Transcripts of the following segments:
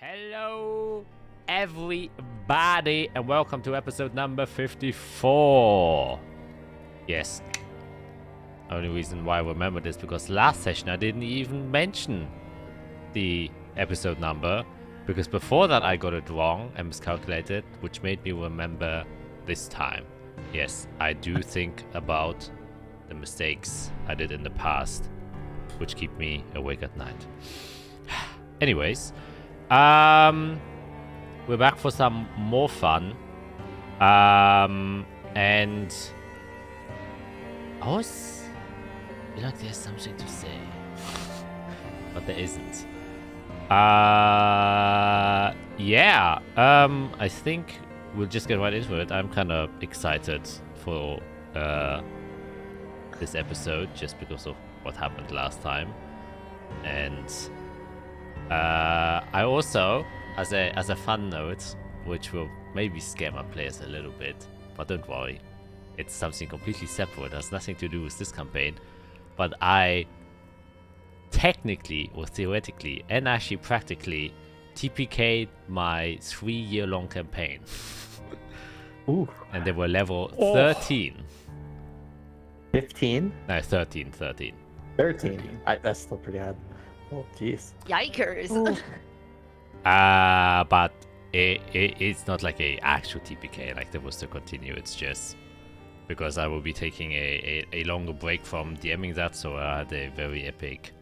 Hello, everybody, and welcome to episode number 54. Yes. Only reason why I remember this because last session I didn't even mention the episode number because before that I got it wrong and miscalculated, which made me remember this time. Yes, I do think about the mistakes I did in the past, which keep me awake at night. Anyways, we're back for some more fun. And I was feel like there's something to say, but there isn't. Yeah. I think we'll just get right into it. I'm kind of excited for this episode just because of what happened last time, and I also, as a fun note, which will maybe scare my players a little bit, but don't worry, it's something completely separate. It has nothing to do with this campaign. But I technically, or theoretically, and actually practically TPK'd my 3-year-long campaign. Ooh. And they were level 13. 15? No, 13. 13. That's still pretty hard. Oh, jeez. Yikers. But it's not like a actual TPK, like there was to continue. It's just because I will be taking a longer break from DMing that, so I had a very epic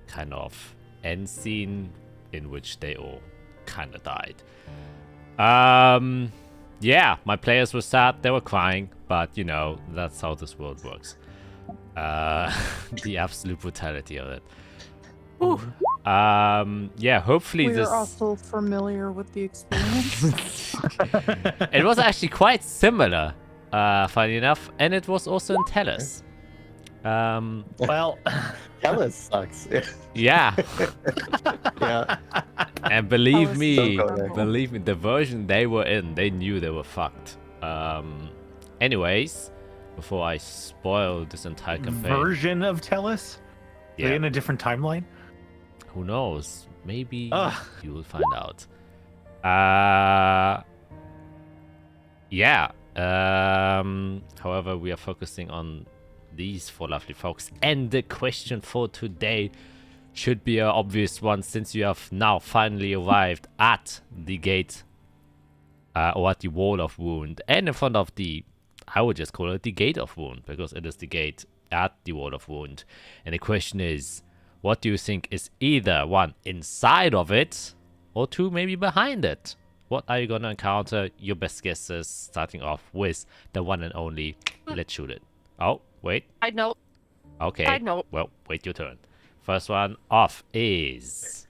kind of end scene in which they all kind of died. Yeah, my players were sad, they were crying, but you know, that's how this world works. The absolute brutality of it. Ooh. Yeah, hopefully We're this... also familiar with the experience. It was actually quite similar, funny enough, and it was also in Tellus. Well, Tellus sucks. Yeah. Yeah. And believe me, so the version they were in, they knew they were fucked. Anyways, before I spoil this entire campaign... Version of Tellus? Yeah. Are they in a different timeline? Who knows? Maybe you will find out. Yeah. However, we are focusing on these 4 lovely folks. And the question for today should be an obvious one, since you have now finally arrived at the gate, or at the Wall of Wound, and in front of the, I would just call it the Gate of Wound, because it is the gate at the Wall of Wound. And the question is, what do you think is either 1, inside of it, or 2, maybe behind it? What are you gonna encounter? Your best guesses, starting off with the one and only. Let's shoot it. Oh, wait. I know. Okay. I know. Well, wait your turn. First one off is...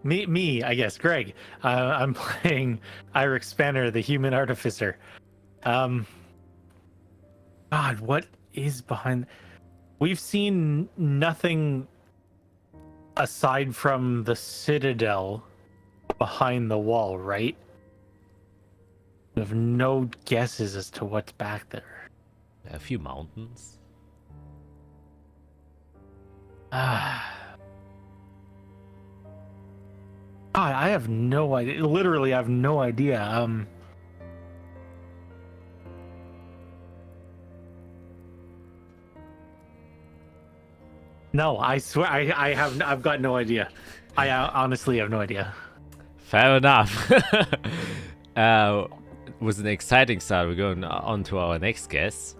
Me, I guess. Greg. I'm playing Iric Spanner, the Human Artificer. God, what is behind... We've seen nothing aside from the Citadel behind the wall, right? We have no guesses as to what's back there. A few mountains. God, I have no idea. Literally, I have no idea. No, I swear, I've got no idea. I honestly have no idea. Fair enough. It was an exciting start. We're going on to our next guest.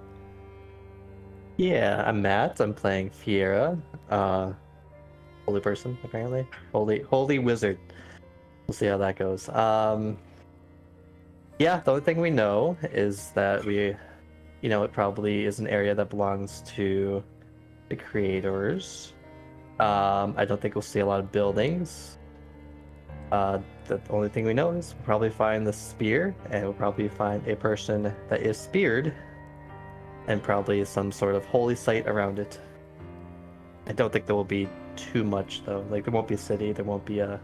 Yeah, I'm Matt. I'm playing Fiera. Holy person, apparently. Holy wizard. We'll see how that goes. Yeah, the only thing we know is that it probably is an area that belongs to the creators. I don't think we'll see a lot of buildings. The only thing we know is we'll probably find the spear, and we'll probably find a person that is speared, and probably some sort of holy site around it. I don't think there will be too much, though. Like, there won't be a city, there won't be a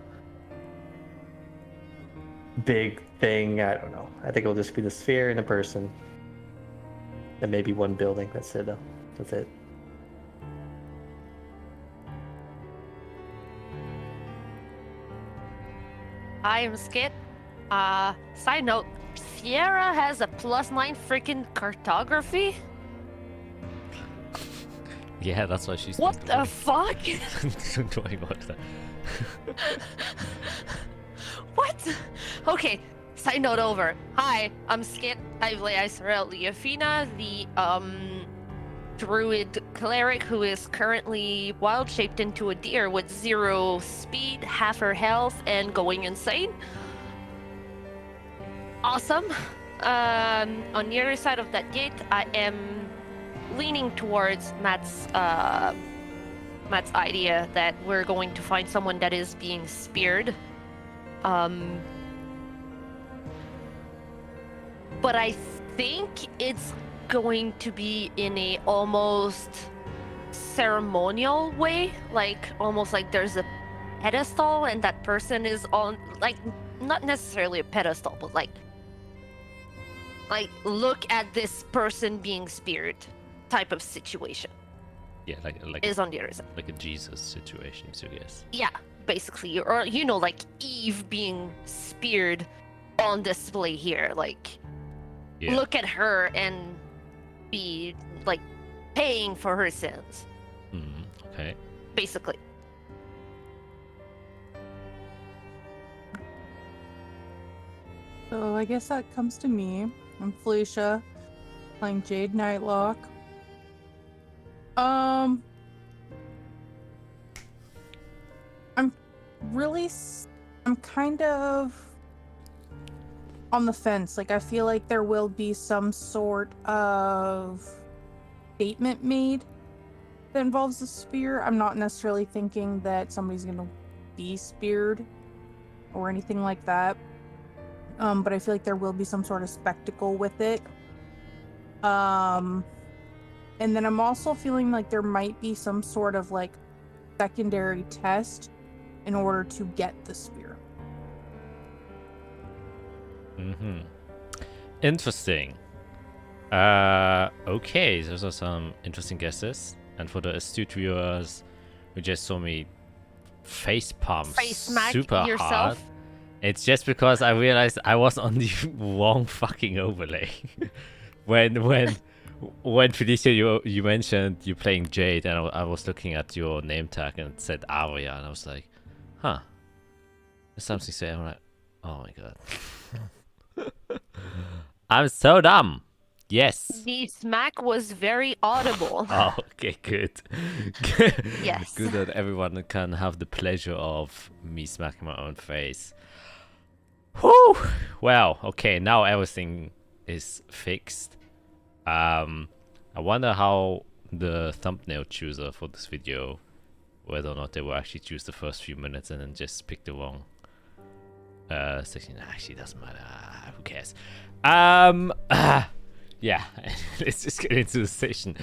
big thing, I don't know. I think it'll just be the sphere and a person. And maybe one building, that's it, though. That's it. Hi, I'm Skit. Side note, Sierra has a +9 freaking cartography? Yeah, that's why she's What not the fuck? Don't worry about that. What? Okay, side note over. Hi, I'm Skit. I play Israel Leofina, the druid cleric who is currently wild shaped into a deer with 0 speed, half her health, and going insane. Awesome. On the other side of that gate, I am leaning towards Matt's idea that we're going to find someone that is being speared. But I think it's going to be in a almost ceremonial way, like almost like there's a pedestal and that person is on, like, not necessarily a pedestal, but like look at this person being speared type of situation. Yeah, like is on the other side. Like a Jesus situation, so yes. Yeah, basically, or like Eve being speared on display here, like look at her and be like paying for her sins. Okay. Basically. So I guess that comes to me. I'm Felicia, playing Jade Nightlock. I'm kind of on the fence. Like, I feel like there will be some sort of statement made that involves the spear. I'm not necessarily thinking that somebody's gonna be speared or anything like that. But I feel like there will be some sort of spectacle with it. And then I'm also feeling like there might be some sort of like secondary test in order to get the spear. Interesting. Okay, those are some interesting guesses. And for the astute viewers who just saw me face pump super hard, it's just because I realized I was on the wrong fucking overlay. when Felicia, you mentioned you playing Jade, and I was looking at your name tag and it said Aria, and I was like, huh. There's something saying, I'm like, oh my god. I'm so dumb. Yes. The smack was very audible. Oh, okay, good. Yes. Good that everyone can have the pleasure of me smacking my own face. Whew! Well, okay, now everything is fixed. I wonder how the thumbnail chooser for this video, whether or not they will actually choose the first few minutes and then just pick the wrong section. Actually, doesn't matter. Who cares? Yeah, let's just get into the session.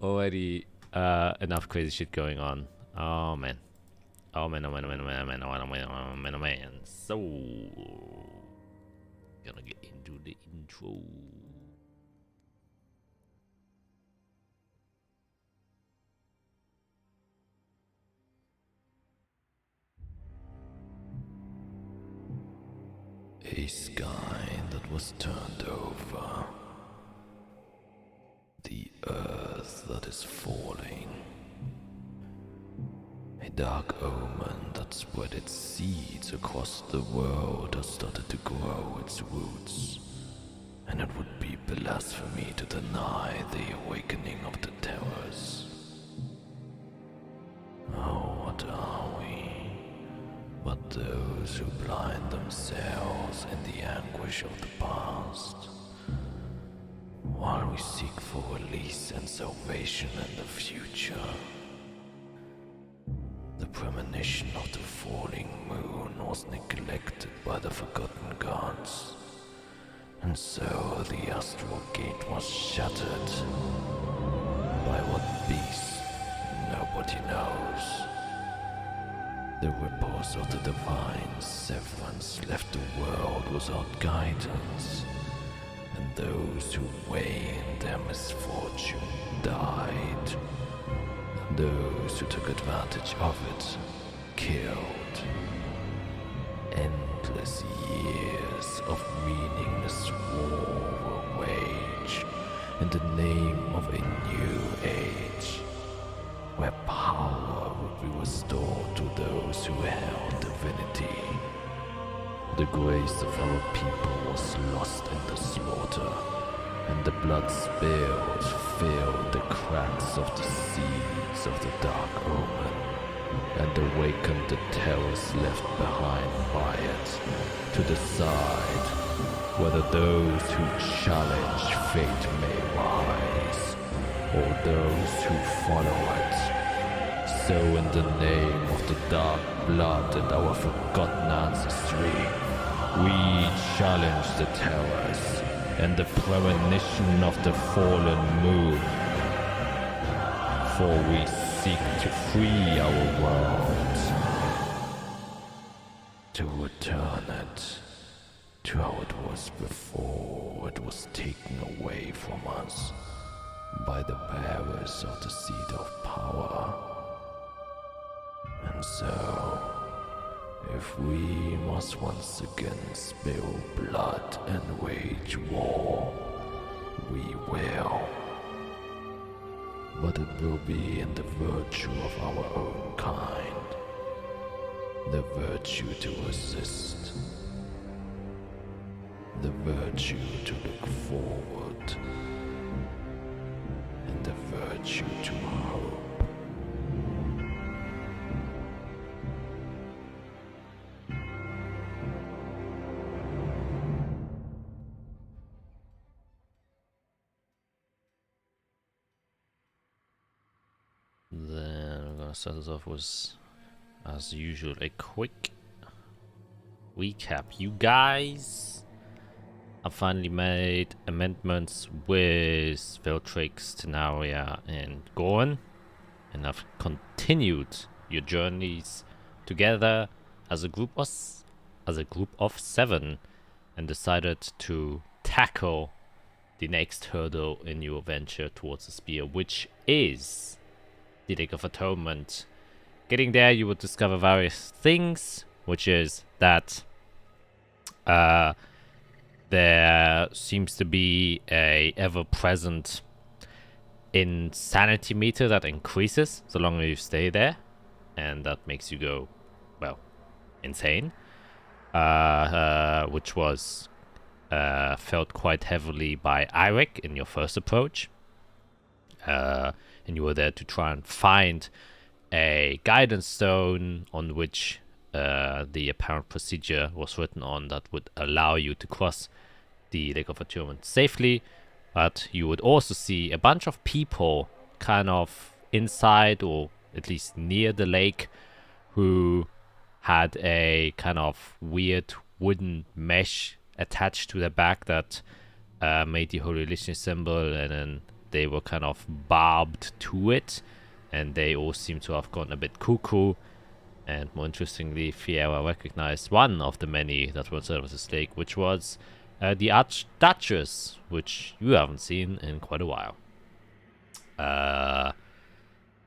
Already enough crazy shit going on. Oh man. Oh man. So gonna get into the intro. A sky that was turned over. The earth that is falling. A dark omen that spread its seeds across the world has started to grow its roots. And it would be blasphemy to deny the awakening of the terrors. Oh, what are we? But those who blind themselves in the anguish of the past. While we seek for release and salvation in the future. The premonition of the falling moon was neglected by the forgotten gods. And so the astral gate was shattered. By what beast, nobody knows. The ripples of the divine severance left the world without guidance. And those who waned their misfortune died. And those who took advantage of it killed. Endless in the name of a new age, where power would be restored to those who held divinity. The grace of our people was lost in the slaughter, and the blood spilled filled the cracks of the seeds of the dark omen, and awakened the terrors left behind by it, to decide whether those who challenge fate may rise, or those who follow it. So in the name of the dark blood and our forgotten ancestry, we challenge the terrors and the premonition of the fallen moon. For we seek to free our world, to return it to how it was before it was taken away from us by the bearers of the seed of power. And so, if we must once again spill blood and wage war, we will. But it will be in the virtue of our own kind, the virtue to resist, the virtue to look forward, and the virtue to hope. Then we're gonna start this off with, as usual, a quick recap. You guys have finally made amendments with Veltrix, Tenaria, and Gorn, and have continued your journeys together as a group of 7, and decided to tackle the next hurdle in your venture towards the spear, which is the Lake of Atonement. Getting there, you would discover various things, which is that there seems to be a ever-present insanity meter that increases the longer you stay there, and that makes you go, well, insane, which was felt quite heavily by Irek in your first approach. And you were there to try and find a guidance stone on which the apparent procedure was written on that would allow you to cross the Lake of Atonement safely. But you would also see a bunch of people kind of inside, or at least near the lake, who had a kind of weird wooden mesh attached to their back that made the Holy Lich symbol, and then they were kind of barbed to it, and they all seem to have gone a bit cuckoo. And more interestingly, Fiera recognized one of the many that were inside of this lake, which was the Archduchess, which you haven't seen in quite a while.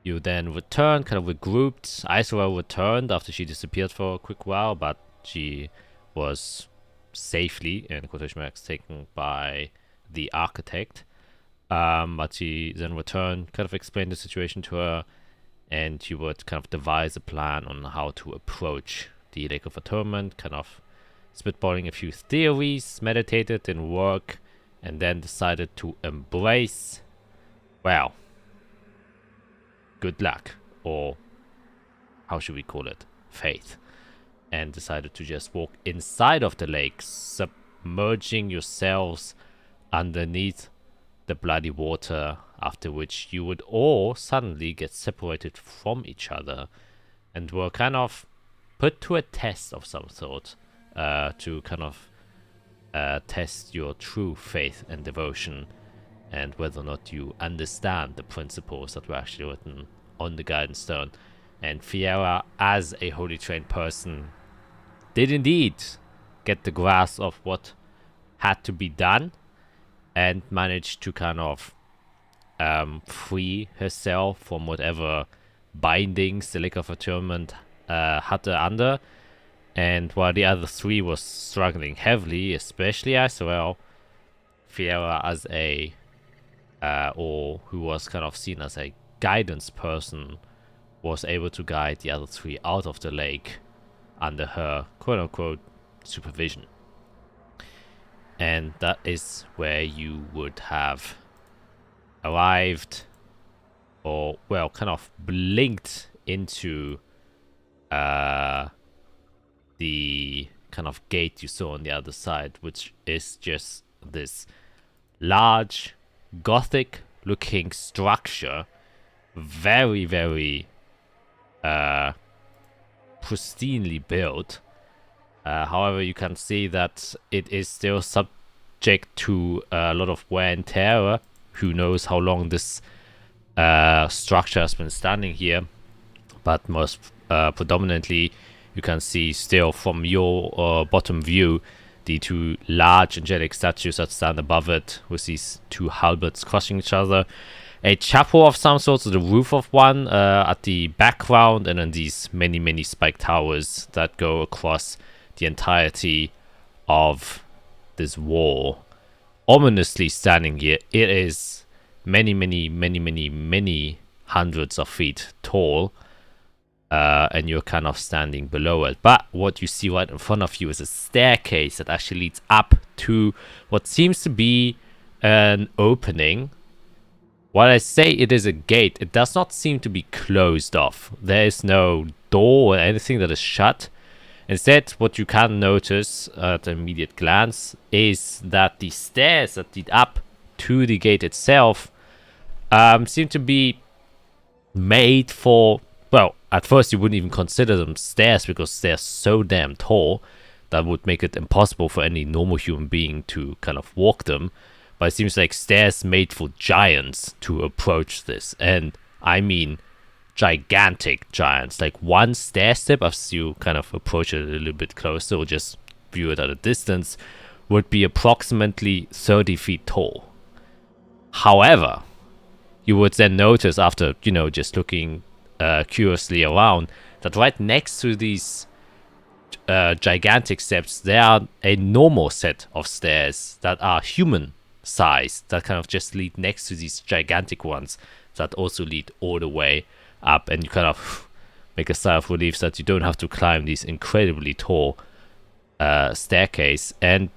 You then returned, kind of regrouped. Isra returned after she disappeared for a quick while, but she was safely, in quotation marks, taken by the architect. But she then returned, kind of explained the situation to her, and you would kind of devise a plan on how to approach the Lake of Atonement, kind of spitballing a few theories, meditated in work, and then decided to embrace, well, good luck, or how should we call it, faith, and decided to just walk inside of the lake, submerging yourselves underneath the bloody water, after which you would all suddenly get separated from each other and were kind of put to a test of some sort, to kind of test your true faith and devotion, and whether or not you understand the principles that were actually written on the guidance stone. And Fiera, as a holy trained person, did indeed get the grasp of what had to be done, and managed to kind of free herself from whatever bindings the Lake of Atonement had her under. And while the other 3 was struggling heavily, especially as well, Fiera, as a or who was kind of seen as a guidance person, was able to guide the other three out of the lake under her quote-unquote supervision. And that is where you would have arrived, or, well, kind of blinked into the kind of gate you saw on the other side, which is just this large, gothic-looking structure, very, very pristinely built. However, you can see that it is still subject to a lot of wear and tear. Who knows how long this structure has been standing here, but most predominantly you can see still from your bottom view the two large angelic statues that stand above it, with these two halberds crushing each other. A chapel of some sort, so the roof of one at the background, and then these many, many spike towers that go across the entirety of this wall. Ominously standing here, it is many, many, many, many, many hundreds of feet tall, and you're kind of standing below it. But what you see right in front of you is a staircase that actually leads up to what seems to be an opening. While I say it is a gate, it does not seem to be closed off. There is no door or anything that is shut. Instead, what you can notice at an immediate glance is that the stairs that lead up to the gate itself seem to be made for, well, at first you wouldn't even consider them stairs because they're so damn tall that would make it impossible for any normal human being to kind of walk them. But it seems like stairs made for giants to approach this. And I mean gigantic giants. Like one stair step, as you kind of approach it a little bit closer or just view it at a distance, would be approximately 30 feet tall. However, you would then notice after, just looking curiously around, that right next to these gigantic steps, there are a normal set of stairs that are human size, that kind of just lead next to these gigantic ones that also lead all the way up, and you kind of make a sigh of relief that you don't have to climb these incredibly tall staircase. And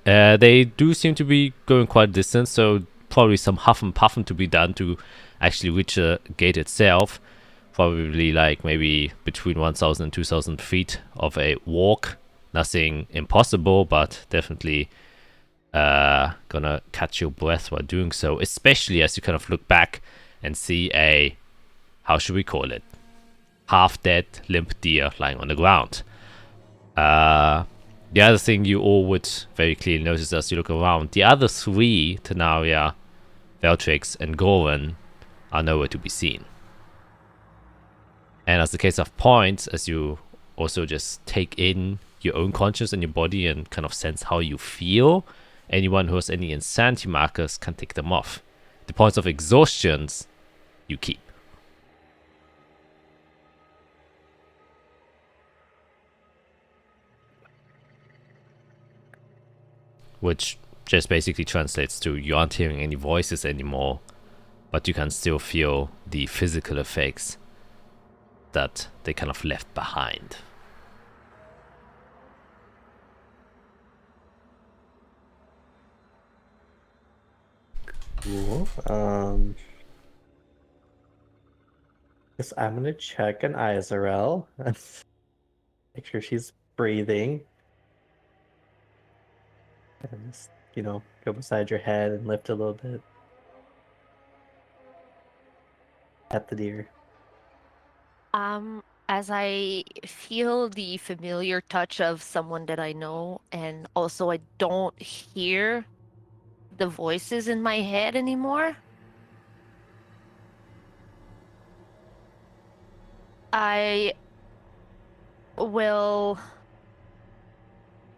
they do seem to be going quite a distance, so probably some huff and puffing to be done to actually reach the gate itself. Probably like maybe between 1,000 and 2,000 feet of a walk. Nothing impossible, but definitely gonna catch your breath while doing so, especially as you kind of look back and see a, how should we call it, half-dead limp deer lying on the ground. The other thing you all would very clearly notice as you look around, the other three, Tenaria, Veltrix, and Goran, are nowhere to be seen. And as the case of points, as you also just take in your own conscience and your body and kind of sense how you feel, anyone who has any insanity markers can take them off. The points of exhaustions you keep. Which just basically translates to you aren't hearing any voices anymore, but you can still feel the physical effects that they kind of left behind. Cool. Guess I'm gonna check an Izarel. Make sure she's breathing. And just, go beside your head and lift a little bit. Pet the deer. As I feel the familiar touch of someone that I know, and also I don't hear the voices in my head anymore, I will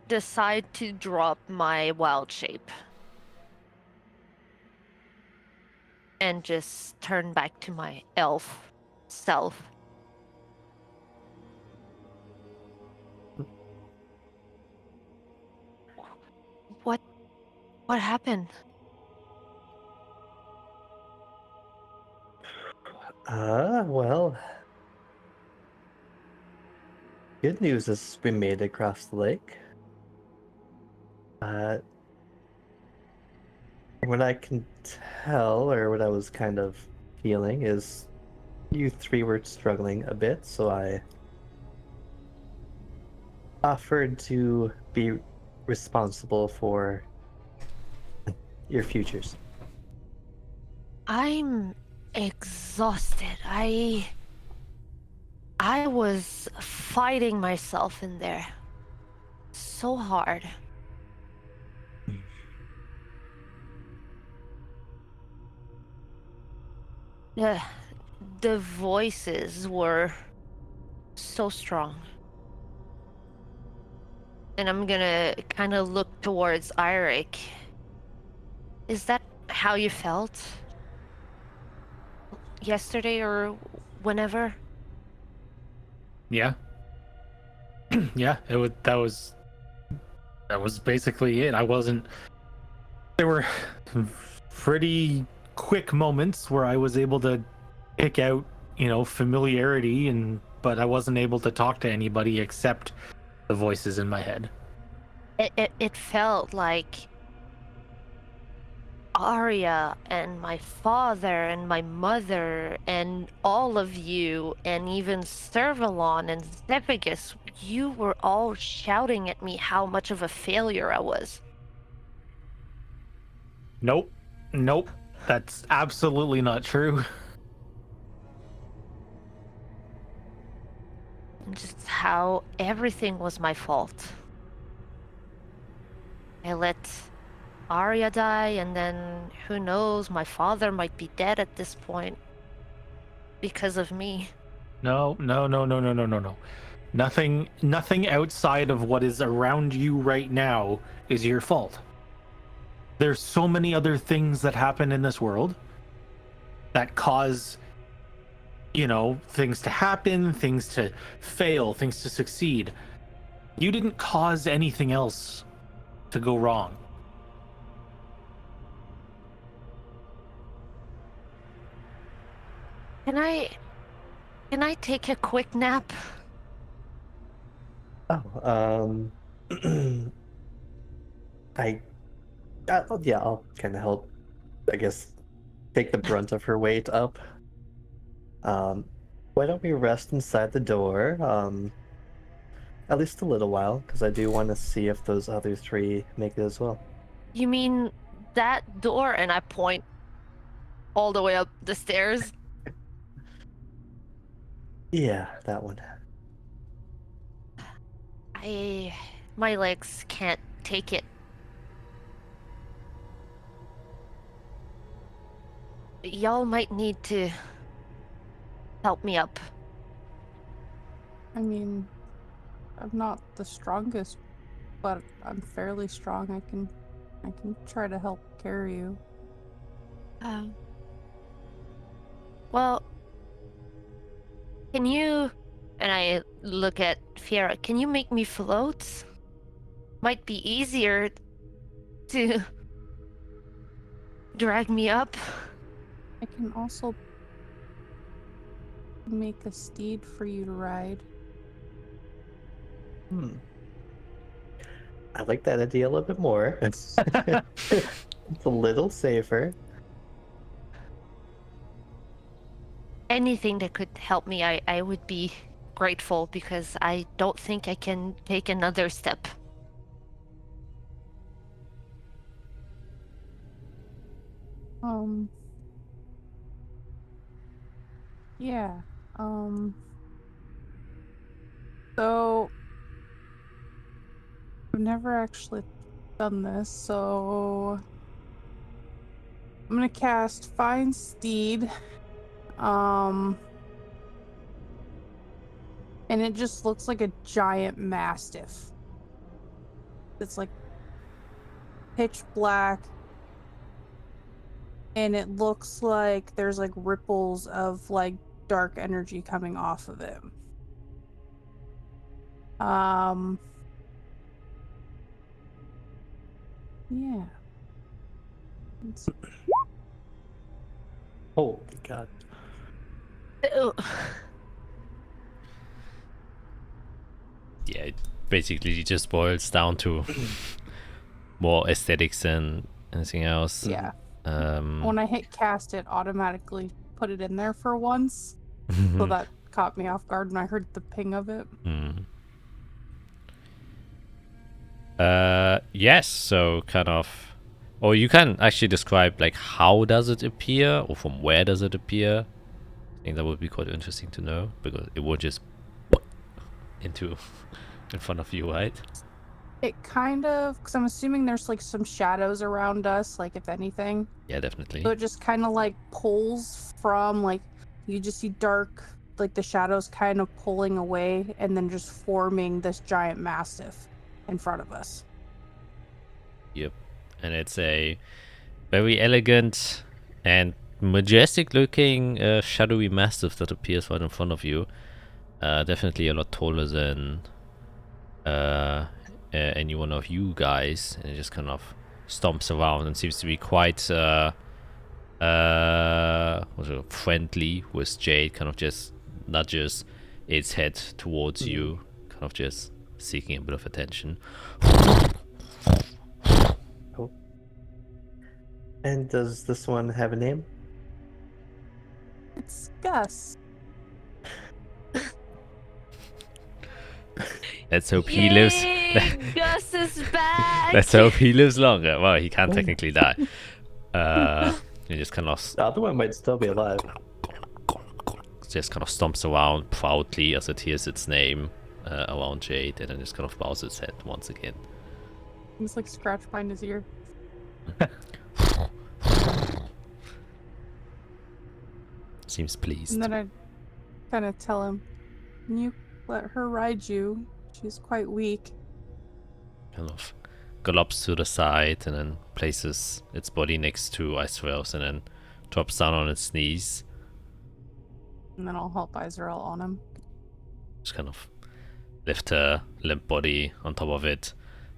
decide to drop my wild shape and just turn back to my elf self. What happened? Well, good news is we made it across the lake. What I can tell, or what I was kind of feeling, is you three were struggling a bit, so I offered to be responsible for your futures. I'm exhausted. I was fighting myself in there so hard. The the voices were so strong. And I'm gonna kind of look towards Eirik. Is that how you felt yesterday or whenever? Yeah. Yeah, that was basically it. I wasn't There were pretty quick moments where I was able to pick out, familiarity, but I wasn't able to talk to anybody except the voices in my head. It felt like Arya and my father and my mother and all of you and even Servalon and Zephagus, you were all shouting at me how much of a failure I was. Nope. Nope. That's absolutely not true. And just how everything was my fault. I let Arya die, and then who knows, my father might be dead at this point because of me. No. Nothing outside of what is around you right now is your fault. There's so many other things that happen in this world that cause, things to happen, things to fail, things to succeed. You didn't cause anything else to go wrong. Can I take a quick nap? Oh, I, yeah, I'll kind of help, I guess, take the brunt of her weight up. Um, why don't we rest inside the door, at least a little while, because I do want to see if those other three make it as well. You mean that door? And I point all the way up the stairs. Yeah, that one. My legs can't take it. Y'all might need to help me up. I mean, I'm not the strongest, but I'm fairly strong. I can try to help carry you. Well, can you, and I look at Fiera, can you make me float? Might be easier to drag me up. I can also make a steed for you to ride. I like that idea a little bit more. It's a little safer. Anything that could help me, I would be grateful, because I don't think I can take another step. Yeah. So I've never actually done this, so I'm gonna cast Find Steed. And it just looks like a giant mastiff. It's like pitch black. And it looks like there's like ripples of like dark energy coming off of it. Yeah. Holy God. Ugh. Yeah, it basically just boils down to more aesthetics than anything else. Yeah. Um, When I hit cast, it automatically put it in there for once. So that caught me off guard when I heard the ping of it. yes, so kind of, or you can actually describe like how does it appear or from where does it appear. I think that would be quite interesting to know because it won't just into in front of you, right? It kind of, because I'm assuming there's like some shadows around us, like if anything. Yeah, definitely. So it just kind of like pulls from, like, you just see dark, like the shadows kind of pulling away and then just forming this giant mastiff in front of us. Yep, and it's a very elegant and majestic looking shadowy mastiff that appears right in front of you. Definitely a lot taller than any one of you guys, and it just kind of stomps around and seems to be quite friendly with Jade. Kind of just nudges its head towards you, kind of just seeking a bit of attention. Cool. And does this one have a name? It's Gus. Let's hope he lives. Yay, Gus is back. Let's hope he lives longer. Well, he can't technically die. He just kind of The other one might still be alive. stomps around proudly as it hears its name around Jade, and then just kind of bows its head once again. He's like scratched behind his ear. Seems pleased. And then I kind of tell him, "Can you let her ride you? She's quite weak." Kind of gallops to the side and then places its body next to Icevel's and then drops down on its knees. And then I'll help Izrael on him. Just kind of lift her limp body on top of it.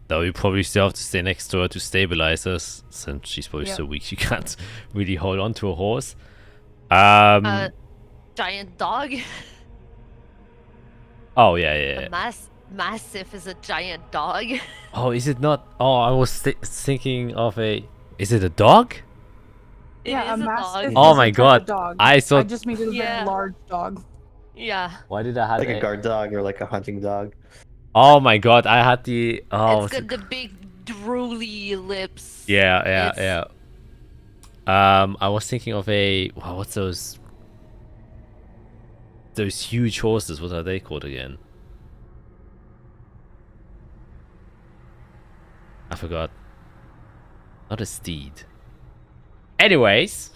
Though you probably still have to stay next to her to stabilize her, since she's probably so weak she can't really hold on to a horse. Giant dog. Oh yeah. Massive is a giant dog. Oh, is it not? Oh, I was thinking of a. Is it a dog? It Yeah, is a a mastiff dog. Oh is my a type God. of dog. I I thought. just made it a Yeah. very large dog. Yeah. Why did I have Like a guard dog or like a hunting dog. Oh my God! I had the. Oh, It's got the big drooly lips. yeah. I was thinking of a. Wow, what's those? Those huge horses. What are they called again? I forgot. Not a steed. Anyways.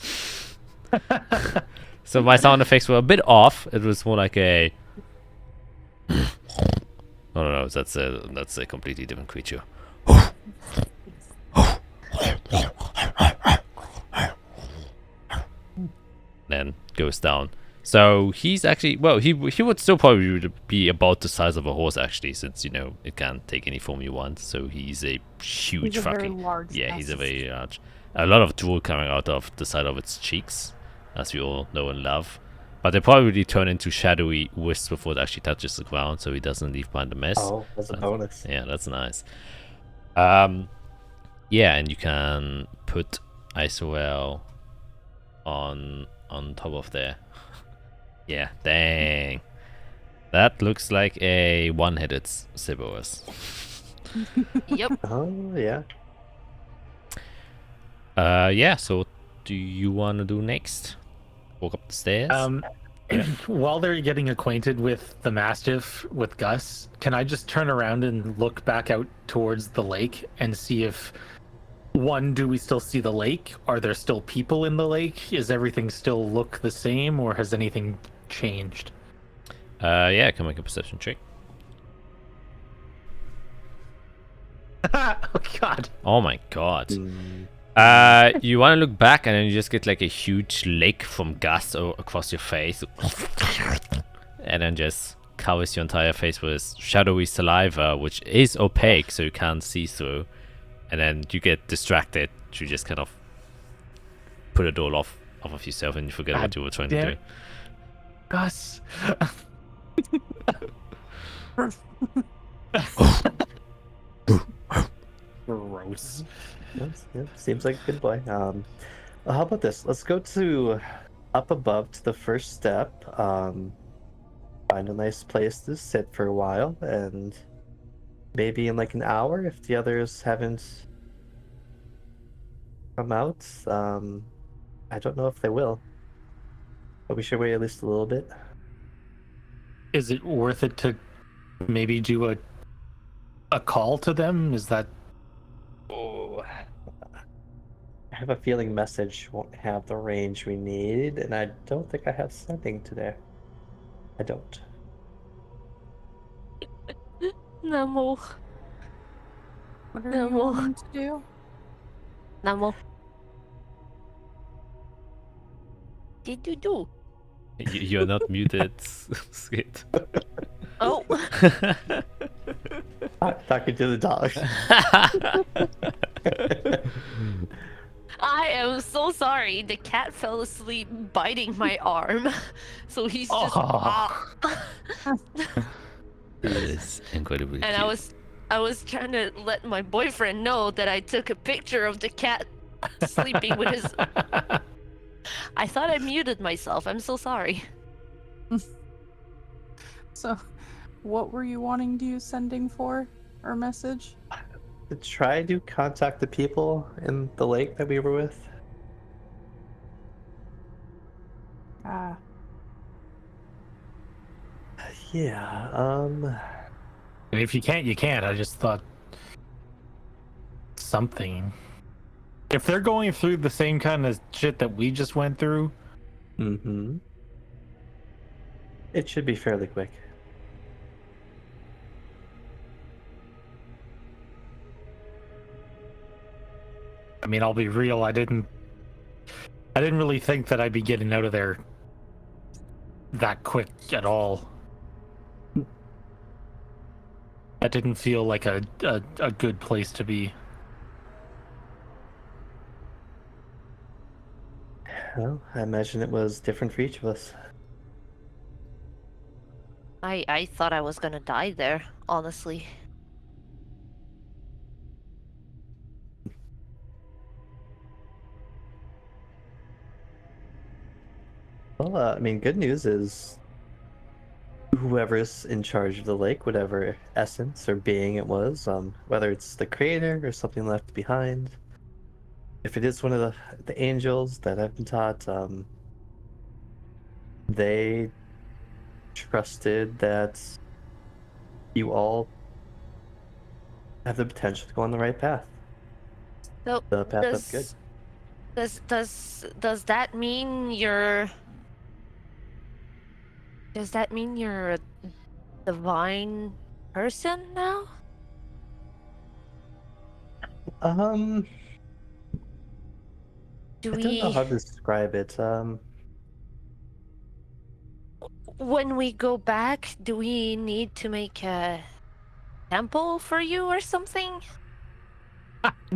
So my sound effects were a bit off. It was more like a. No, that's a completely different creature. Then goes down. So he's actually, well, he would still probably be about the size of a horse actually, since it can't take any form you want. So he's a huge He's a very fucking large yeah. He's a mastiff. very large. A lot of drool coming out of the side of its cheeks, as we all know and love. But they probably turn into shadowy wisps before it actually touches the ground, so he doesn't leave behind a mess. Oh, that's a bonus. Yeah, that's nice. Yeah, and you can put Isorel on top of there. Yeah, dang. That looks like a one-headed Cerberus. Yep. Oh, yeah. Yeah, so what do you want to do next? Walk up the stairs? While they're getting acquainted with the Mastiff with Gus, can I just turn around and look back out towards the lake and see if, one, do we still see the lake? Are there still people in the lake? Is everything still look the same, or has anything changed? Yeah, I can make a perception check. Oh God. Oh my god. Mm. You want to look back and then you just get like a huge lake from Gus across your face. And then just covers your entire face with shadowy saliva, which is opaque, so you can't see through. And then you get distracted. You just kind of put it all off of yourself and you forget what you were trying to do. Gus. Gross. Yeah, seems like a good boy. Well, how about this? Let's go to up above to the first step. Find a nice place to sit for a while, and maybe in like an hour, if the others haven't come out, I don't know if they will, but we should wait at least a little bit. Is it worth it to maybe do a call to them? Is that Oh, I have a feeling message won't have the range we need, and I don't think I have sending today. I don't. Namo. What are No you more. wanting to do? Namo. Did you do? You're not muted, Skid. Oh. Talking to the dog. I am so sorry. The cat fell asleep biting my arm. So he's just That is incredibly and cute. I was trying to let my boyfriend know that I took a picture of the cat sleeping with his I thought I muted myself. I'm so sorry. So, what were you wanting to use sending for? Or message? To try to contact the people in the lake that we were with. Ah, Yeah, And if you can't, you can't. I just thought something. If they're going through the same kind of shit that we just went through, it should be fairly quick. I mean, I'll be real. I didn't really think that I'd be getting out of there that quick at all. That didn't feel like a good place to be. Well, I imagine it was different for each of us. I thought I was gonna die there, honestly. Well, I mean, good news is whoever's in charge of the lake, whatever essence or being it was, whether it's the creator or something left behind, if it is one of the angels that I've been taught, they trusted that you all have the potential to go on the right path. So The path that's good. does that mean you're a divine person now? Do I don't know we how to describe it. when we go back, do we need to make a temple for you or something?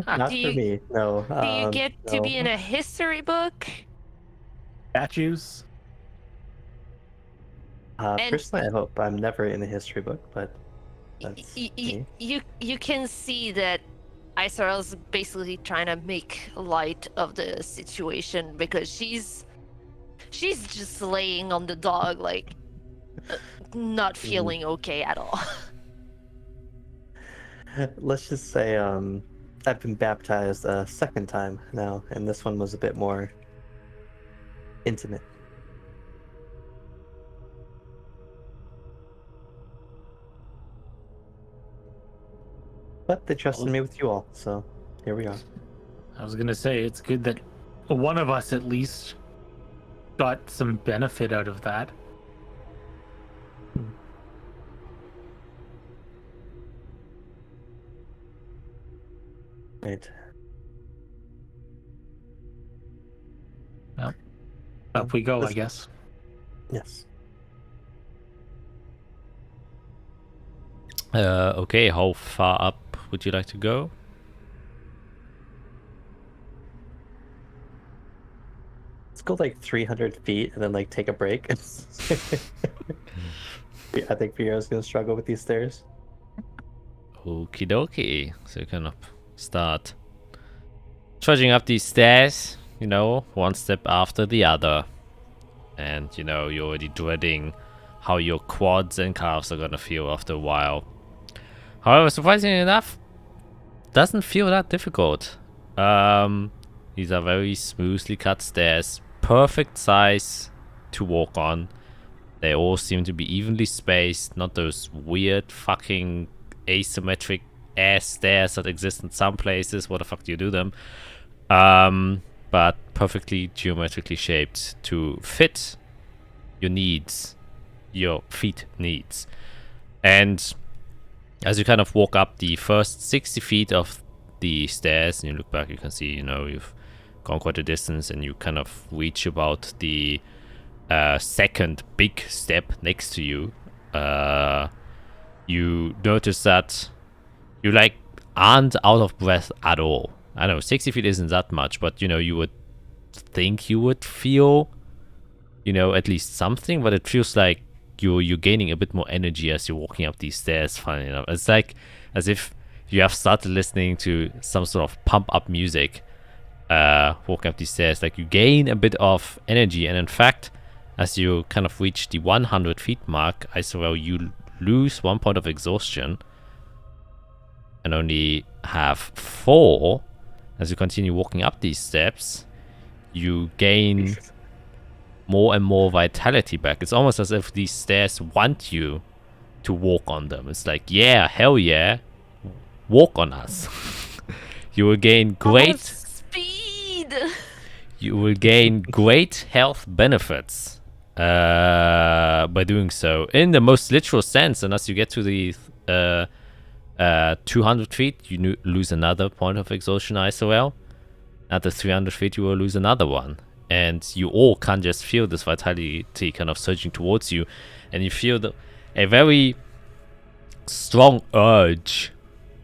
Not Do for you me, no. do you get to be in No. a history book? Statues? And Personally, I hope I'm never in a history book, but that's me. you can see that Isarel's basically trying to make light of the situation because she's just laying on the dog like not feeling okay at all. Let's just say I've been baptized a second time now, and this one was a bit more intimate. But they trusted me with you all, so here we are. I was gonna say it's good that one of us at least got some benefit out of that. Right. Well, up we go, I guess. Yes. Okay, how far up would you like to go? let's go like 300 feet and then like take a break. I think Fio's gonna struggle with these stairs. Okie dokie. So you kind of start trudging up these stairs, you know, one step after the other. And, you know, you're already dreading how your quads and calves are gonna feel after a while. However, surprisingly enough, doesn't feel that difficult. These are very smoothly cut stairs, perfect size to walk on. They all seem to be evenly spaced, not those weird fucking asymmetric ass stairs that exist in some places. What the fuck do you do them? But perfectly geometrically shaped to fit your needs, your feet needs. And as you kind of walk up the first 60 feet of the stairs and you look back, you can see, you know, you've gone quite a distance and you kind of reach about the second big step next to you. You notice that you like aren't out of breath at all. I know 60 feet isn't that much, but you know, you would think you would feel, you know, at least something, but it feels like you're gaining a bit more energy as you're walking up these stairs. Funny enough, it's like as if you have started listening to some sort of pump up music, walking up these stairs. Like you gain a bit of energy, and in fact, as you kind of reach the 100 feet mark, I swear you lose 1 point of exhaustion and only have 4. As you continue walking up these steps, you gain more and more vitality back. It's almost as if these stairs want you to walk on them. It's like, yeah, hell yeah, walk on us. You will gain great speed. You will gain great health benefits by doing so, in the most literal sense. And as you get to the 200 feet, you lose another point of exhaustion ISOL. At the 300 feet, you will lose another one. And you all can just feel this vitality kind of surging towards you. And you feel a very strong urge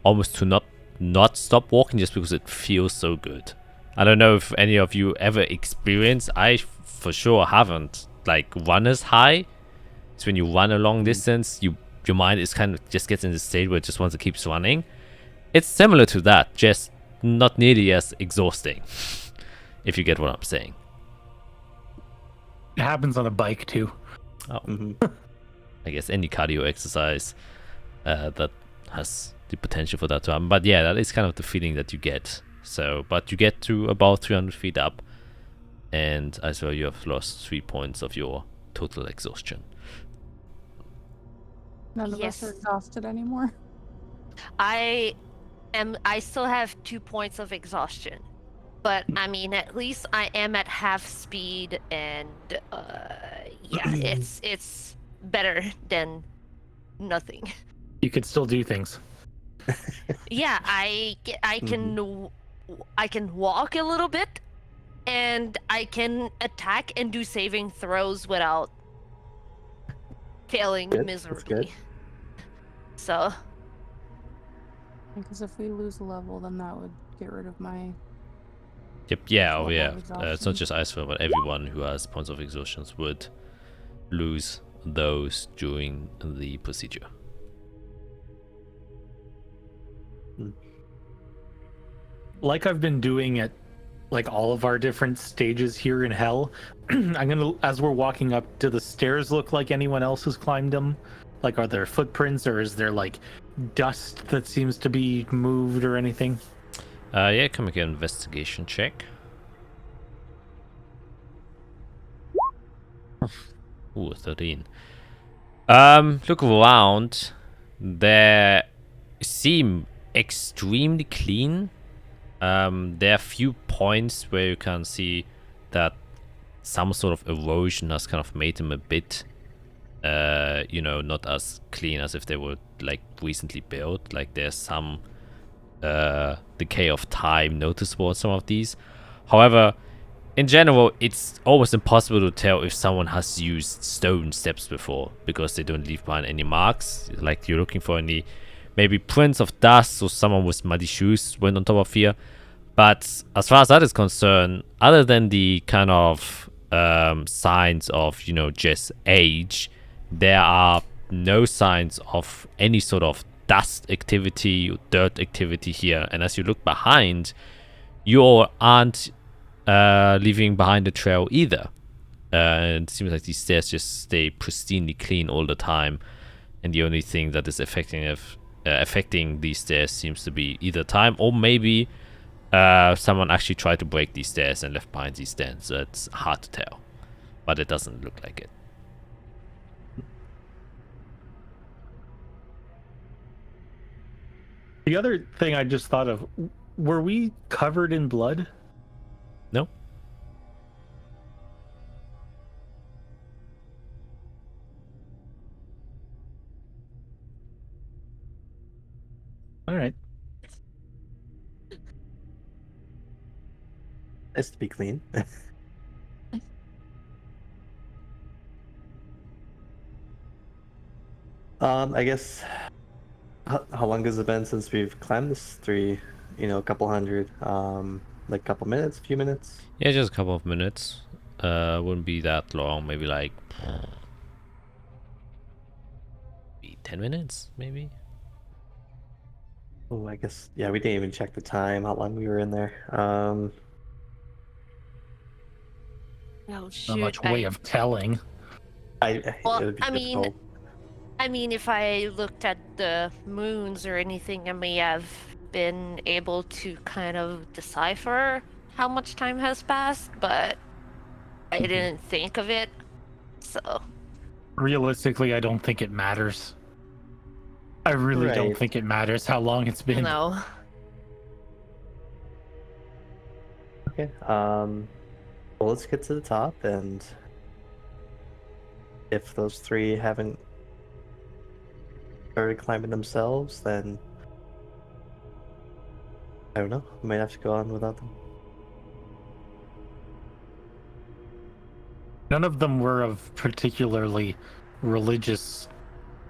almost to not stop walking just because it feels so good. I don't know if any of you ever experienced, I for sure haven't, like runner's high. It's when you run a long distance, your mind is kind of just gets in the state where it just wants to keep running. It's similar to that, just not nearly as exhausting, if you get what I'm saying. It happens on a bike too. Oh. I guess any cardio exercise that has the potential for that to happen. But yeah, that is kind of the feeling that you get. So, but you get to about 300 feet up, and as well, you have lost 3 points of your total exhaustion. None of us are exhausted anymore. I still have 2 points of exhaustion, but I mean, at least I am at half speed, and yeah, it's better than nothing. You could still do things. Yeah, I can walk a little bit, and I can attack and do saving throws without failing miserably. So, because if we lose a level, then that would get rid of my. Yep. Yeah. Oh, level yeah. of It's exhaustion. not just Icefield, but everyone who has points of exhaustion would lose those during the procedure. Like I've been doing at like all of our different stages here in Hell, I'm gonna, as we're walking up, do the stairs look like anyone else has climbed them? Like, are there footprints, or is there like dust that seems to be moved or anything? Yeah, can make an investigation check. Ooh, 13. Look around. They seem extremely clean. There are few points where you can see that some sort of erosion has kind of made them a bit, you know, not as clean as if they were like recently built. Like there's some decay of time noticeable on some of these. However, in general, it's almost impossible to tell if someone has used stone steps before, because they don't leave behind any marks. Like you're looking for any maybe prints of dust, or someone with muddy shoes went on top of here. But as far as that is concerned, other than the kind of signs of, just age. There are no signs of any sort of dust activity or dirt activity here. And as you look behind, you aren't leaving behind a trail either. It seems like these stairs just stay pristinely clean all the time. And the only thing that is affecting these stairs seems to be either time, or maybe someone actually tried to break these stairs and left behind these dents. So it's hard to tell, but it doesn't look like it. The other thing I just thought of, were we covered in blood? No. All right. Nice to be clean. I guess. How long has it been since we've climbed this? A couple hundred. Like a couple minutes, a few minutes. Yeah, just a couple of minutes. Wouldn't be that long. Maybe like 10 minutes, maybe. Oh, I guess. Yeah, we didn't even check the time. How long we were in there. Oh Not shoot! much way of telling. Well, it would be I mean, difficult. if I looked at the moons or anything, I may have been able to kind of decipher how much time has passed, but I didn't think of it. So Realistically, I don't think it matters. I really don't Right. think it matters how long it's been. no. Okay. Well, let's get to the top, and if those three haven't started climbing themselves, then I don't know. We might have to go on without them. None of them were of particularly religious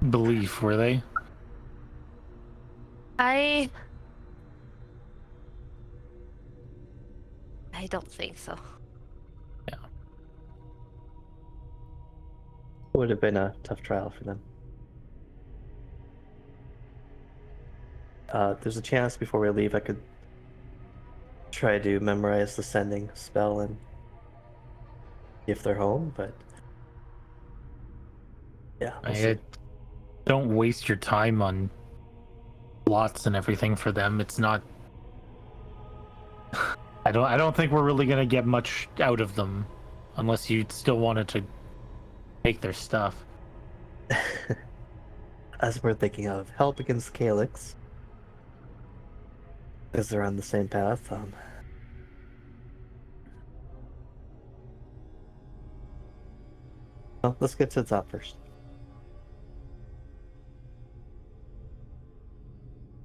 belief, were they? I don't think so. It would have been a tough trial for them. There's a chance before we leave I could try to memorize the sending spell and if they're home, but yeah, we'll see. Don't waste your time on plots and everything for them. It's not. I don't think we're really gonna get much out of them, unless you still wanted to take their stuff. As we're thinking of help against Calyx, because they're on the same path. Well, let's get to the top first.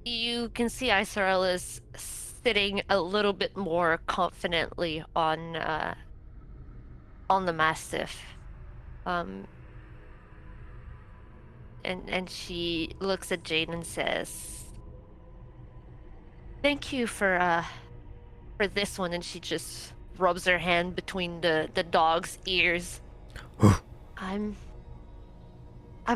You can see Isarel is sitting a little bit more confidently on the Mastiff. And she looks at Jane and says, "Thank you for this one." And she just rubs her hand between the dog's ears. I'm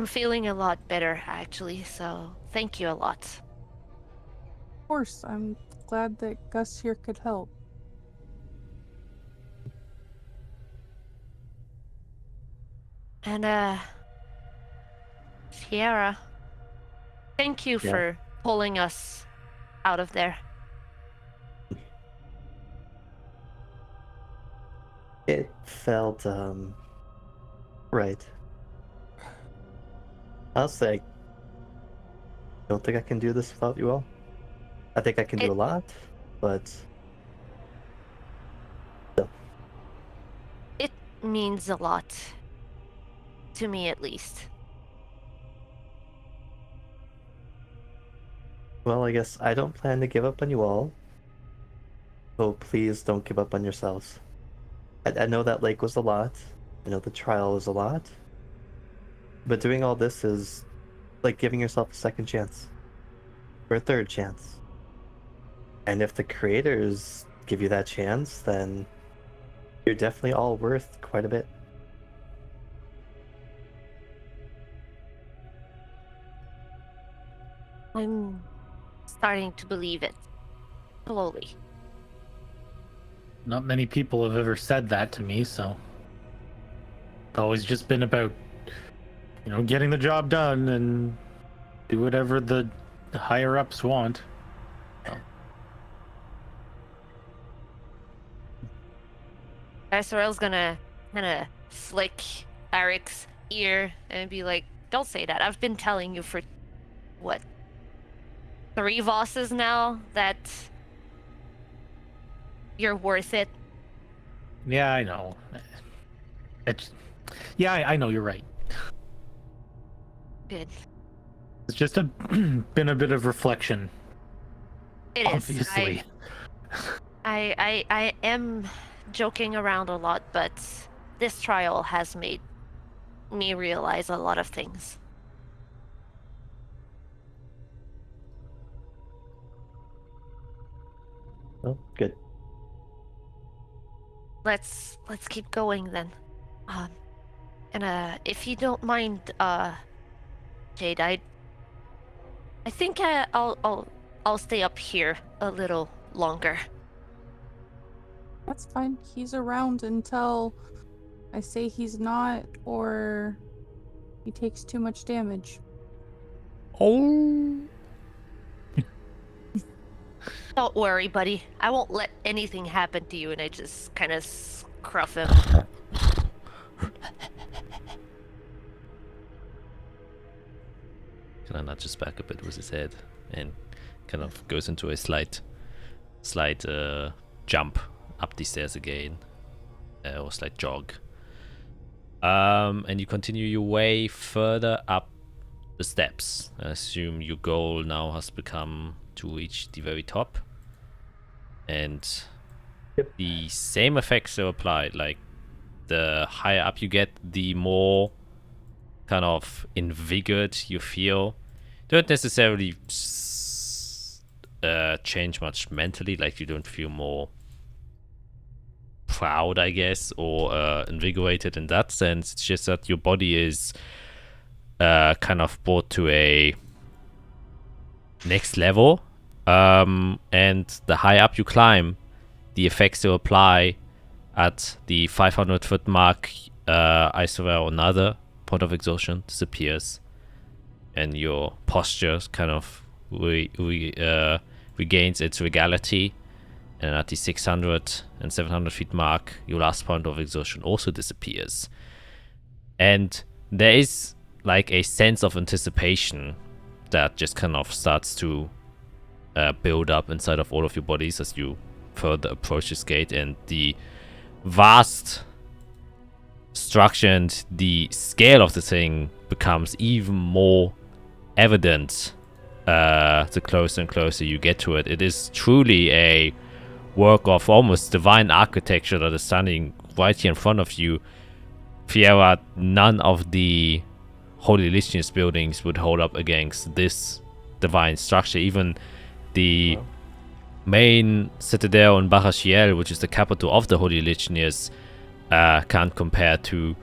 feeling a lot better actually, so thank you a lot. Of course, I'm glad that Gus here could help. And Sierra, thank you Yeah. for pulling us out of there. It felt right. Honestly, I don't think I can do this without you all. I think I can do a lot, but It means a lot. To me, at least. well, I guess I don't plan to give up on you all. So please don't give up on yourselves. I know that lake was a lot. I know the trial was a lot. But doing all this is like giving yourself a second chance. Or a third chance. And if the creators give you that chance, then You're definitely all worth quite a bit. I'm starting to believe it. Slowly. Not many people have ever said that to me, so it's always just been about, getting the job done and do whatever the higher ups want. Sorel's gonna kind of flick Eric's ear and be like, "Don't say that. I've been telling you for, what, 3 Vosses now that you're worth it." Yeah, I know. I know you're right. Good. It's just been a bit of reflection. It is. Obviously. I am joking around a lot, but this trial has made me realize a lot of things. Oh, good. Let's keep going then. And if you don't mind, Jade, I think I'll stay up here a little longer. That's fine. He's around until I say he's not, or he takes too much damage. Oh. Don't worry, buddy. I won't let anything happen to you. And I just kind of scruff him. Kind of nudges back a bit with his head and kind of goes into a slight jump up the stairs again, or slight jog. And you continue your way further up the steps. I assume your goal now has become to reach the very top. And Yep. the same effects are applied. Like, the higher up you get, the more kind of invigorated you feel. Don't necessarily change much mentally. Like, you don't feel more proud, I guess, or invigorated in that sense. It's just that your body is kind of brought to a next level. And the higher up you climb, the effects you apply at the 500-foot mark, I swear another point of exhaustion disappears, and your posture kind of regains its regality. And at the 600 and 700 feet mark, your last point of exhaustion also disappears. And there is like a sense of anticipation that just kind of starts to build up inside of all of your bodies as you further approach this gate, and the vast structure and the scale of the thing becomes even more evident the closer and closer you get to it. It is truly a work of almost divine architecture that is standing right here in front of you. Fiera, none of the Holy Legionist buildings would hold up against this divine structure. Even the main citadel in Barashiel, which is the capital of the Holy Legionnaires, can't compare to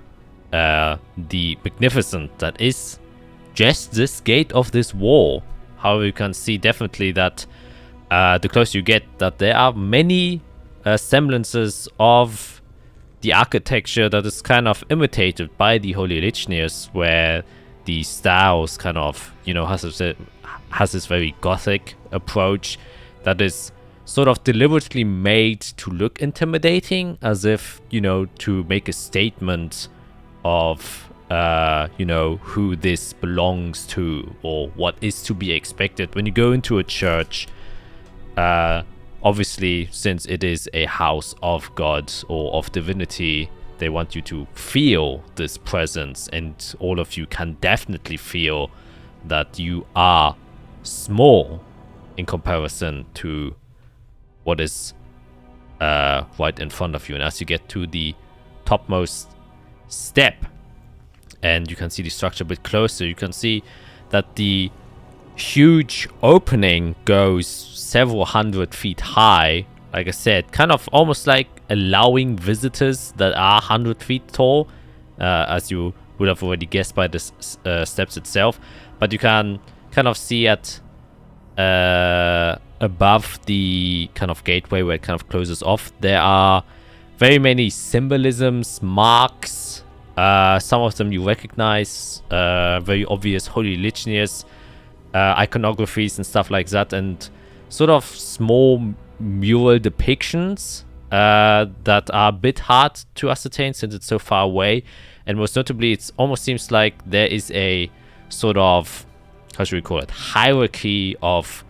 the magnificence that is just this gate of this wall. However, you can see definitely that the closer you get, that there are many semblances of the architecture that is kind of imitated by the Holy Legionnaires, where the styles kind of, has this very gothic approach that is sort of deliberately made to look intimidating, as if, to make a statement of, who this belongs to or what is to be expected. When you go into a church, obviously, since it is a house of God or of divinity, they want you to feel this presence, and all of you can definitely feel that you are small in comparison to what is right in front of you. And as you get to the topmost step and you can see the structure a bit closer, you can see that the huge opening goes several hundred feet high, like I said, kind of almost like allowing visitors that are 100 feet tall, as you would have already guessed by the steps itself. But you can kind of see at above the kind of gateway where it kind of closes off, there are very many symbolisms, marks. Some of them you recognize, very obvious holy litanies, iconographies and stuff like that, and sort of small mural depictions that are a bit hard to ascertain since it's so far away. And most notably, it almost seems like there is a sort of, how should we call it, hierarchy of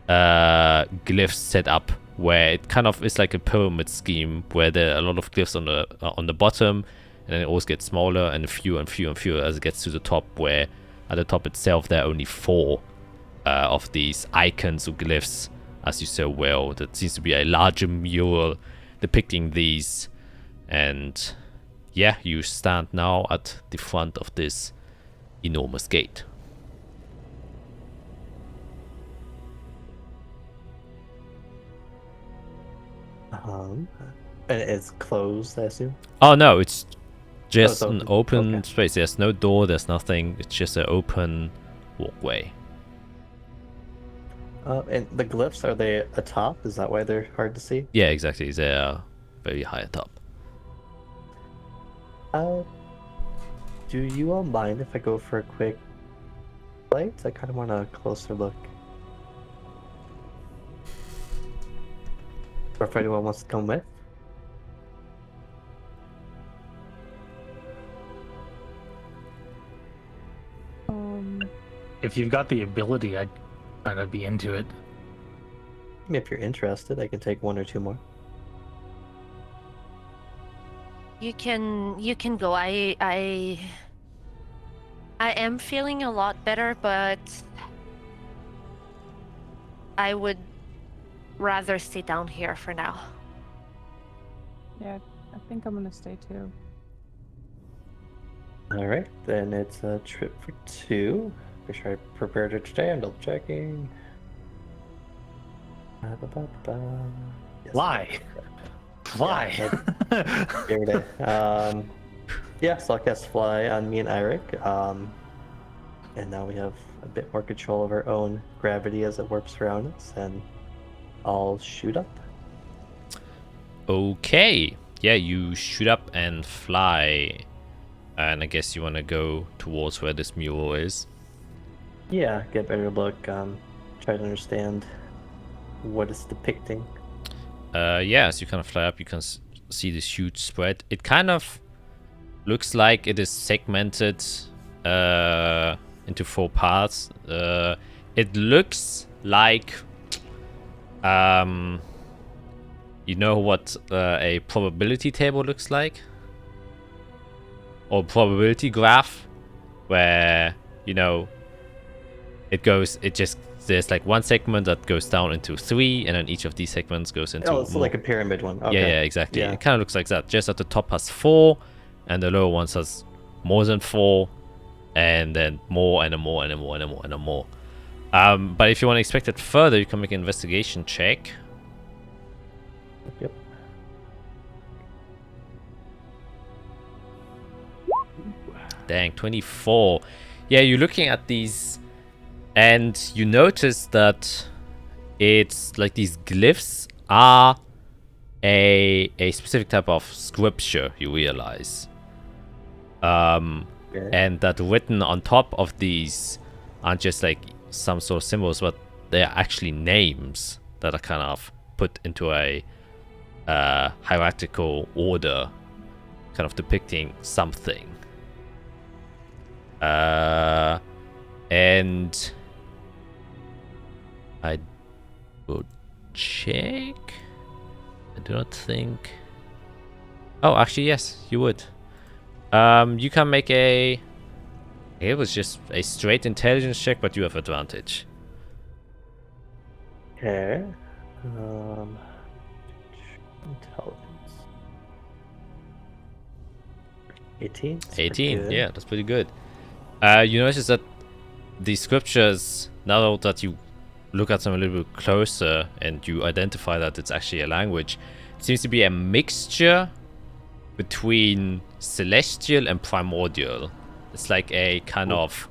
glyphs set up, where it kind of is like a pyramid scheme where there are a lot of glyphs on the bottom, and then it always gets smaller and fewer and fewer and fewer as it gets to the top, where at the top itself there are only 4 of these icons or glyphs, as you so well. That seems to be a larger mural depicting these. And yeah, you stand now at the front of this enormous gate. And it's closed, I assume? Oh no, it's just it's an open. open Okay. space. There's no door, there's nothing. It's just an open walkway. And the glyphs, are they atop? Is that why they're hard to see? Yeah, exactly. They're very high atop. Do you all mind if I go for a quick blight? I kind of want a closer look. Or if anyone wants to come with. If you've got the ability, I'd kind of be into it. If you're interested, I can take 1 or 2 more. You can go. I am feeling a lot better, but I would rather stay down here for now. Yeah, I think I'm gonna stay too. Alright, then it's a trip for 2. Make sure I prepared it today. I'm double checking. Yes. Lie. Fly. Every day. Yeah, so I'll cast Fly on me and Eirik. And now we have a bit more control of our own gravity as it warps around us, and I'll shoot up. Okay. Yeah, you shoot up and fly. And I guess you want to go towards where this mural is. Yeah, get a better look. Try to understand what it's depicting. Yeah, as you kind of fly up, you can see this huge spread. It kind of looks like it is segmented into 4 parts. It looks like, you know what a probability table looks like? Or probability graph, where, you know, there's like one segment that goes down into 3, and then each of these segments goes into Oh, so like a pyramid one. Okay. Yeah, exactly. Yeah. It kind of looks like that. Just at the top has 4, and the lower ones has more than 4, and then more and a more and a more and a more and a more. But if you want to expect it further, you can make an investigation check. Yep. Dang, 24. Yeah, you're looking at these, and you notice that it's like these glyphs are a specific type of scripture, you realize. Okay. And that written on top of these aren't just like some sort of symbols, but they are actually names that are kind of put into a hierarchical order, kind of depicting something. And I will check. I do not think. Oh, actually, yes, you would. You can make a. It was just a straight intelligence check, but you have advantage. Okay. Intelligence. 18. That's pretty 18. good. Yeah, that's pretty good. You notice that the scriptures, now that you look at them a little bit closer and you identify that it's actually a language, it seems to be a mixture between celestial and primordial. It's like a kind of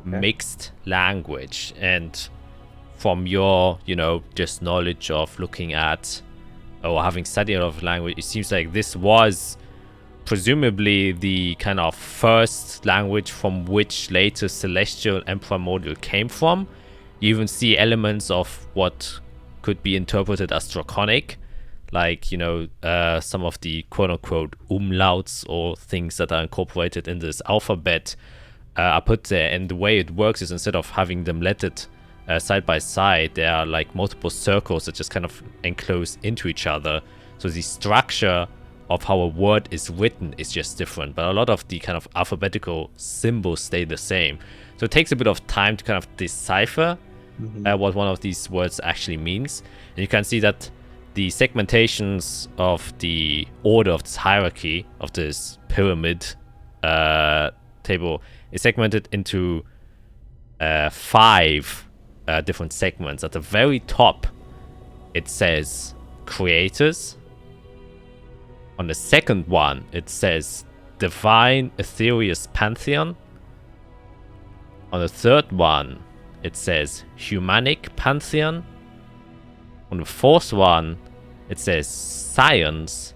mixed language. And from your, just knowledge of looking at or having studied a lot of language, it seems like this was presumably the kind of first language from which later celestial and primordial came from. You even see elements of what could be interpreted as draconic, like some of the quote-unquote umlauts or things that are incorporated in this alphabet are put there. And the way it works is, instead of having them lettered side by side, there are like multiple circles that just kind of enclose into each other. So the structure of how a word is written is just different, but a lot of the kind of alphabetical symbols stay the same. So it takes a bit of time to kind of decipher what one of these words actually means. And you can see that the segmentations of the order of this hierarchy, of this pyramid table, is segmented into 5 different segments. At the very top, it says creators. On the second one, it says Divine Ethereus Pantheon. On the third one, it says Humanic Pantheon. On the fourth one, it says Science.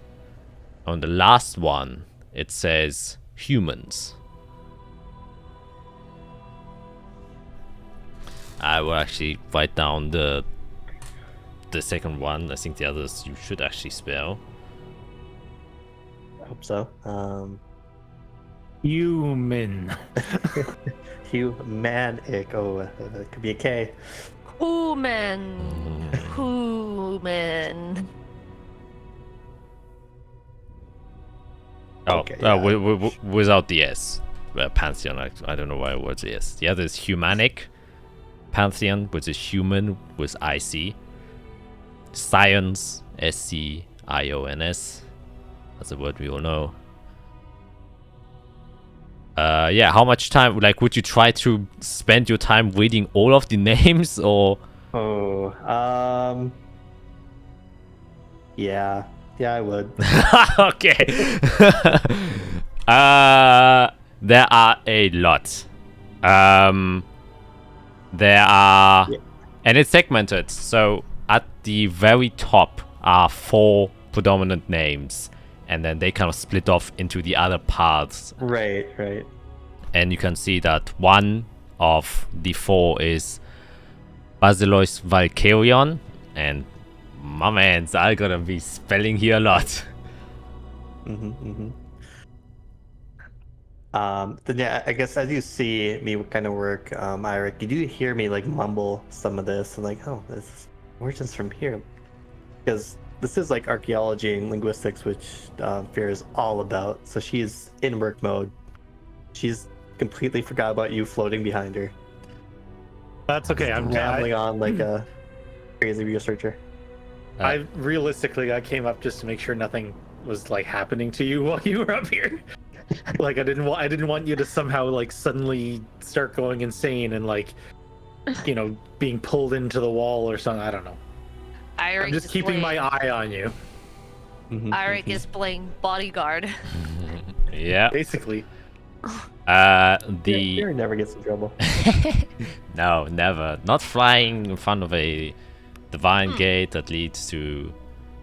On the last one, it says Humans. I will actually write down the second one. I think the others you should actually spell. I hope so. Human. Humanic. Oh, it could be a K. Human. Oh, Okay, yeah. Without the S. Pantheon, I don't know why it was the S. The other is Humanic Pantheon, which is human with IC. Science, SCIONS. That's a word we all know. Yeah, how much time, would you try to spend your time reading all of the names, or? Yeah, I would. Okay. There are a lot. There are, and it's segmented. So at the very top are 4 predominant names, and then they kind of split off into the other parts. Right. And you can see that one of the 4 is Basileus Valkyrion, and my man's I gotta be spelling here a lot. Then yeah, I guess as you see me kind of work, Eirik, you do hear me mumble some of this, and this origins from here, because this is archaeology and linguistics, which Fear is all about. So she's in work mode. She's completely forgot about you floating behind her. That's okay. I'm rambling on like a crazy researcher. I came up just to make sure nothing was happening to you while you were up here. I didn't want you to somehow suddenly start going insane and being pulled into the wall or something. I don't know. I'm just keeping my eye on you. Eirik is playing bodyguard. Yeah. Basically. Fear never gets in trouble. No, never. Not flying in front of a divine gate that leads to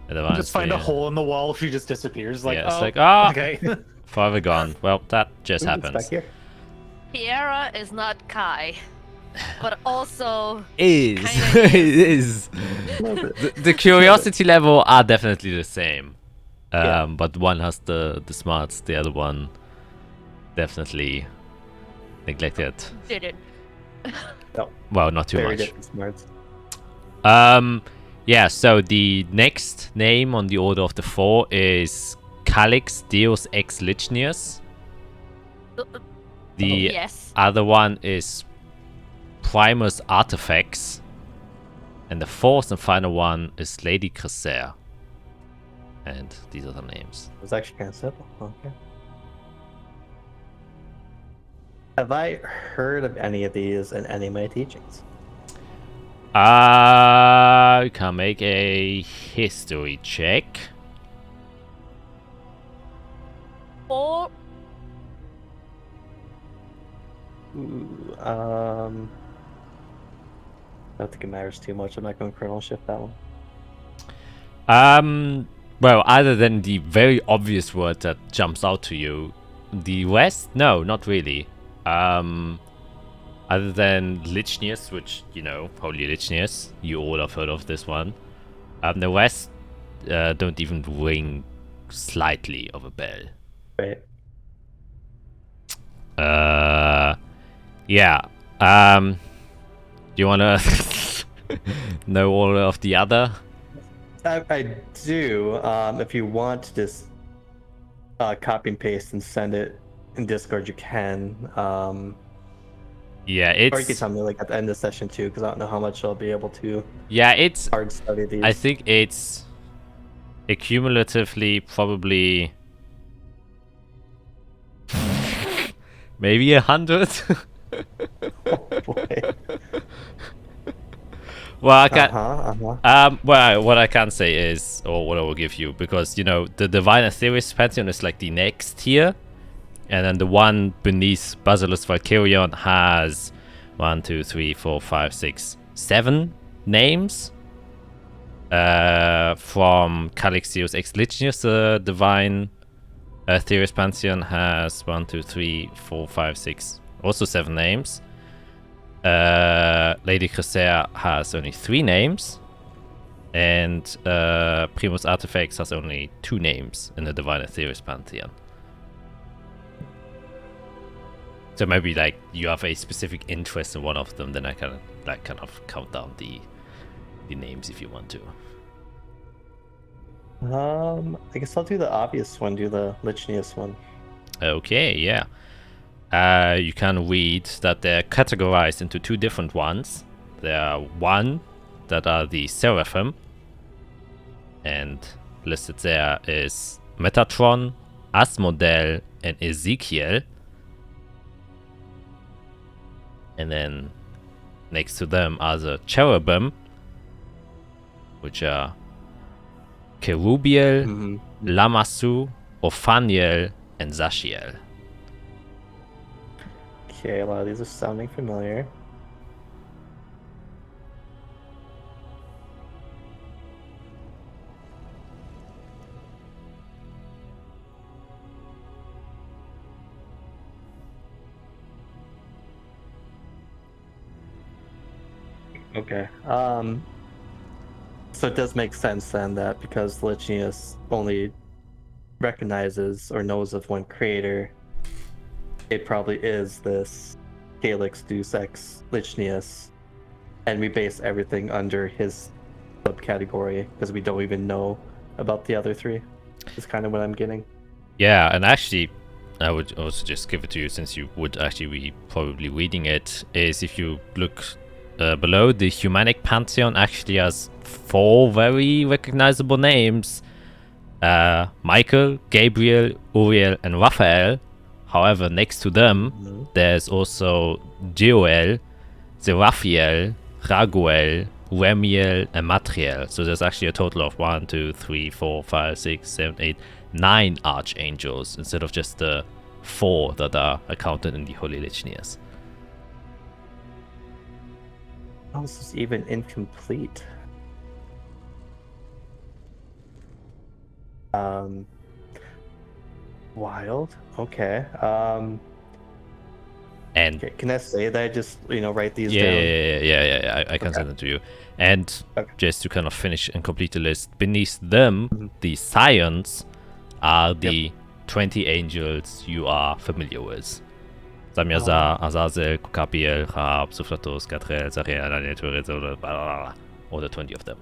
a divine just find a sphere. hole in the wall. She just disappears. Okay. Forever gone. Well, that just happens. Back here. Tiara is not Kai, but also It kinda is. The curiosity level are definitely the same. But one has the smarts, the other one definitely neglected. didn't. No, Well, not too very much. different smarts. Yeah, so the next name on the order of the 4 is Calix Deus Ex Lichnius. The Yes. other one is Primus Artifacts. And the 4th and final one is Lady Cresser. And these are the names. It was actually kind of simple. Okay. Have I heard of any of these in any of my teachings? You can make a history check. Or Ooh, I don't think it matters too much. I'm not going to kernel shift that one. Well, other than the very obvious word that jumps out to you, the rest, no, not really. Other than Lichnius, which, you know, Holy Lichnius, you all have heard of this one. The rest don't even ring slightly of a bell. Right. Yeah. Do you wanna know all of the other? I do. If you want to just copy and paste and send it in Discord, you can. Yeah, Or you can it's tell me like at the end of the session too, because I don't know how much I'll be able to it's. hard study these. I think it's accumulatively probably maybe 100. Oh boy. Well, I can. Uh-huh. What I can say is, or what I will give you, because you know the Divine Aetherius Pantheon is like the next tier, and then the one beneath Basilisk Valkyrion has 1, 2, 3, 4, 5, 6, 7 names. From Calixius Ex Lichnius, the Divine Aetherius Pantheon has 1, 2, 3, 4, 5, 6, also 7 names. Lady Cressere has only 3 names, and Primus Artifacts has only 2 names in the Divine Aetherius Pantheon. So maybe like you have a specific interest in one of them, then I can like kind of count down the names if you want to. I guess I'll do the obvious one, do the Lichnius one. Okay, yeah. You can read that they're categorized into 2 different ones. There are 1 that are the Seraphim, and listed there is Metatron, Asmodel, and Ezekiel. And then next to them are the Cherubim, which are Kerubiel, Mm-hmm. Lamassu, Ophaniel, and Zashiel. Okay, a lot of these are sounding familiar. Okay. So it does make sense then that because Lichnius only recognizes or knows of one creator, it probably is this Calyx Deus Ex Lichnius, and we base everything under his subcategory because we don't even know about the other 3. Is kind of what I'm getting. Yeah, and actually, I would also just give it to you since you would actually be probably reading it. Is if you look below, the Humanic Pantheon actually has 4 very recognizable names: Michael, Gabriel, Uriel, and Raphael. However, next to them, there's also Joel, Seraphiel, Raguel, Remiel, and Matriel. So there's actually a total of 1, 2, 3, 4, 5, 6, 7, 8, 9 archangels instead of just the 4 that are accounted in the Holy Lichnius. Oh, this is even incomplete. Wild. Okay. And Okay, can I say that I just write these yeah, down? yeah, I can send it to you. And Okay. just to kind of finish and complete the list, beneath them, the Scions are the 20 angels you are familiar with. Zamyaza, Azazel, Kukapiel, Rahab, Suflatos, Katrel, Zariel, Daniel, Turet, blah, blah, blah, all the 20 of them.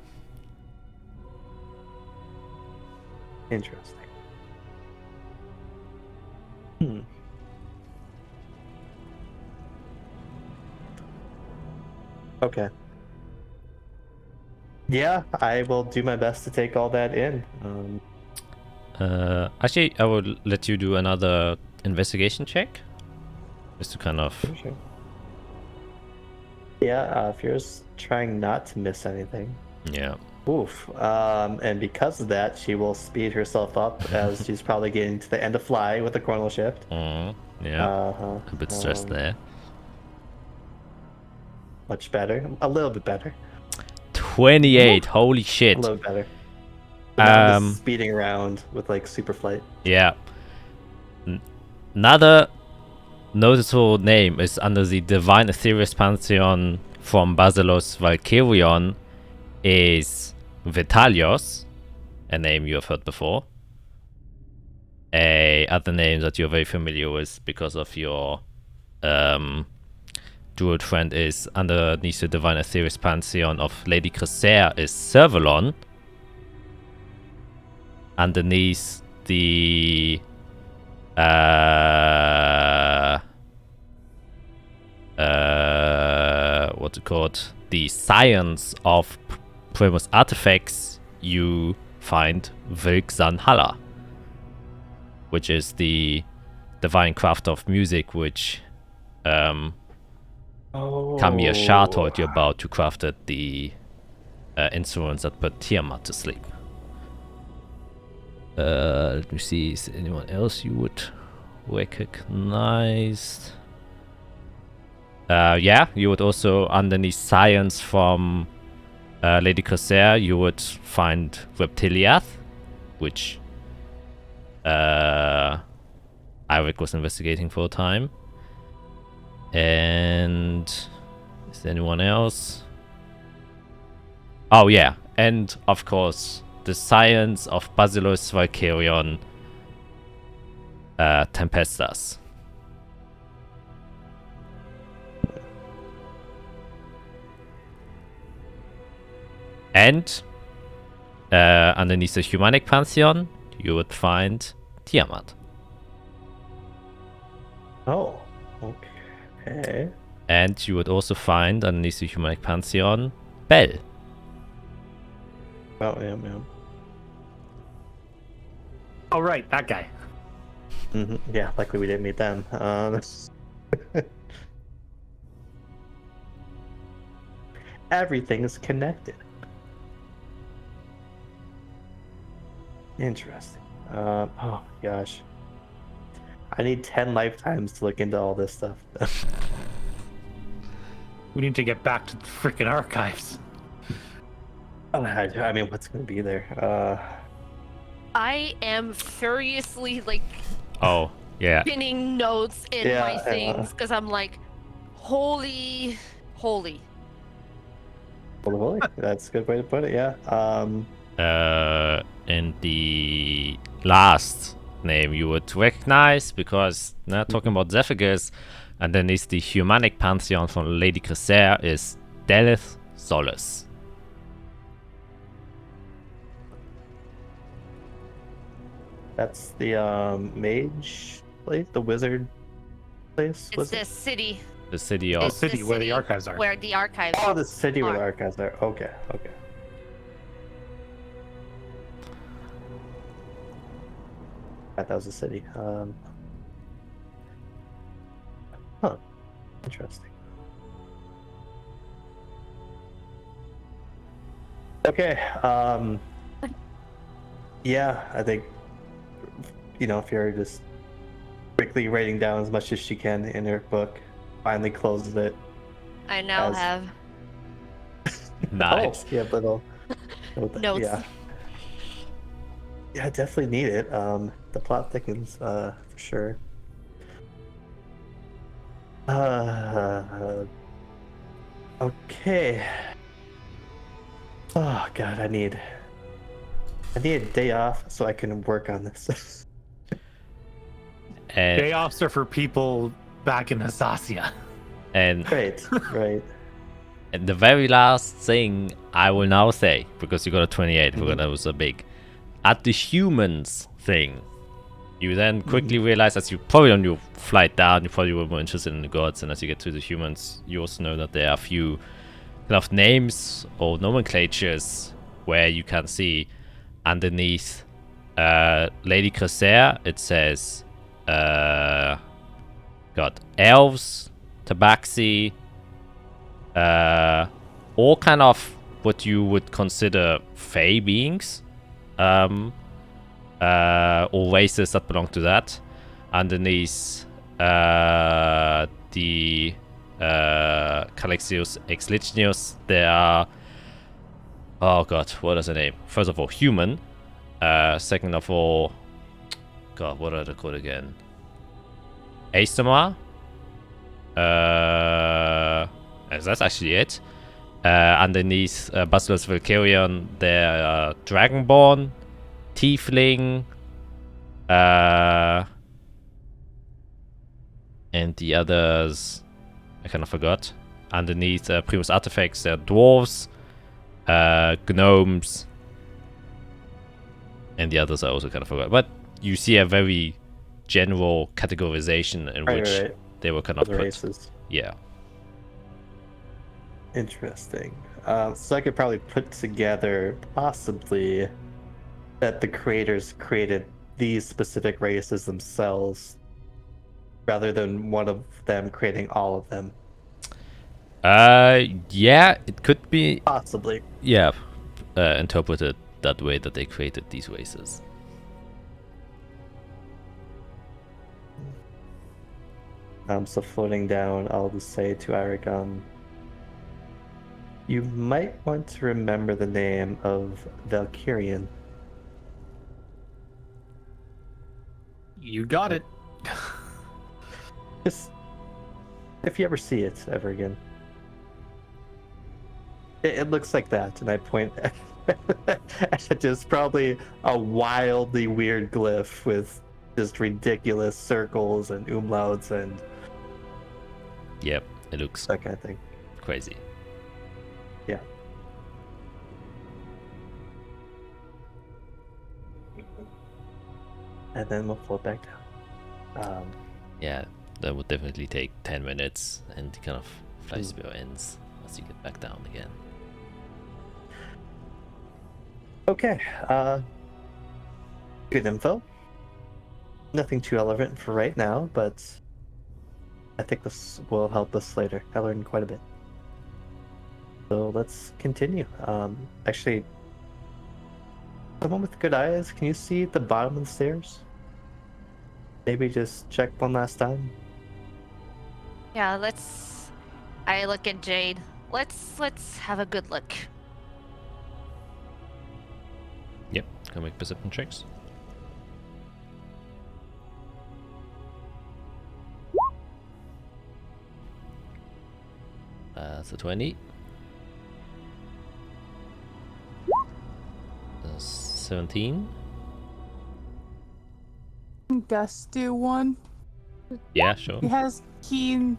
Interesting. Okay. Yeah, I will do my best to take all that in. Actually, I will let you do another investigation check. Just to kind of... Sure. Yeah, Fiora's trying not to miss anything. Yeah. Oof. And because of that, she will speed herself up as she's probably getting to the end of fly with the coronal shift. Yeah. Uh-huh. A bit stressed there. Much better. A little bit better. 28. Holy shit. A little bit better. But now I'm Um, just speeding around with like super flight. Yeah. Another noticeable name is under the Divine Ethereus Pantheon from Basilos Valkyrion is Vitalios, a name you have heard before. A other name that you're very familiar with because of your druid friend is underneath the Divine Ethereus Pantheon of Lady Cresser is Servalon. Underneath the what's it called? The science of Primus artifacts, you find Vilksan Halla, which is the divine craft of music, which Kamir Shah told you about to craft the instruments that put Tiamat to sleep. Let me see, is there anyone else you would recognize? Yeah, you would also, underneath science from Lady Corsair, you would find Reptiliath, which Irik was investigating for a time. And is there anyone else? Oh yeah, and of course the science of Basilos Valkyrion Tempestas. And underneath the Humanic Pantheon, you would find Tiamat. Oh, okay. And you would also find underneath the Humanic Pantheon Bel. Oh, yeah. Oh, right, that guy. Yeah, luckily we didn't meet them. Everything is connected. Interesting. Oh my gosh. I need 10 lifetimes to look into all this stuff. We need to get back to the freaking archives. I mean, what's going to be there? I am furiously like Oh, yeah. pinning notes in Yeah, my things because I'm like, holy. Holy. That's a good way to put it, yeah. And the last name you would recognize, because now talking about Zephygus, underneath the Humanic Pantheon from Lady Cresser is Delith Solus. That's the mage place, the wizard place. It's the city. The city The of... city where the archives are. Where the archives Oh, the city where the are. archives are. Okay. That was the city. Huh. Interesting. Okay. Yeah, I think Fiora just quickly writing down as much as she can in her book, finally closes it. I now As- have Nice. Oh, yeah, little notes. Yeah, I definitely need it. The plot thickens, for sure. Okay. Oh god, I need a day off so I can work on this. And, Day offs are for people back in Azathia. and Right. And the very last thing I will now say, because you got a 28, because that was a big. At the humans thing, you then quickly realize, as you probably on your flight down, you probably were more interested in the gods, and as you get to the humans, you also know that there are a few kind of names or nomenclatures where you can see underneath Lady Cresser, it says, got elves, tabaxi, all kind of what you would consider fey beings, or races that belong to that. Underneath the Calexius ex Lichnius, there are, oh god, what is the name? First of all, human. Second of all, god, what are they called again? Astomar. That's actually it. Underneath Basileus Valkyrion, there are Dragonborn, Tiefling, and the others I kind of forgot. Underneath Primus Artifacts, there are dwarves, gnomes, and the others I also kind of forgot. But you see a very general categorization in which they were kind of Other put. races. Yeah. Interesting. So I could probably put together possibly that the creators created these specific races themselves rather than one of them creating all of them. Yeah, it could be. Possibly. Yeah, interpreted that way, that they created these races. So floating down, I'll just say to Eric, you might want to remember the name of Valkyrian. You got it. Just if you ever see it ever again. It looks like that, and I point at just probably a wildly weird glyph with just ridiculous circles and umlauts and Yep, it looks that kind of thing. crazy. Yeah. And then we'll float back down. Yeah, that would definitely take 10 minutes, and the kind of fly spell ends as you get back down again. Okay. Good info. Nothing too relevant for right now, but I think this will help us later. I learned quite a bit. So let's continue. Actually, someone with good eyes, can you see the bottom of the stairs? Maybe just check one last time. Yeah, I look at Jade. Let's have a good look. Yep, can make perception checks. That's a 20. 17. Gus do one. Yeah, sure. He has keen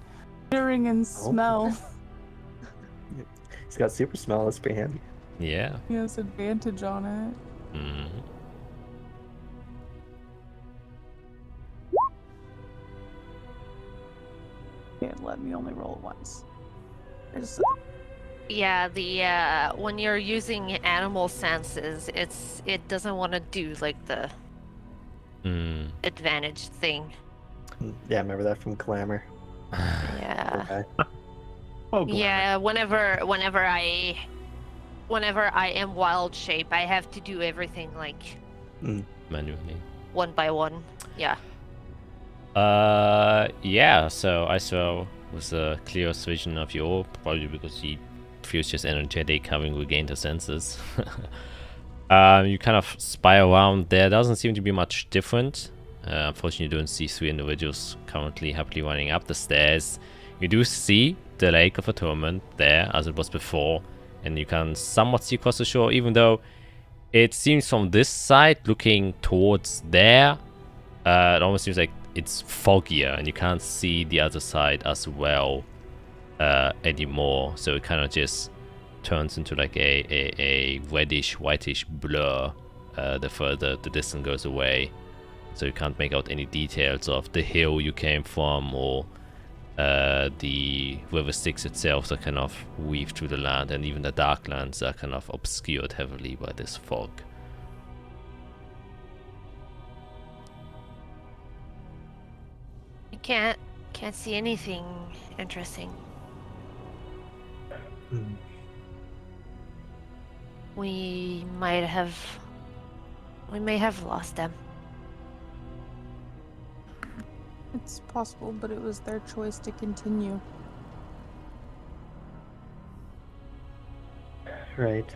hearing and smell. He's got super smell. That's pretty handy. Yeah. He has advantage on it. Mm. Can't let me only roll it once. Yeah, the when you're using animal senses, it doesn't want to do like the advantage thing. Yeah, I remember that from Clamor. Yeah. Okay. Oh, boy. Yeah, whenever I am wild shape, I have to do everything like Manually. one by one. Yeah. Yeah, so I saw with a clear vision of your orb, probably because he feels just energetic having regained his senses. You kind of spy around. There doesn't seem to be much different. Unfortunately, you don't see three individuals currently happily running up the stairs. You do see the Lake of Atonement there, as it was before, and you can somewhat see across the shore, even though it seems from this side, looking towards there, it almost seems like it's foggier, and you can't see the other side as well anymore. So it kind of just turns into like a reddish, whitish blur the further the distance goes away. So you can't make out any details of the hill you came from, or the river Styx itself that kind of weave through the land, and even the Darklands are kind of obscured heavily by this fog. I can't see anything interesting. Hmm. We may have lost them. It's possible, but it was their choice to continue. Right.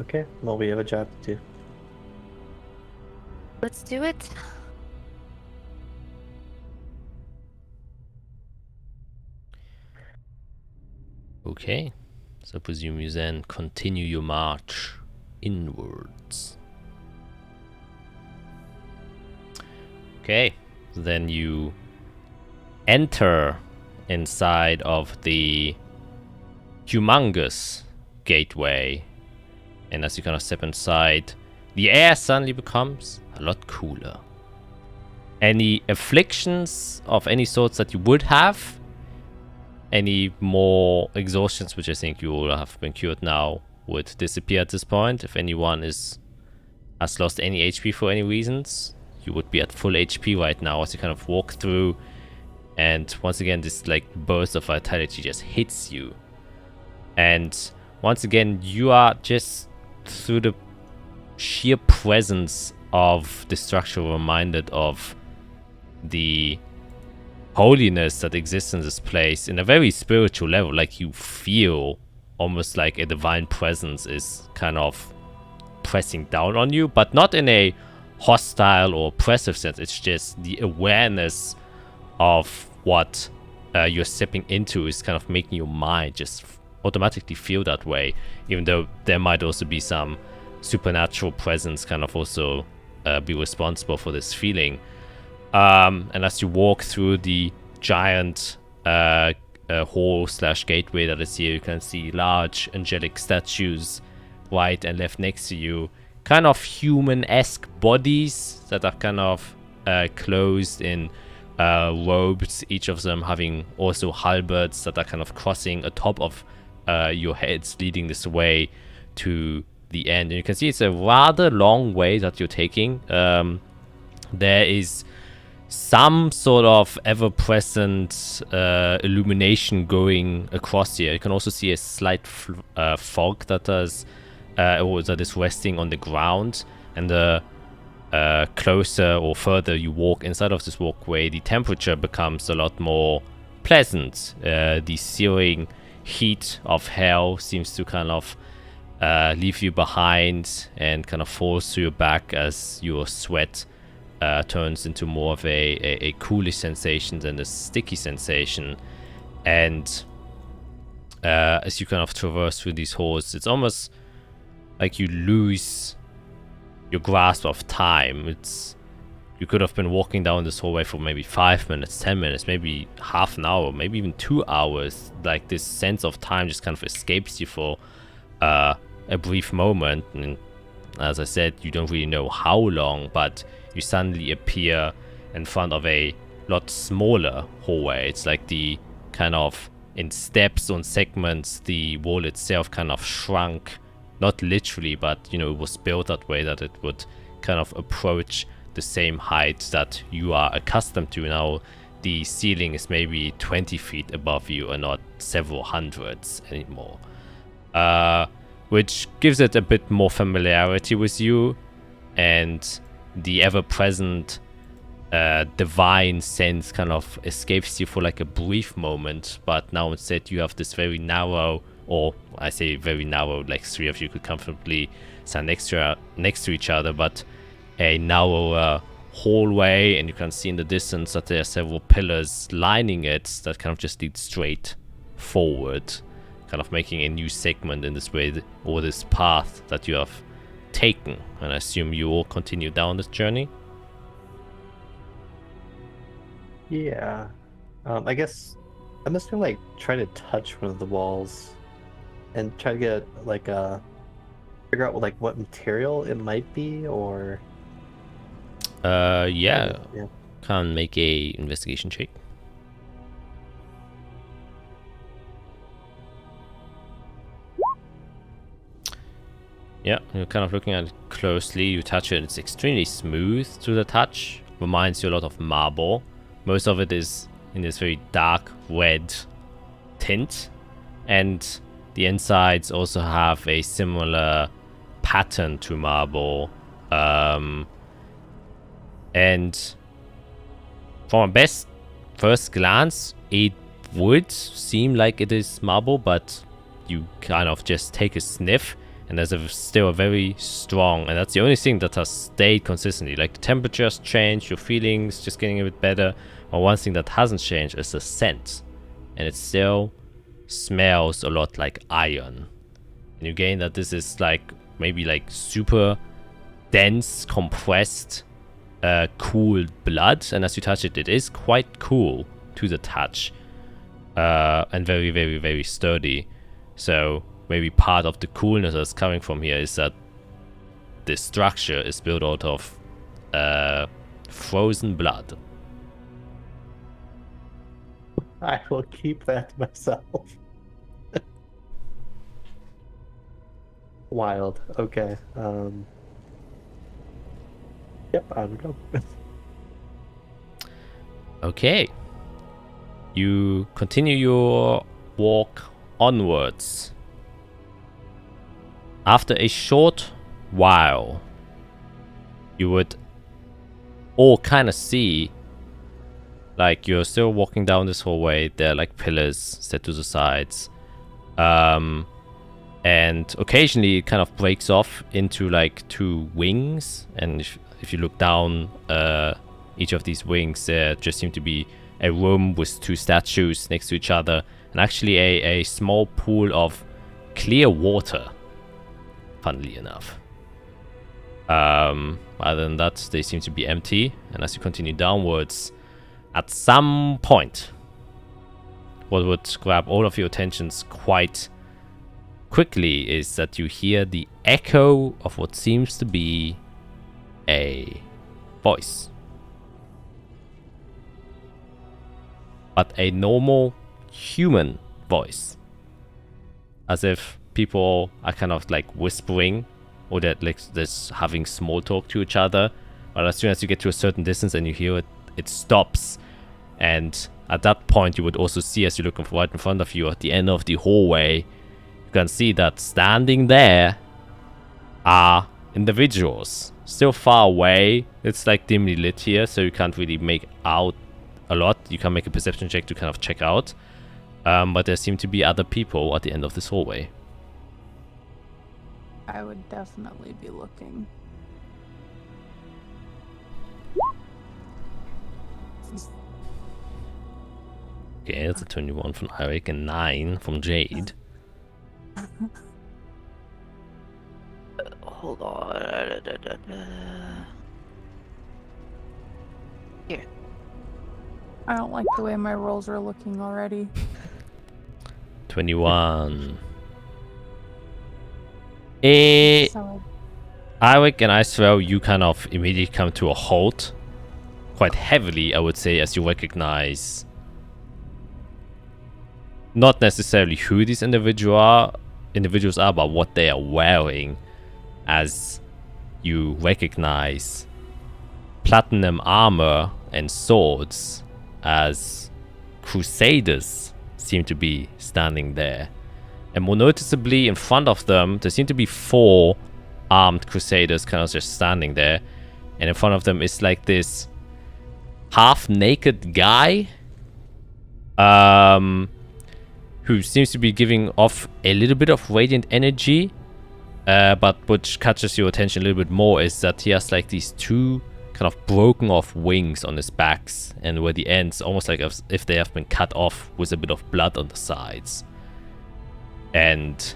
Okay, well, we have a job to do. Let's do it. Okay, so I presume you then continue your march inwards. Okay, then you enter inside of the humongous gateway, and as you kind of step inside, the air suddenly becomes a lot cooler. Any afflictions of any sorts that you would have, any more exhaustions, which I think you all have been cured now, would disappear at this point. If anyone has lost any HP for any reasons, you would be at full HP right now as you kind of walk through, and once again this like burst of vitality just hits you, and once again you are just through the sheer presence of the structure reminded of the holiness that exists in this place in a very spiritual level. Like you feel almost like a divine presence is kind of pressing down on you, but not in a hostile or oppressive sense. It's just the awareness of what you're stepping into is kind of making your mind just automatically feel that way, even though there might also be some supernatural presence kind of also be responsible for this feeling. And as you walk through the giant hall / gateway that is here, you can see large angelic statues right and left next to you, kind of human-esque bodies that are kind of clothed in robes, each of them having also halberds that are kind of crossing atop of your heads, leading this way to the end. And you can see it's a rather long way that you're taking. There is some sort of ever-present illumination going across here. You can also see a slight fog that is resting on the ground, and the closer or further you walk inside of this walkway, the temperature becomes a lot more pleasant. The searing heat of hell seems to kind of leave you behind and kind of falls to your back as your sweat turns into more of a coolish sensation than a sticky sensation. And as you kind of traverse through these halls, it's almost like you lose your grasp of time. You could have been walking down this hallway for maybe 5 minutes, 10 minutes, maybe half an hour, maybe even 2 hours. Like this sense of time just kind of escapes you for a brief moment. And as I said, you don't really know how long, but you suddenly appear in front of a lot smaller hallway. It's like the kind of in steps on segments, the wall itself kind of shrunk, not literally, but it was built that way that it would kind of approach the same height that you are accustomed to. Now the ceiling is maybe 20 feet above you and not several hundreds anymore, which gives it a bit more familiarity with you, and the ever-present divine sense kind of escapes you for like a brief moment. But now instead you have this very narrow, or I say very narrow, like 3 of you could comfortably stand next to each other, but a narrower hallway, and you can see in the distance that there are several pillars lining it that kind of just lead straight forward, kind of making a new segment in this way, or this path that you have taken. And I assume you all continue down this journey. Yeah. I guess I'm just gonna like try to touch one of the walls and try to get like figure out like what material it might be, or Yeah. yeah. Can make a investigation check. Yeah, you're kind of looking at it closely. You touch it, it's extremely smooth to the touch. Reminds you a lot of marble. Most of it is in this very dark red tint. And the insides also have a similar pattern to marble. And from a first glance, it would seem like it is marble, but you kind of just take a sniff, and there's still a very strong, and that's the only thing that has stayed consistently. Like the temperature's changed, your feelings just getting a bit better, but one thing that hasn't changed is the scent, and it still smells a lot like iron. And you gain that this is like maybe like super dense, compressed, cool blood, and as you touch it, it is quite cool to the touch, and very, very, very sturdy. So maybe part of the coolness that's coming from here is that this structure is built out of frozen blood. I will keep that myself. Wild. Okay. Yep, I would go. Okay. You continue your walk onwards. After a short while, you would all kind of see, like, you're still walking down this hallway. There are like pillars set to the sides. And occasionally it kind of breaks off into like two wings. And if you look down each of these wings, there just seem to be a room with two statues next to each other, and actually a small pool of clear water, funnily enough. Other than that, they seem to be empty, and as you continue downwards, at some point, what would grab all of your attentions quite quickly is that you hear the echo of what seems to be a voice. But a normal human voice. As if people are kind of like whispering, or that like just having small talk to each other. But as soon as you get to a certain distance and you hear it, it stops. And at that point you would also see, as you look right in front of you at the end of the hallway, you can see that standing there are individuals. Still far away. It's like dimly lit here, so you can't really make out a lot. You can make a perception check to kind of check out. But there seem to be other people at the end of this hallway. I would definitely be looking. Okay, that's a 21 from Eric and 9 from Jade. Hold on. Here. I don't like the way my rolls are looking already. 21. So Eric and Icewell, you kind of immediately come to a halt. Quite heavily, I would say, as you recognize not necessarily who these individuals are, but what they are wearing, as you recognize platinum armor and swords, as crusaders seem to be standing there. And more noticeably, in front of them, there seem to be 4 armed crusaders kind of just standing there. And in front of them is like this half-naked guy, who seems to be giving off a little bit of radiant energy. But what catches your attention a little bit more is that he has like these 2 kind of broken off wings on his backs, and where the ends almost like as if they have been cut off with a bit of blood on the sides. And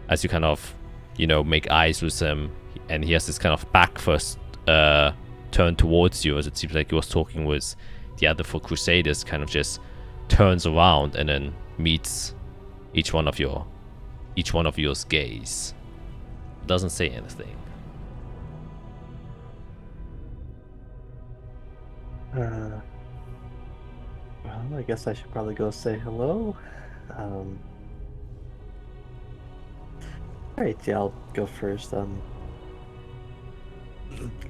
as you kind of, make eyes with him, and he has this kind of back first turned towards you, as it seems like he was talking with the other 4 crusaders, kind of just turns around and then meets each one of yours gaze. Doesn't say anything. Well, I guess I should probably go say hello. Alright, yeah, I'll go first. Kind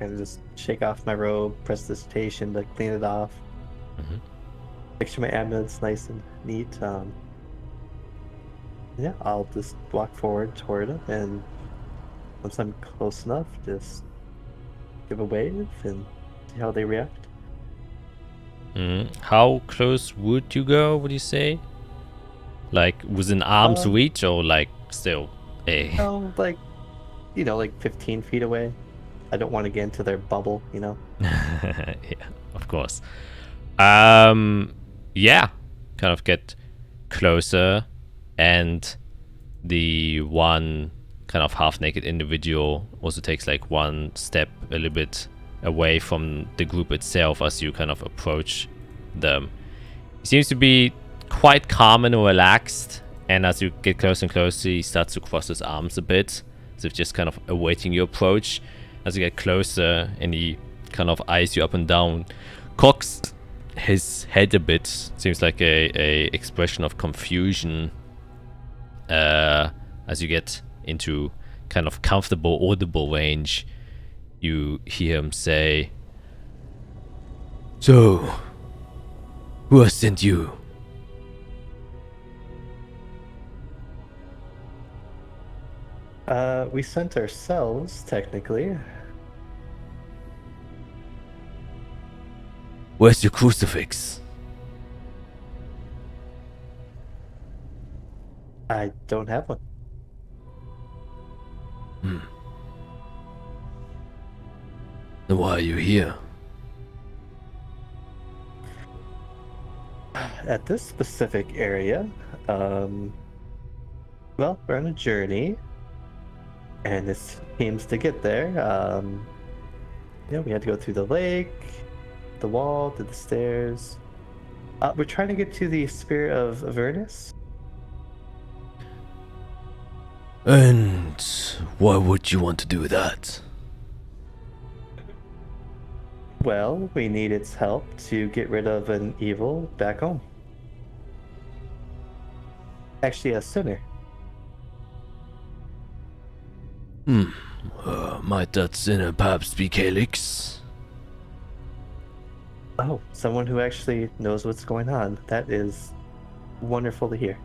of just shake off my robe, press the station to clean it off. Mhm. Make sure my ambulance nice and neat. Yeah, I'll just walk forward toward it, and once I'm close enough, just give a wave and see how they react. How close would you go, would you say? Like within arm's reach, or like still a... Oh, like 15 feet away. I don't want to get into their bubble, you know? Yeah, of course. Yeah, kind of get closer, and the one kind of half-naked individual also takes like one step a little bit away from the group itself as you kind of approach them. He seems to be quite calm and relaxed, and as you get closer and closer, he starts to cross his arms a bit, as if just kind of awaiting your approach. As you get closer, and he kind of eyes you up and down, cocks his head a bit. Seems like a expression of confusion. As you get into kind of comfortable, audible range, you hear him say, "So, who has sent you?" We sent ourselves, technically. Where's your crucifix? I don't have one. Then why are you here? At this specific area, well, we're on a journey, and it seems to get there. We had to go through the lake, the wall, to the stairs. We're trying to get to the Spirit of Avernus. And why would you want to do that? Well, we need its help to get rid of an evil back home. Actually, a sinner. Might that sinner perhaps be Calyx? Oh, someone who actually knows what's going on. That is wonderful to hear.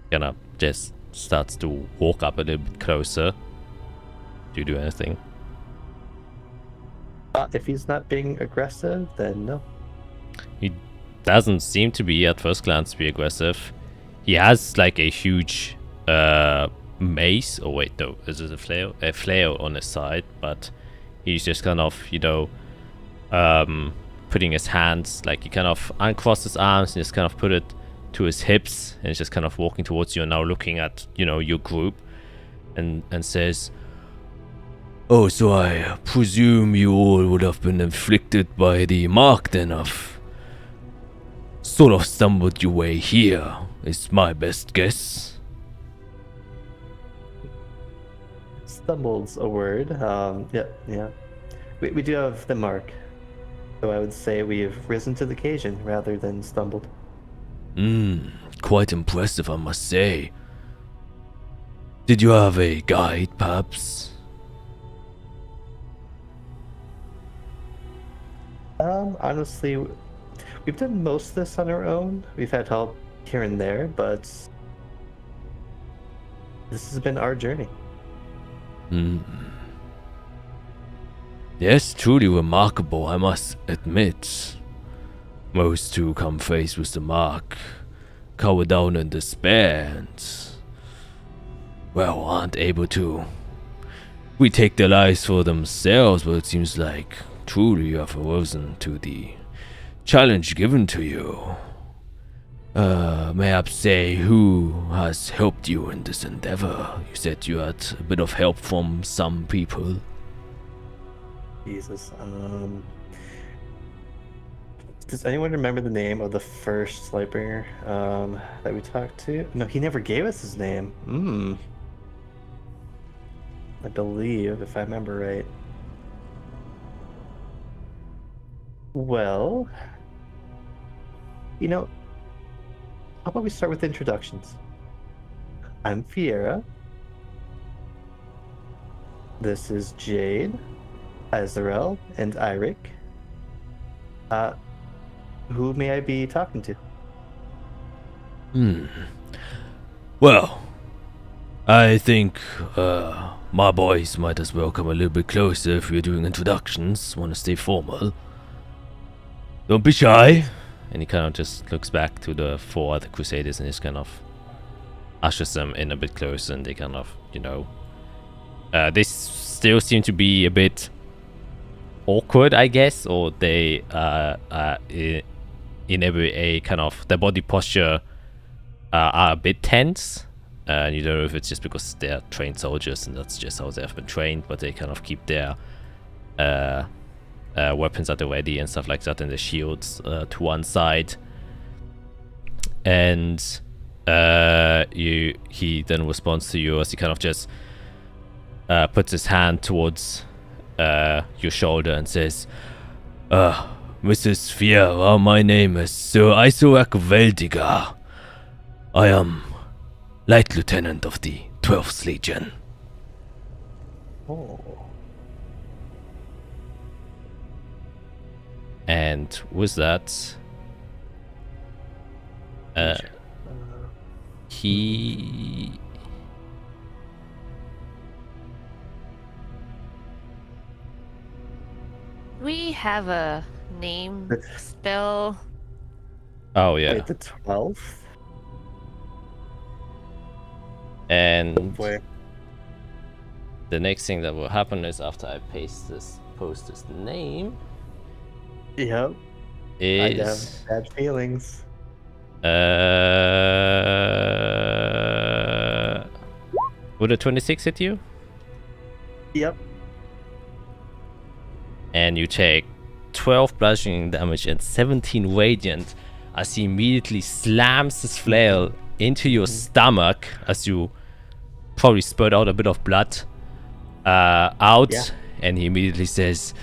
Kinda just starts to walk up a little bit closer. Do you do anything? If he's not being aggressive, then no. He doesn't seem to be at first glance be aggressive. He has like a huge mace. Oh wait, no, this is a flail. A flail on his side, but he's just kind of, putting his hands, like he kind of uncrossed his arms and just kind of put it to his hips, and he's just kind of walking towards you and now looking at, your group, and says, "Oh, so I presume you all would have been inflicted by the mark then of sort of stumbled your way here, is my best guess." Stumbled's a word. Yeah. We do have the mark. So I would say we've risen to the occasion rather than stumbled. Quite impressive, I must say. Did you have a guide, perhaps? Honestly, we've done most of this on our own. We've had help here and there, but this has been our journey. Yes, truly remarkable, I must admit. Most who come faced with the mark cower down in despair and, well, aren't able to retake their lives for themselves, but it seems like truly you have arisen to the challenge given to you. May I say who has helped you in this endeavor? You said you had a bit of help from some people. Jesus. Does anyone remember the name of the first Lightbringer that we talked to? No, he never gave us his name. I believe, if I remember right. Well, how about we start with introductions? I'm Fiera. This is Jade, Azarel, and Eirik. Who may I be talking to? Well, I think my boys might as well come a little bit closer if we're doing introductions. Want to stay formal. Don't be shy. And he kind of just looks back to the 4 other Crusaders and just kind of ushers them in a bit closer, and they kind of, they still seem to be a bit awkward, I guess, or they in every a kind of their body posture are a bit tense, and you don't know if it's just because they're trained soldiers and that's just how they've been trained, but they kind of keep their weapons at the ready and stuff like that, and the shields to one side. And he then responds to you as he kind of just puts his hand towards your shoulder and says, Mrs. Fiera, my name is Sir Isaac Veldiger. I am Light Lieutenant of the 12th Legion. Oh. And with that, he... We have a name spell. Oh, yeah. Wait, the 12th? And Boy. the next thing that will happen is after I post this name Yep. I have is bad feelings. would a 26 hit you? Yep. And you take 12 bludgeoning damage and 17 radiant as he immediately slams his flail into your stomach as you probably spurt out a bit of blood out. Yeah. And he immediately says,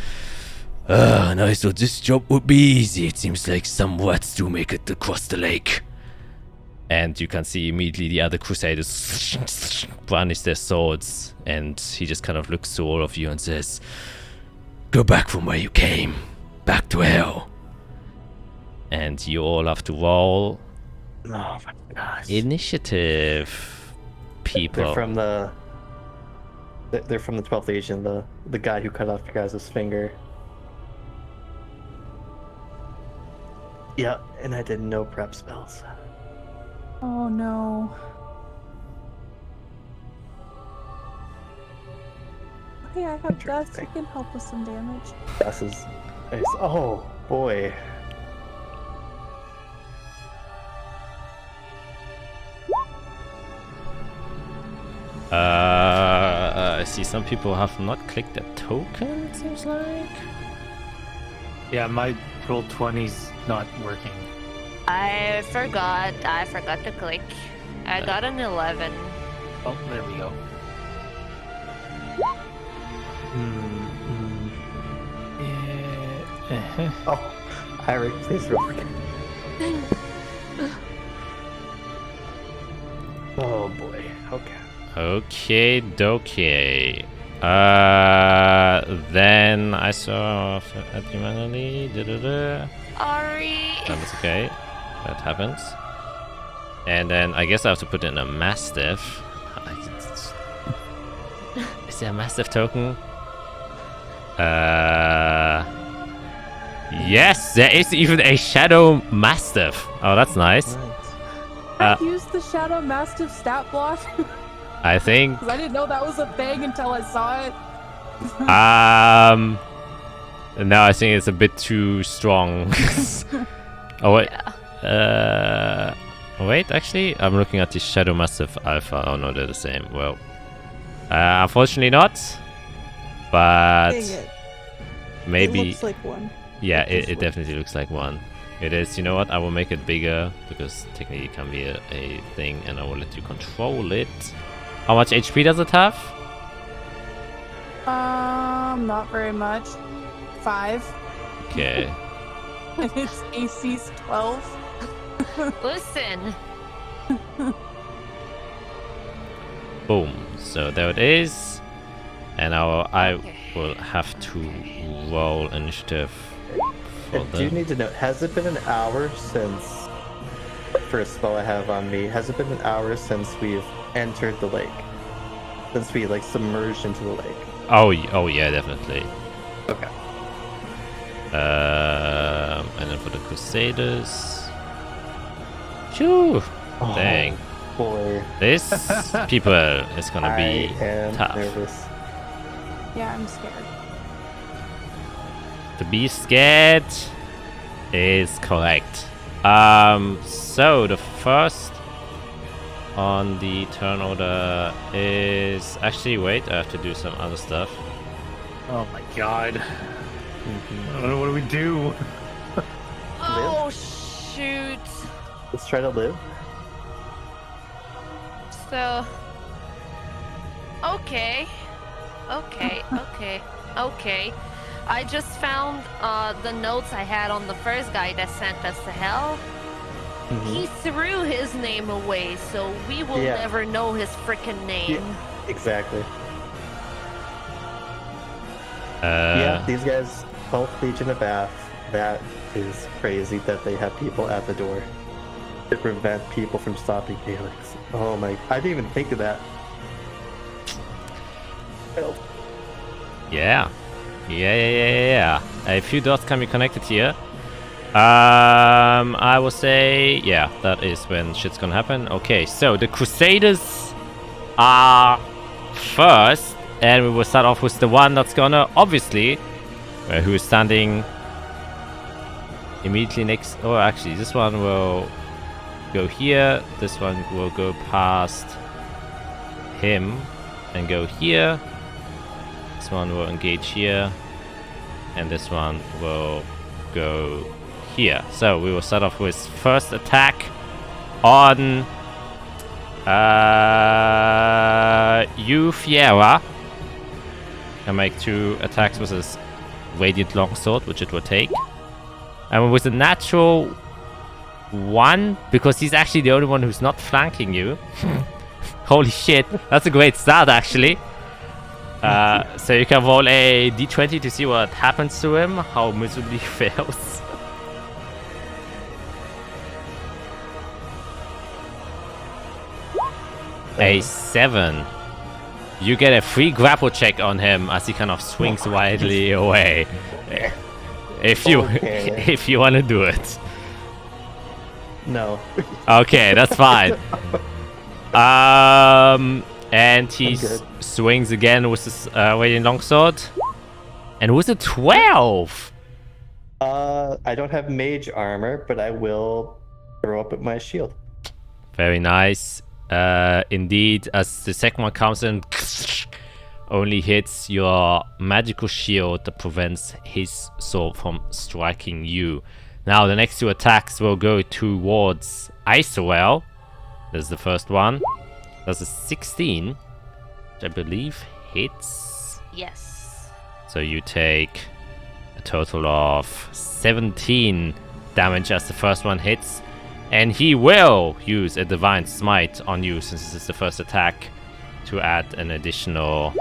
and I thought this job would be easy. It seems like some rats do make it across the lake. And you can see immediately the other Crusaders brandish their swords, and he just kind of looks to all of you and says, go back from where you came. Back to hell. And you all have to roll Oh my gosh. initiative, people. They're from the 12th Legion, the guy who cut off your guys' finger. Yeah, and I did no prep spells. Oh no. Hey, I have dust. You Interesting. can help with some damage. This is. Oh boy. I see some people have not clicked the token, it seems like. Yeah, my roll 20's not working. I forgot to click. I got an 11. Oh, there we go. Oh, Eirik, please roll. Oh boy. Okay. Okay, dokie. Then I saw at humanity. Sorry. That's okay. That happens. And then I guess I have to put in a Mastiff. Is there a Mastiff token? Yes, there is even a Shadow Mastiff. Oh, that's nice. I used the Shadow Mastiff stat block I think. because I didn't know that was a thing until I saw it. No, I think it's a bit too strong. Oh wait. Wait, actually, I'm looking at the Shadow Massive Alpha. Oh no, they're the same. Well, unfortunately not. But Dang it. maybe. It looks like one. Yeah, It it definitely looks like one. It is. You know what? I will make it bigger because technically it can be a thing, and I will let you control it. How much HP does it have? Not very much. 5. Okay. And its AC's 12. Listen. Boom. So there it is. And now I Okay. will have to roll initiative for I do the... need to know, has it been an hour since the first spell I have on me? Has it been an hour since we've entered the lake? Since we like submerged into the lake? Oh, oh yeah, definitely. Okay. And then for the Crusaders. Phew! Oh, Dang. boy. This people is gonna I be am tough. nervous. Yeah, I'm scared. To be scared is correct. So the first on the turn order is actually wait, I have to do some other stuff. Oh my god. I don't know what do we do. Oh shoot. Let's try to live. So. Okay. Okay. I just found the notes I had on the first guy that sent us to hell. He threw his name away, so we will Yeah. never know his freaking name. Exactly. Uh, Yeah, these guys, both Legion of Bath, that is crazy that they have people at the door to prevent people from stopping Helix. Oh my, I didn't even think of that. Help. Yeah. A few dots can be connected here. I will say, yeah, that is when shit's gonna happen. Okay, so the Crusaders are first, and we will start off with the one that's gonna, obviously, who is standing immediately next. Oh, actually, this one will go here. This one will go past him and go here. This one will engage here, and this one will go here. So we will start off with first attack on you, Fiera. And make 2 attacks with his Radiant Longsword, which it will take. And with a natural 1, because he's actually the only one who's not flanking you. Holy shit, that's a great start actually. So you can roll a d20 to see what happens to him, how miserably he fails. A 7. You get a free grapple check on him as he kind of swings wildly away. If you Okay. if you want to do it. No. Okay, that's fine. And he good. swings again with his Radiant Longsword. And with a 12! I don't have mage armor, but I will throw up at my shield. Very nice. Indeed, as the second one comes in, only hits your magical shield that prevents his sword from striking you. Now, the next 2 attacks will go towards Isorel. This is the first one. That's a 16, which I believe hits. Yes. So you take a total of 17 damage as the first one hits. And he will use a Divine Smite on you, since this is the first attack, to add an additional...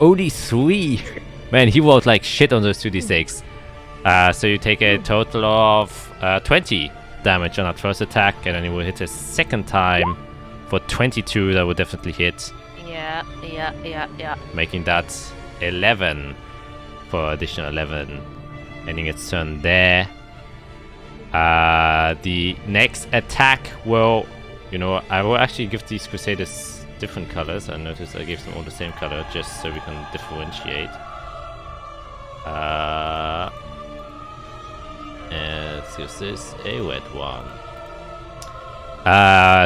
Only 3! Man, he rolled like shit on those 2d6. So you take a total of 20 damage on that first attack, and then he will hit a second time for 22. That would definitely hit, Yeah. making that 11 for additional 11, ending its turn there. The next attack will, I will actually give these Crusaders different colors. I noticed I gave them all the same color just so we can differentiate. And let's give this a red one.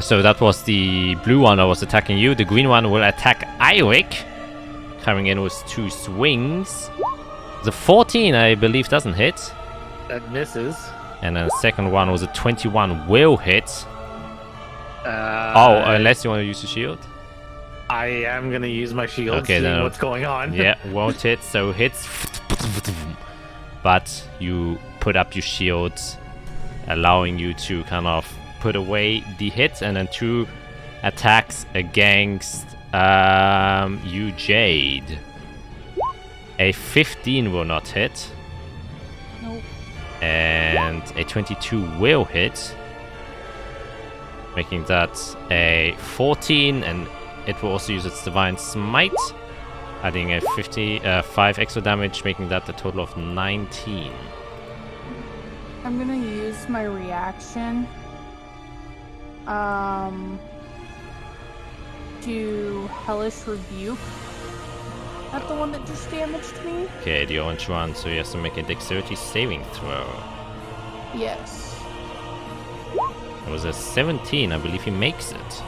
So that was the blue one that was attacking you. The green one will attack Eirik, coming in with 2 swings. The 14, I believe, doesn't hit. That misses. And then the second one was a 21 will hit. Unless you want to use the shield. I am gonna use my shield. Okay, see then what's going on. Yeah, won't hit, so hits. But you put up your shield, allowing you to kind of put away the hit, and then 2 attacks against you, Jade. A 15 will not hit. Nope. And a 22 will hit. Making that a 14, and it will also use its Divine Smite. Adding a 5 extra damage, making that a total of 19. I'm gonna use my reaction. To Hellish Rebuke at the one that just damaged me. Okay, the orange one, so he has to make a dexterity saving throw. Yes. It was a 17, I believe he makes it.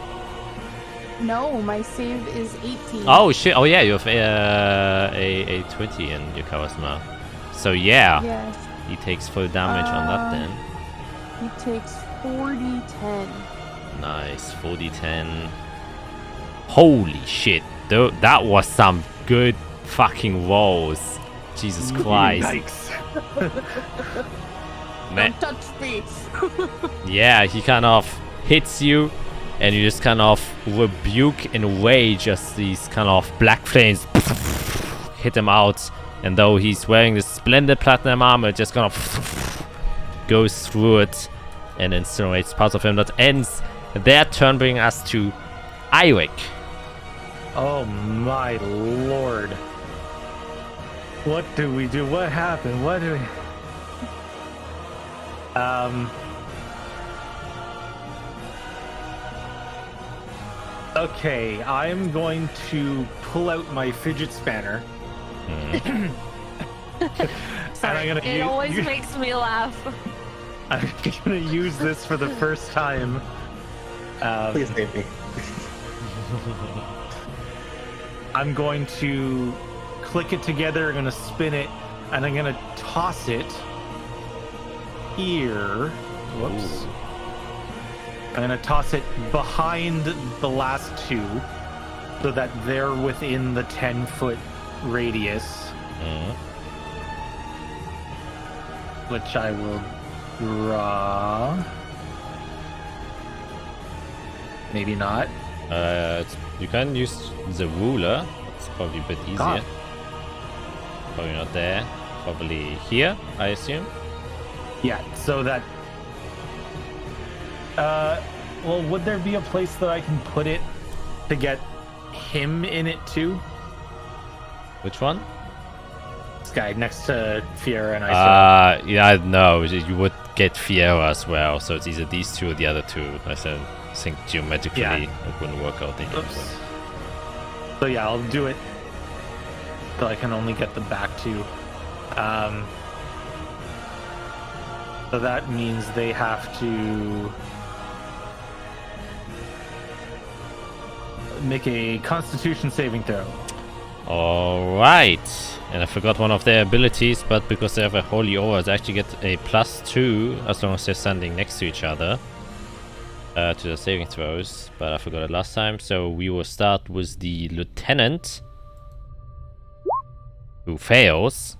No, my save is 18. Oh shit, oh yeah, you have a 20 in your charisma. So yeah, Yes. he takes full damage on that then. He takes 4d10. Nice, 4d10. Holy shit, that was some good fucking rolls. Jesus Christ. Yikes. Man. Don't touch me. Yeah, he kind of hits you, and you just kind of rebuke and rage as these kind of black flames hit him out. And though he's wearing this splendid platinum armor, it just kind of goes through it and incinerates parts of him. That ends their turn, bringing us to Eirik. Oh my lord. What do we do? What happened? What do we... Okay, I'm going to pull out my fidget spinner. Sorry, And I'm gonna it always makes me laugh. I'm gonna use this for the first time. Please save me. I'm going to click it together, I'm gonna spin it, and I'm gonna toss it here. Whoops. I'm gonna toss it behind the last two so that they're within the 10-foot radius, which I will draw. Maybe not. You can use the ruler. It's probably a bit easier. Ah. Probably not there. Probably here, I assume. Yeah, so that... well, would there be a place that I can put it to get him in it too? Which one? This guy next to Fiera and I. Yeah, no, you would get Fiera as well, so it's either these two or the other two. I think geometrically it wouldn't work out anyway. Oops. So yeah, I'll do it so I can only get the back two. So that means they have to make a Constitution saving throw. Alright. And I forgot one of their abilities, but because they have a holy aura, they actually get a +2 as long as they're standing next to each other to the saving throws. But I forgot it last time. So we will start with the lieutenant, who fails.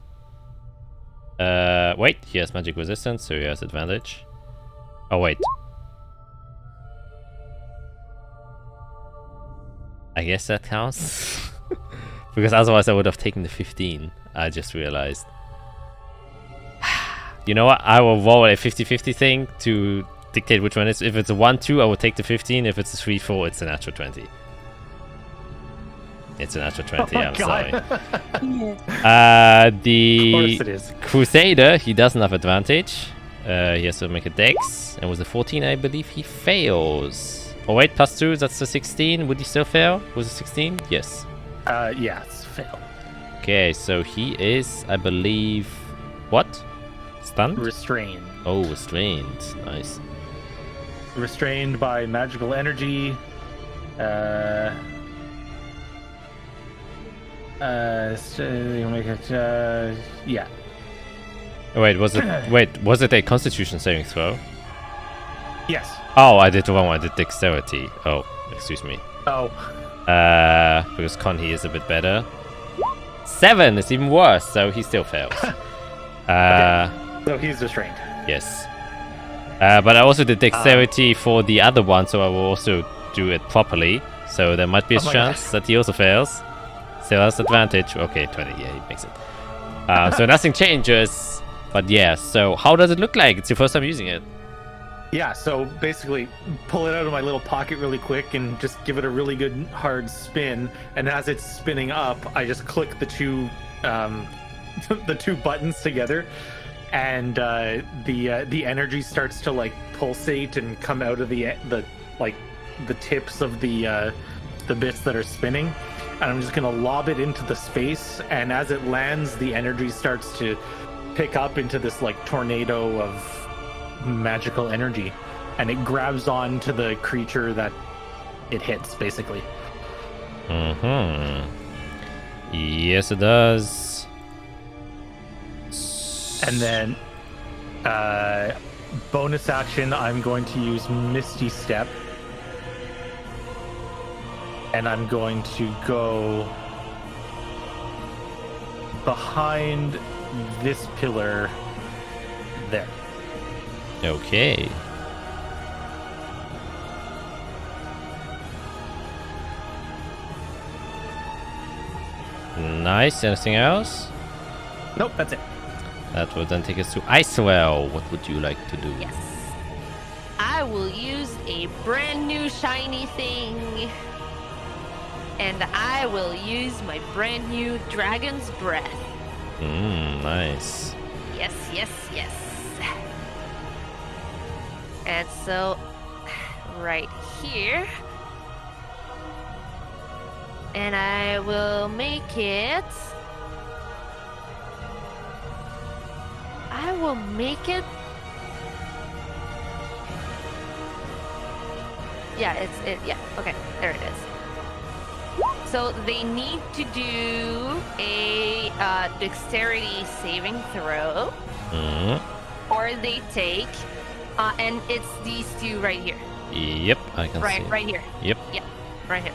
Wait, he has magic resistance, so he has advantage. Oh, wait. I guess that counts. Because otherwise I would have taken the 15. I just realized. You know what? I will roll a 50-50 thing to dictate which one it is. If it's a 1-2, I will take the 15. If it's a 3-4, it's a natural 20. It's a natural 20, I'm sorry. Yeah. The Of course it is. Crusader, he doesn't have advantage. He has to make a dex. And with a 14, I believe he fails. Oh wait, +2, that's the 16. Would he still fail? Was it 16? Yes. Yes, fail. Okay, so he is, I believe, what? Stunned? Restrained. Oh, restrained. Nice. Restrained by magical energy. So you make it, yeah. Oh, wait, was it a Constitution saving throw? Yes. Oh, I did the wrong one. I did dexterity. Oh, excuse me. Oh. Because Conhi is a bit better. 7 is even worse, so he still fails. So he's restrained. Yes. But I also did dexterity for the other one, so I will also do it properly. So there might be a Oh my chance that he also fails. Still has advantage. Okay, 20. Yeah, he makes it. So nothing changes. But yeah, so how does it look like? It's your first time using it. Yeah, so basically pull it out of my little pocket really quick and just give it a really good hard spin. And as it's spinning up, I just click the two the two buttons together, and the energy starts to like pulsate and come out of the tips of the bits that are spinning. And I'm just gonna lob it into the space, and as it lands, the energy starts to pick up into this like tornado of magical energy, and it grabs on to the creature that it hits, basically. Yes, it does. And then bonus action, I'm going to use Misty Step, and I'm going to go behind this pillar there. Okay. Nice. Anything else? Nope, that's it. That will then take us to Icewell. What would you like to do? Yes. I will use a brand new shiny thing. And I will use my brand new Dragon's Breath. Nice. Yes, yes, yes. And so, right here. And I will make it... Yeah, okay, there it is. So they need to do a dexterity saving throw, or they take, and it's these two right here. Yep, I can see. Right here. Yep. Yeah, right here.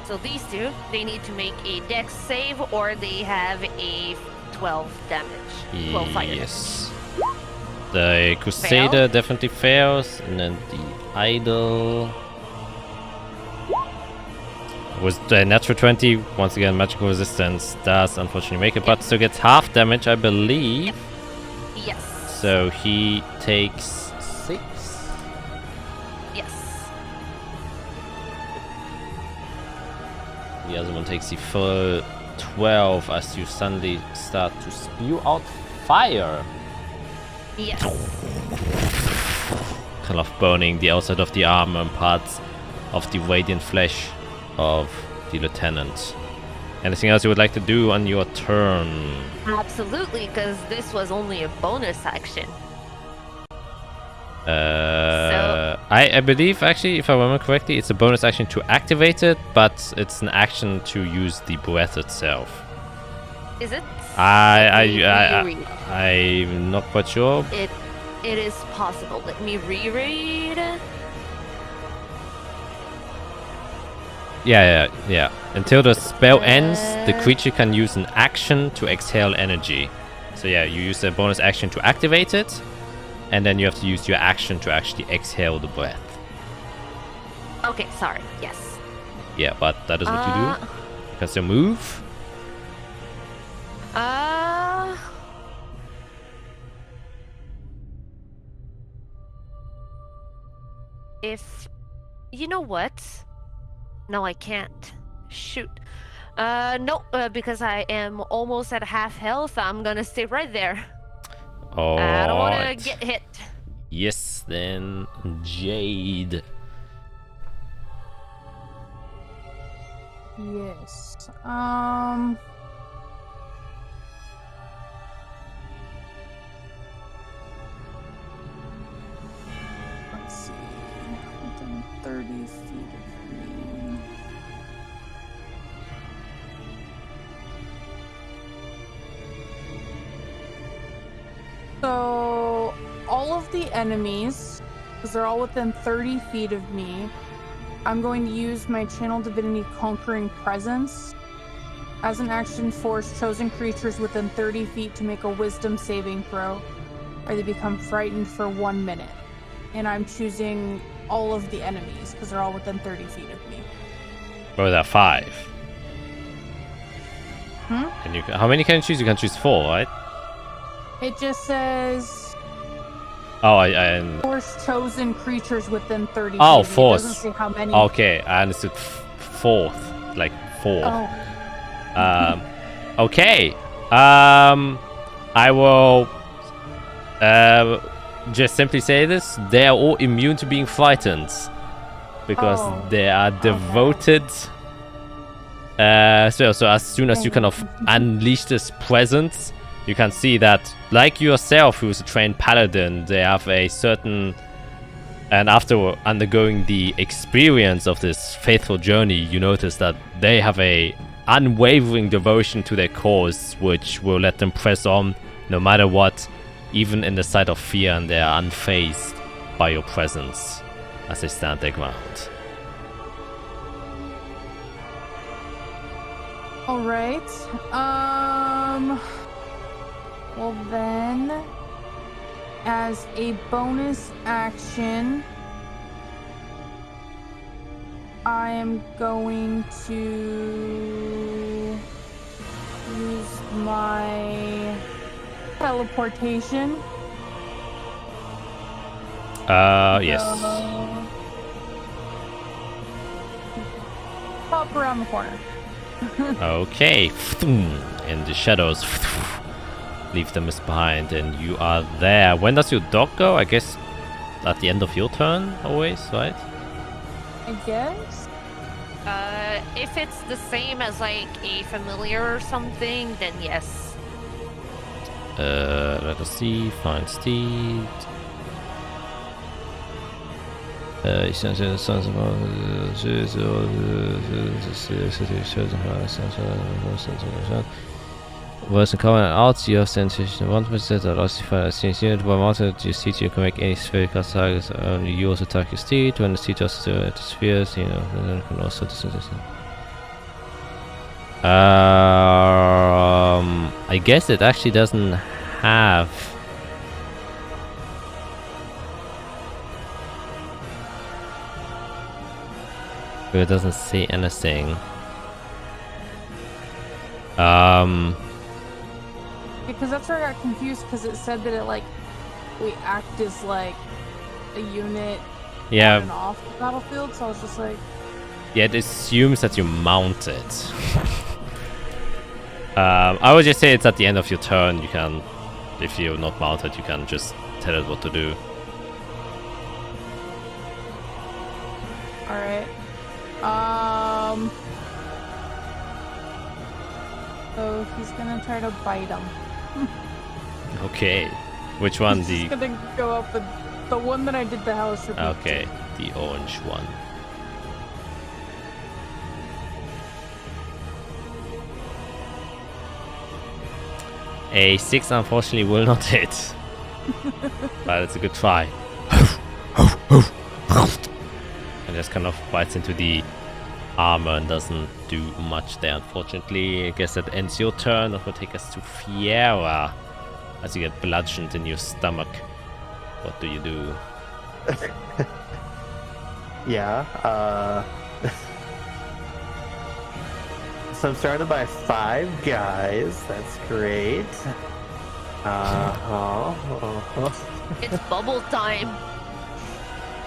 So these two, they need to make a dex save, or they have a 12 damage. 12 fire Yes. The Crusader definitely fails, and then the Idol was the natural 20. Once again, magical resistance does unfortunately make it, but still gets half damage, I believe. Yes. So he takes 6. Yes. The other one takes the full 12 as you suddenly start to spew out fire. Yes. Kind of burning the outside of the arm and parts of the radiant flesh of the lieutenant. Anything else you would like to do on your turn? Absolutely, because this was only a bonus action. I believe, actually, if I remember correctly, it's a bonus action to activate it, but it's an action to use the breath itself. Is it? I'm not quite sure. It is possible. Let me reread. Yeah. Until the spell ends, the creature can use an action to exhale energy. So yeah, you use a bonus action to activate it, and then you have to use your action to actually exhale the breath. Okay, sorry. Yes. Yeah, but that is what you do. Because you move. If you know what? No, I can't. Shoot. No, because I am almost at half health. I'm gonna stay right there. I don't want to get hit. Yes, then Jade. Yes. Let's see. Within 30 feet of me. So, all of the enemies, because they're all within 30 feet of me, I'm going to use my Channel Divinity Conquering Presence. As an action, force chosen creatures within 30 feet to make a Wisdom saving throw, or they become frightened for 1 minute. And I'm choosing all of the enemies because they're all within 30 feet of me. Oh, there are 5. And you how many can you choose? You can choose 4, right? It just says Oh, I force chosen creatures within 30 feet. Oh, of me. It force. doesn't say how many. Okay, I understood. 4th, like 4. Oh. Okay. I will just simply say this: they are all immune to being frightened because Oh, they are devoted. So as soon as you kind of unleash this presence, you can see that, like yourself, who's a trained paladin, they have a certain, and after undergoing the experience of this faithful journey, you notice that they have a unwavering devotion to their cause, which will let them press on no matter what, even in the sight of fear, and they are unfazed by your presence as they stand their ground. All right. Well then, as a bonus action, I am going to use my teleportation. Yes. Pop around the corner. Okay. In the shadows. Leave the mist behind, and you are there. When does your dog go? I guess at the end of your turn, always, right? I guess. If it's the same as like a familiar or something, then yes. Let us see. Find steed. Ich sage, the sons of was in common out, you have sent one percent or lost since you by mountain, you see you can make any spherical targets only you also attack your steed when the steed does the spheres, you know, and then can also I guess it actually doesn't have it doesn't say anything. Because that's where I got confused, because it said that we act as like a unit Yeah. on and off the battlefield, so I was just like, Yeah, it assumes that you mount it. I would just say it's at the end of your turn. You can, if you're not mounted, you can just tell it what to do. alright. So he's gonna try to bite him. Okay. Which one? He's just gonna go up with the one that I did the house repeat. Okay, the orange one. A 6 unfortunately will not hit. But it's a good try. And just kind of bites into the armor and doesn't do much there, unfortunately. I guess that ends your turn. That will take us to Fiera. As you get bludgeoned in your stomach. What do you do? Yeah, so I'm surrounded by 5 guys. That's great. It's bubble time.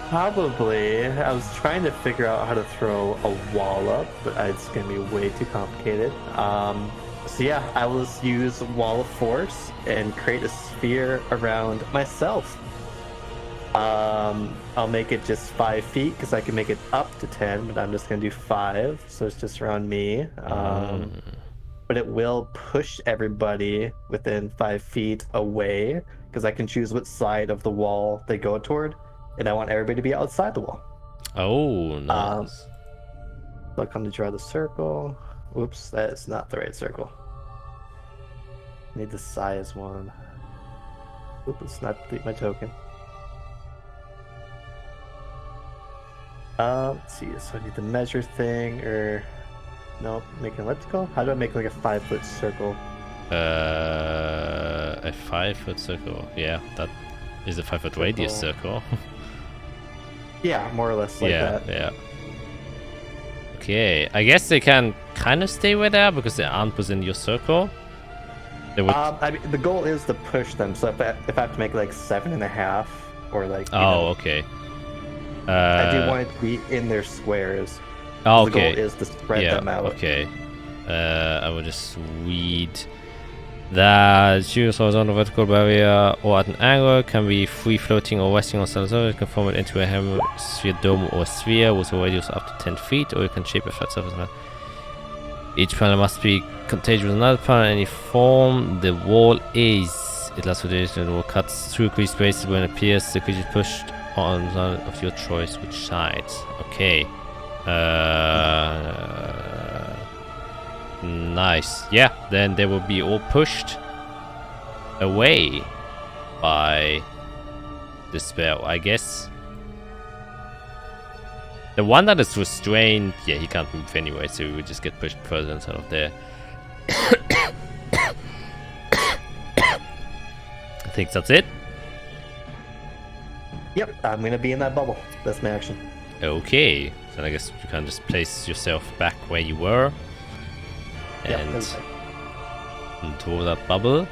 Probably. I was trying to figure out how to throw a wall up, but it's gonna be way too complicated. So yeah, I will just use Wall of Force and create a sphere around myself. I'll make it just 5 feet because I can make it up to 10, but I'm just gonna do 5, so it's just around me. But it will push everybody within 5 feet away because I can choose what side of the wall they go toward, and I want everybody to be outside the wall. Oh, nice. So I'll come to draw the circle. Oops, that is not the right circle. Need the size one. Oops, let's not delete my token. Let's see, so I need the measure thing, or no, make an elliptical? How do I make like a 5-foot circle? A 5-foot circle. Yeah, that is a 5-foot radius circle. Yeah, more or less like that. Yeah. Okay, I guess they can kind of stay where they are because they aren't within your circle. They would... I mean, the goal is to push them. So if I have to make like 7.5 or like. Okay. I do want it to be in their squares. Okay. The goal is to spread them out. Okay. I will just read that choose horizontal vertical barrier or at an angle, can be free floating or resting on solid surface, can form it into a hemisphere, dome, or sphere with a radius up to 10 feet, or you can shape a flat surface. Each panel must be contagious with another panel in any form. The wall is. It lasts for days and the wall cuts through crease spaces when it appears. The creature is pushed on of your choice. Which sides? Okay. Nice. Yeah, then they will be all pushed away by the spell, I guess. The one that is restrained, yeah, he can't move anyway, so we will just get pushed further inside of there. I think that's it. Yep, I'm gonna be in that bubble. That's my action. Okay, so I guess you can just place yourself back where you were. And into that bubble.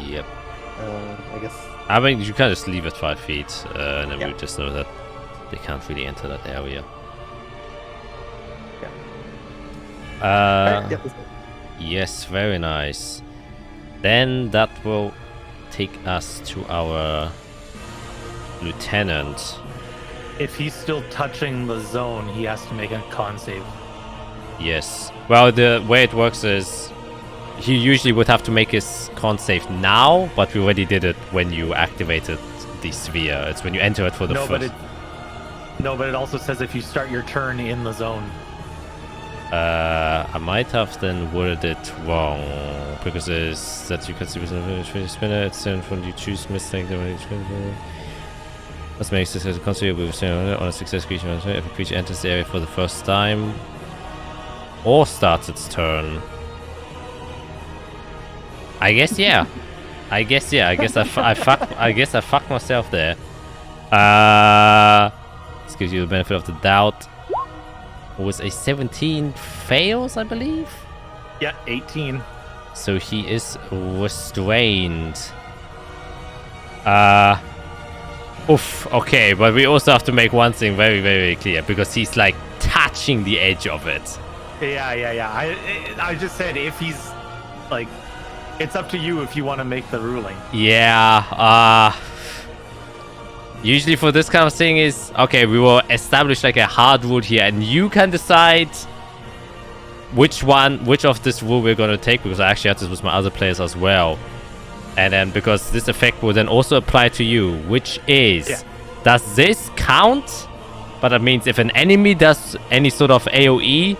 Yep. I guess. I mean, you can just leave it 5 feet, and then we just know that they can't really enter that area. Right, yes, very nice. Then that will take us to our lieutenant. If he's still touching the zone, he has to make a con save. Yes. Well, the way it works is he usually would have to make his con save now, but we already did it when you activated the sphere. It's when you enter it for the first. But it also says if you start your turn in the zone. I might have then worded it wrong because it's that you can see within a spinner. It's then when you choose mistake the way let's make this as a concept with on a success creature. If a creature enters the area for the first time or starts its turn. I guess yeah. I guess I fucked myself there. This gives you the benefit of the doubt. Was a 17 fails, I believe? Yeah, 18. So he is restrained. Oof, okay, but we also have to make one thing very, very clear because he's like touching the edge of it. Yeah. I just said if he's like, it's up to you if you want to make the ruling. Yeah, usually for this kind of thing is, okay, we will establish like a hard rule here and you can decide which of this rule we're going to take because I actually had this with my other players as well. And then because this effect will then also apply to you, which is, does this count? But that means if an enemy does any sort of AoE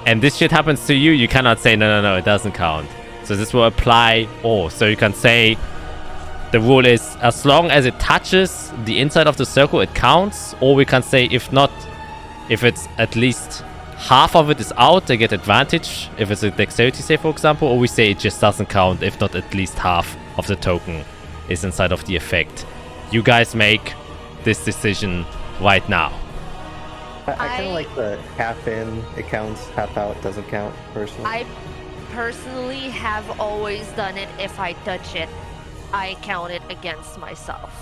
and this shit happens to you, you cannot say, no, it doesn't count. So this will apply all. So you can say, the rule is as long as it touches the inside of the circle, it counts. Or we can say if not, if it's at least half of it is out, they get advantage. If it's a dexterity save, for example. Or we say it just doesn't count if not at least half of the token is inside of the effect. You guys make this decision right now. I kind of like the half in, it counts, half out doesn't count, personally. I personally have always done it. If I touch it, I count it against myself.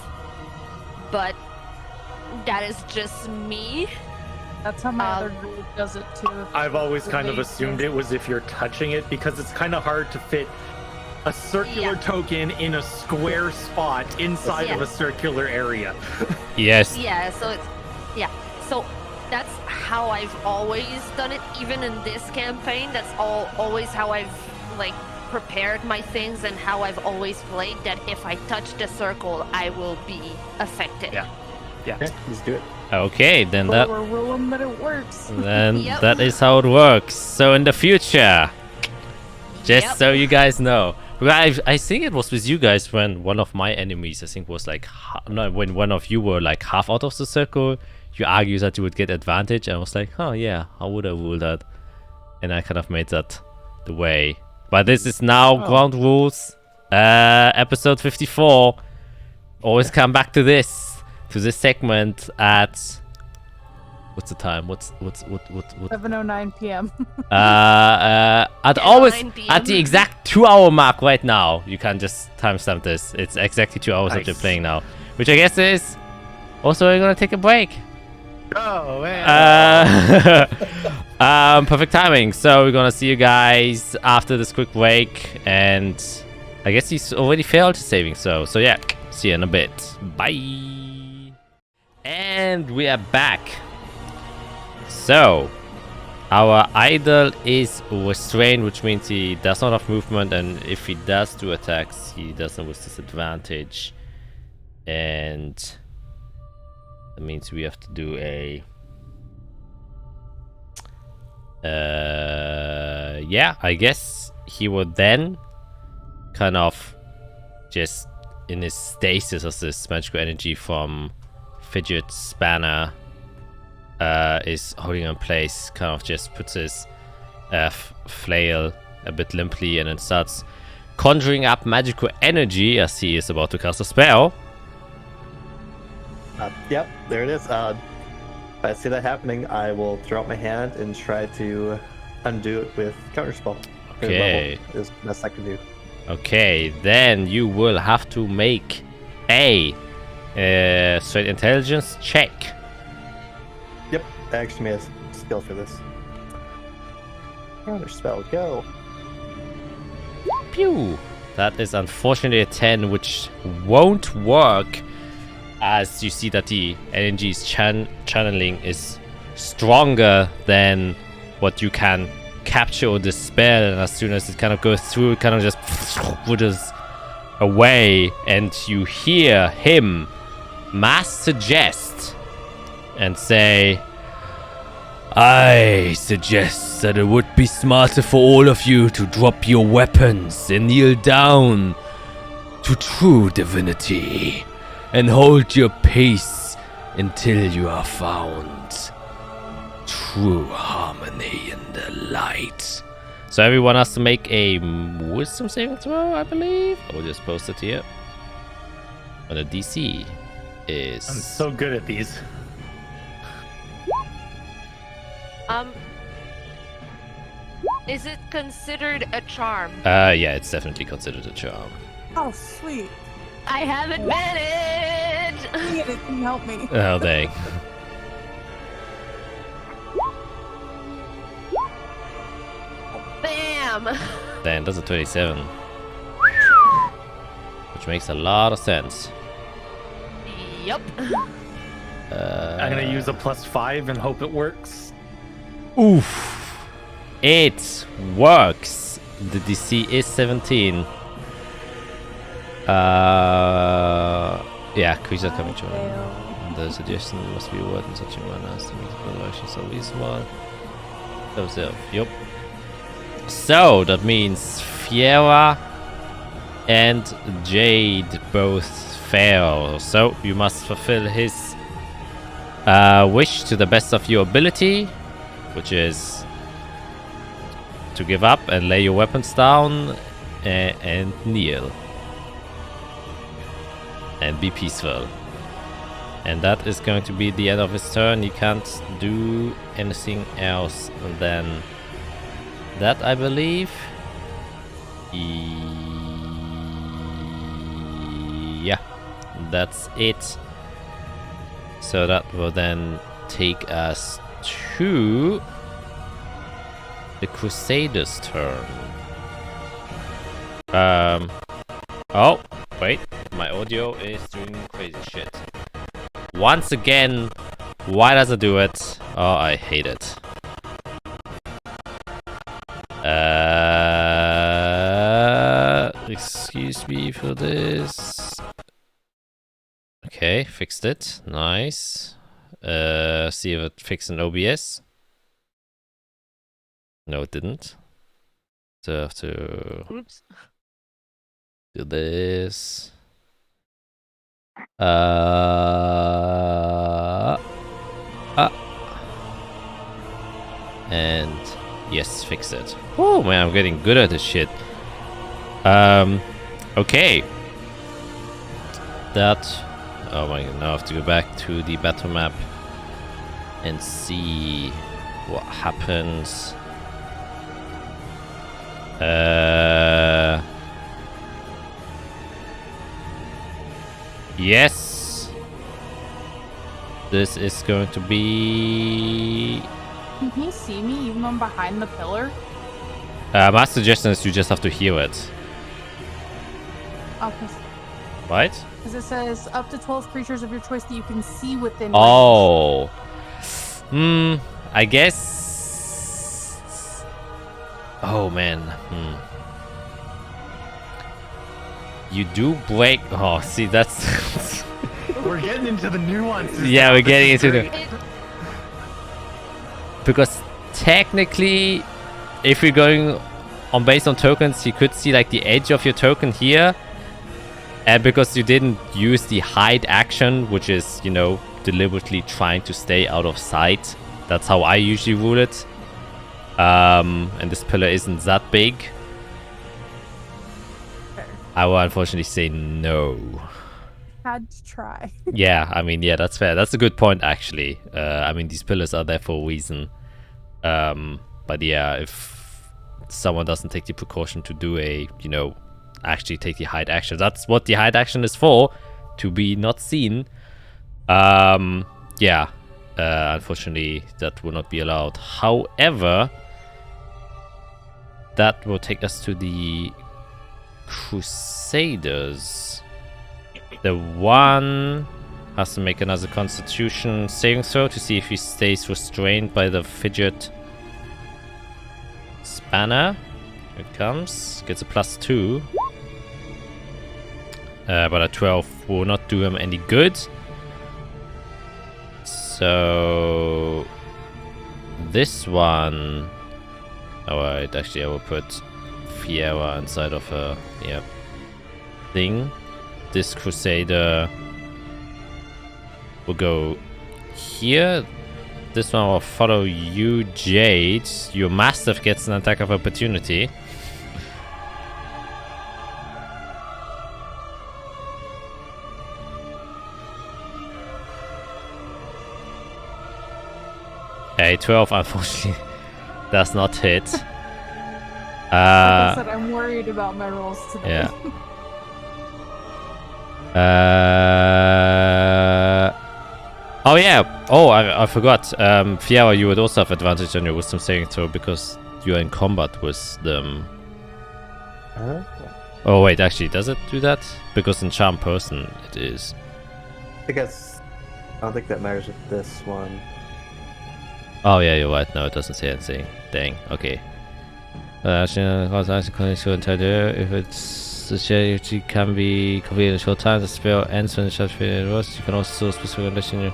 But that is just me. That's how my other group does it too. I've always kind of assumed it was if you're touching it because it's kind of hard to fit a circular token in a square spot inside of a circular area. Yes. Yeah, so it's so that's how I've always done it. Even in this campaign, that's always how I've like prepared my things and how I've always played. That if I touch the circle, I will be affected. Yeah. Okay, let's do it. Okay, then But we're ruling that it works. then that is how it works. So in the future, just so you guys know, I think it was with you guys when one of my enemies, I think, was like when one of you were like half out of the circle. You argue that you would get advantage, and I was like, oh yeah, how would I rule that? And I kind of made that the way. But this is now ground rules, episode 54. always come back to this segment at what's the time? What? 7:09 p.m. At 9 p.m. at the exact 2-hour mark right now. You can just timestamp this. It's exactly 2 hours that you're playing now, which I guess is also we're gonna take a break. Oh man. Perfect timing. So we're gonna see you guys after this quick break, and I guess he's already failed saving. So yeah, see you in a bit. Bye. And we are back. So our idol is restrained, which means he does not have movement, and if he does do attacks, he does them with disadvantage, and that means we have to do a yeah, I guess he would then kind of just in his stasis of this magical energy from Fidget Spanner is holding in place, kind of just puts his flail a bit limply and then starts conjuring up magical energy as he is about to cast a spell. Yep, there it is. If I see that happening, I will throw out my hand and try to undo it with counterspell. Okay. Is the best I can do. Okay, then you will have to make a straight intelligence check. Yep, I actually made a skill for this. Counterspell, go. Pew! That is unfortunately a 10, which won't work, as you see that the energy's channeling is stronger than what you can capture or dispel, and as soon as it kind of goes through, it kind of just withers away, and you hear him mass suggest and say, I suggest that it would be smarter for all of you to drop your weapons and kneel down to true divinity and hold your peace until you are found true harmony in the light. So everyone has to make a wisdom saving throw, I believe. I'll just post it here. And the DC is... I'm so good at these. Is it considered a charm? Yeah, it's definitely considered a charm. Oh, sweet. I have advantage! It can help me. Oh, dang. Bam! Then that's a 27. Which makes a lot of sense. Yup. I'm gonna use a +5 and hope it works. Oof. It works. The DC is 17. Yeah, creatures coming to him. The suggestion must be worded in such a manner as to make the direction so reasonable. Observe. Yup. So that means Fiera and Jade both fail. So you must fulfill his wish to the best of your ability, which is to give up and lay your weapons down and kneel and be peaceful. And that is going to be the end of his turn. He can't do anything else than that, I believe. Yeah, that's it. So that will then take us to the Crusader's turn. Oh, wait. My audio is doing crazy shit. Once again, why does it do it? Oh, I hate it. Excuse me for this. Okay, fixed it. Nice. See if it fixed an OBS. No, it didn't. So I have to do this. And yes, fix it. Oh man, I'm getting good at this shit. Okay. that. Oh my god, now I have to go back to the battle map and see what happens. Yes. This is going to be... Can he see me even though I'm behind the pillar? my suggestion is you just have to hear it. Oh, Right? because it says up to 12 creatures of your choice that you can see within range. Oh. I guess... Oh, man. You do break... Oh, see, that's... We're getting into the nuances. Yeah, now. we're This getting is into great. the... Because technically, if we're going on based on tokens, you could see like the edge of your token here. And because you didn't use the hide action, which is, you know, deliberately trying to stay out of sight. That's how I usually rule it. And this pillar isn't that big. Fair. I will unfortunately say no. Had to try. Yeah, I mean, yeah, that's fair. That's a good point, actually. I mean, these pillars are there for a reason. But yeah, if someone doesn't take the precaution to do a, you know, actually take the hide action, that's what the hide action is for, to be not seen. Yeah, unfortunately, that will not be allowed. However, that will take us to the Crusaders. The one has to make another Constitution saving throw to see if he stays restrained by the fidget spanner. Here it comes. Gets a +2. But a 12 will not do him any good. So this one... Alright, actually I will put Fiera inside of a thing. This Crusader will go here. This one will follow you, Jade. Your Mastiff gets an attack of opportunity. A 12 unfortunately does not hit. Like I said, I'm worried about my rolls today. Yeah. Oh yeah. Oh, I forgot. Fiera, you would also have advantage on your wisdom saving throw because you're in combat with them. Oh wait, actually, does it do that? Because in Charm Person, it is. I guess I don't think that matters with this one. Oh yeah, you're right. No, it doesn't say anything. Dang. Okay. If it's the strategy can be completed in a short time, the spell ends when the shot finishes. You can also specify condition.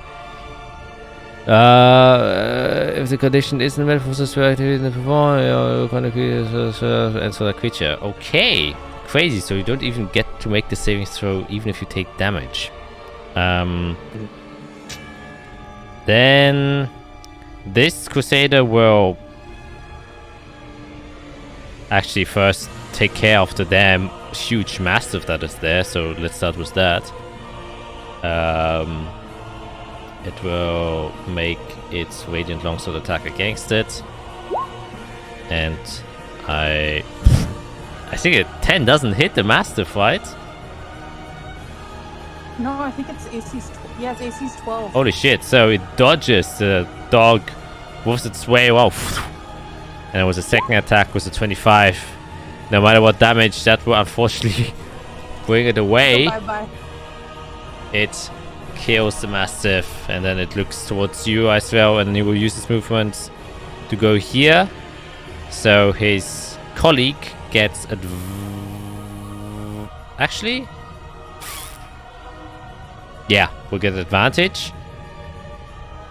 If the condition isn't met for the spell activity in the perform, you're going to answer the creature. Okay, crazy. So you don't even get to make the saving throw, even if you take damage. Then this Crusader will actually first take care of the damn huge Mastiff that is there, so let's start with that. It will make its Radiant Longsword attack against it. And I think a 10 doesn't hit the Mastiff, right? No, I think it's AC's... Yeah, it's AC's 12. Holy shit, so it dodges the dog, moves its way off. And it was a second attack with a 25. No matter what damage, that will unfortunately bring it away. So bye-bye. It kills the Mastiff, and then it looks towards you as well, and he will use his movement to go here. So his colleague gets actually, yeah, we'll get advantage.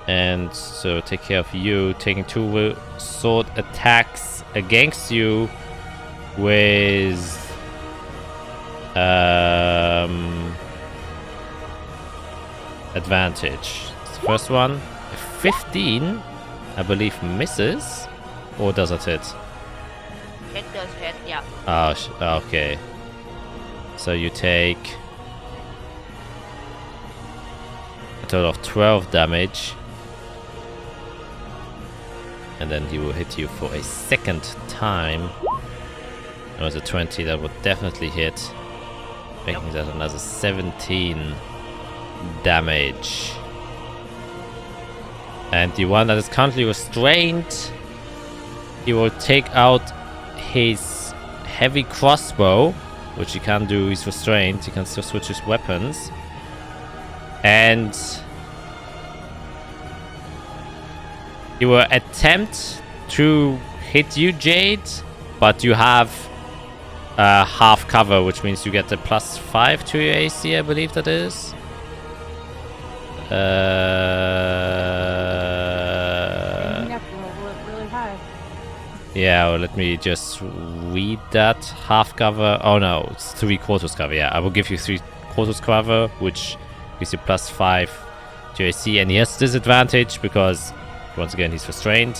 And so take care of you, taking 2 sword attacks against you with advantage. The first one, 15, I believe misses, or does it hit? It does hit, yeah. Oh, okay. So you take total of 12 damage. And then he will hit you for a second time. That was a 20, that would definitely hit. Making that another 17 damage. And the one that is currently restrained, he will take out his heavy crossbow, which he can't do, he's restrained, he can still switch his weapons. And he will attempt to hit you, Jade, but you have half cover, which means you get a +5 to your AC, I believe that is. Really high. Yeah, well, let me just read that. Half cover. Oh no, it's 3/4 cover. Yeah, I will give you 3/4 cover, which gives you +5 to AC, and he has disadvantage because once again he's restrained.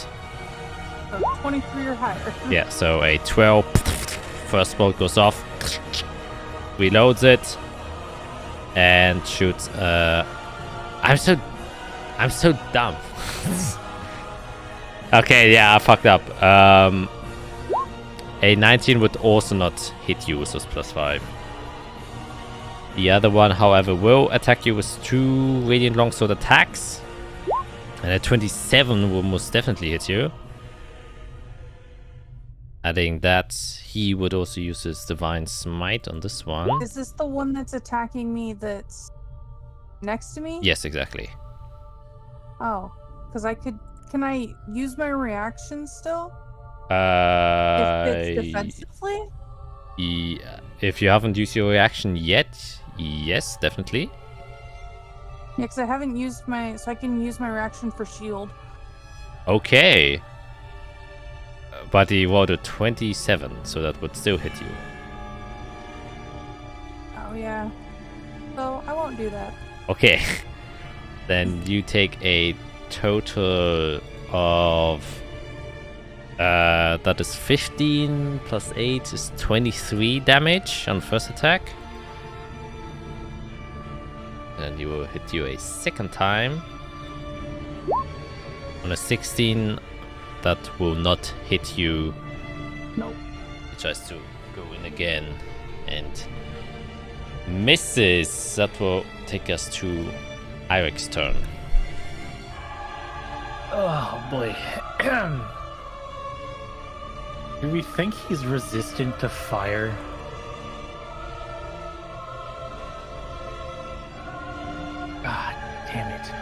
So 23 or higher. Yeah, so a 12. First bolt goes off, reloads it, and shoots. I'm so dumb. Okay, yeah, I fucked up. A 19 would also not hit you with those +5. The other one, however, will attack you with 2 radiant longsword attacks, and a 27 will most definitely hit you. Adding that, he would also use his divine smite on this one. Is this the one that's attacking me that's next to me? Yes, exactly. Oh, because can I use my reaction still? If it's defensively? Yeah, if you haven't used your reaction yet, yes, definitely. Yeah, because I haven't used so I can use my reaction for shield. Okay. But he rolled a 27, so that would still hit you. Oh yeah. So I won't do that. Okay. Then you take a total of that is 15 plus 8 is 23 damage on first attack. And he will hit you a second time. On a 16, that will not hit you. Nope. He tries to go in again and misses. That will take us to Irik's turn. Oh boy. Do we think he's resistant to fire? God damn it.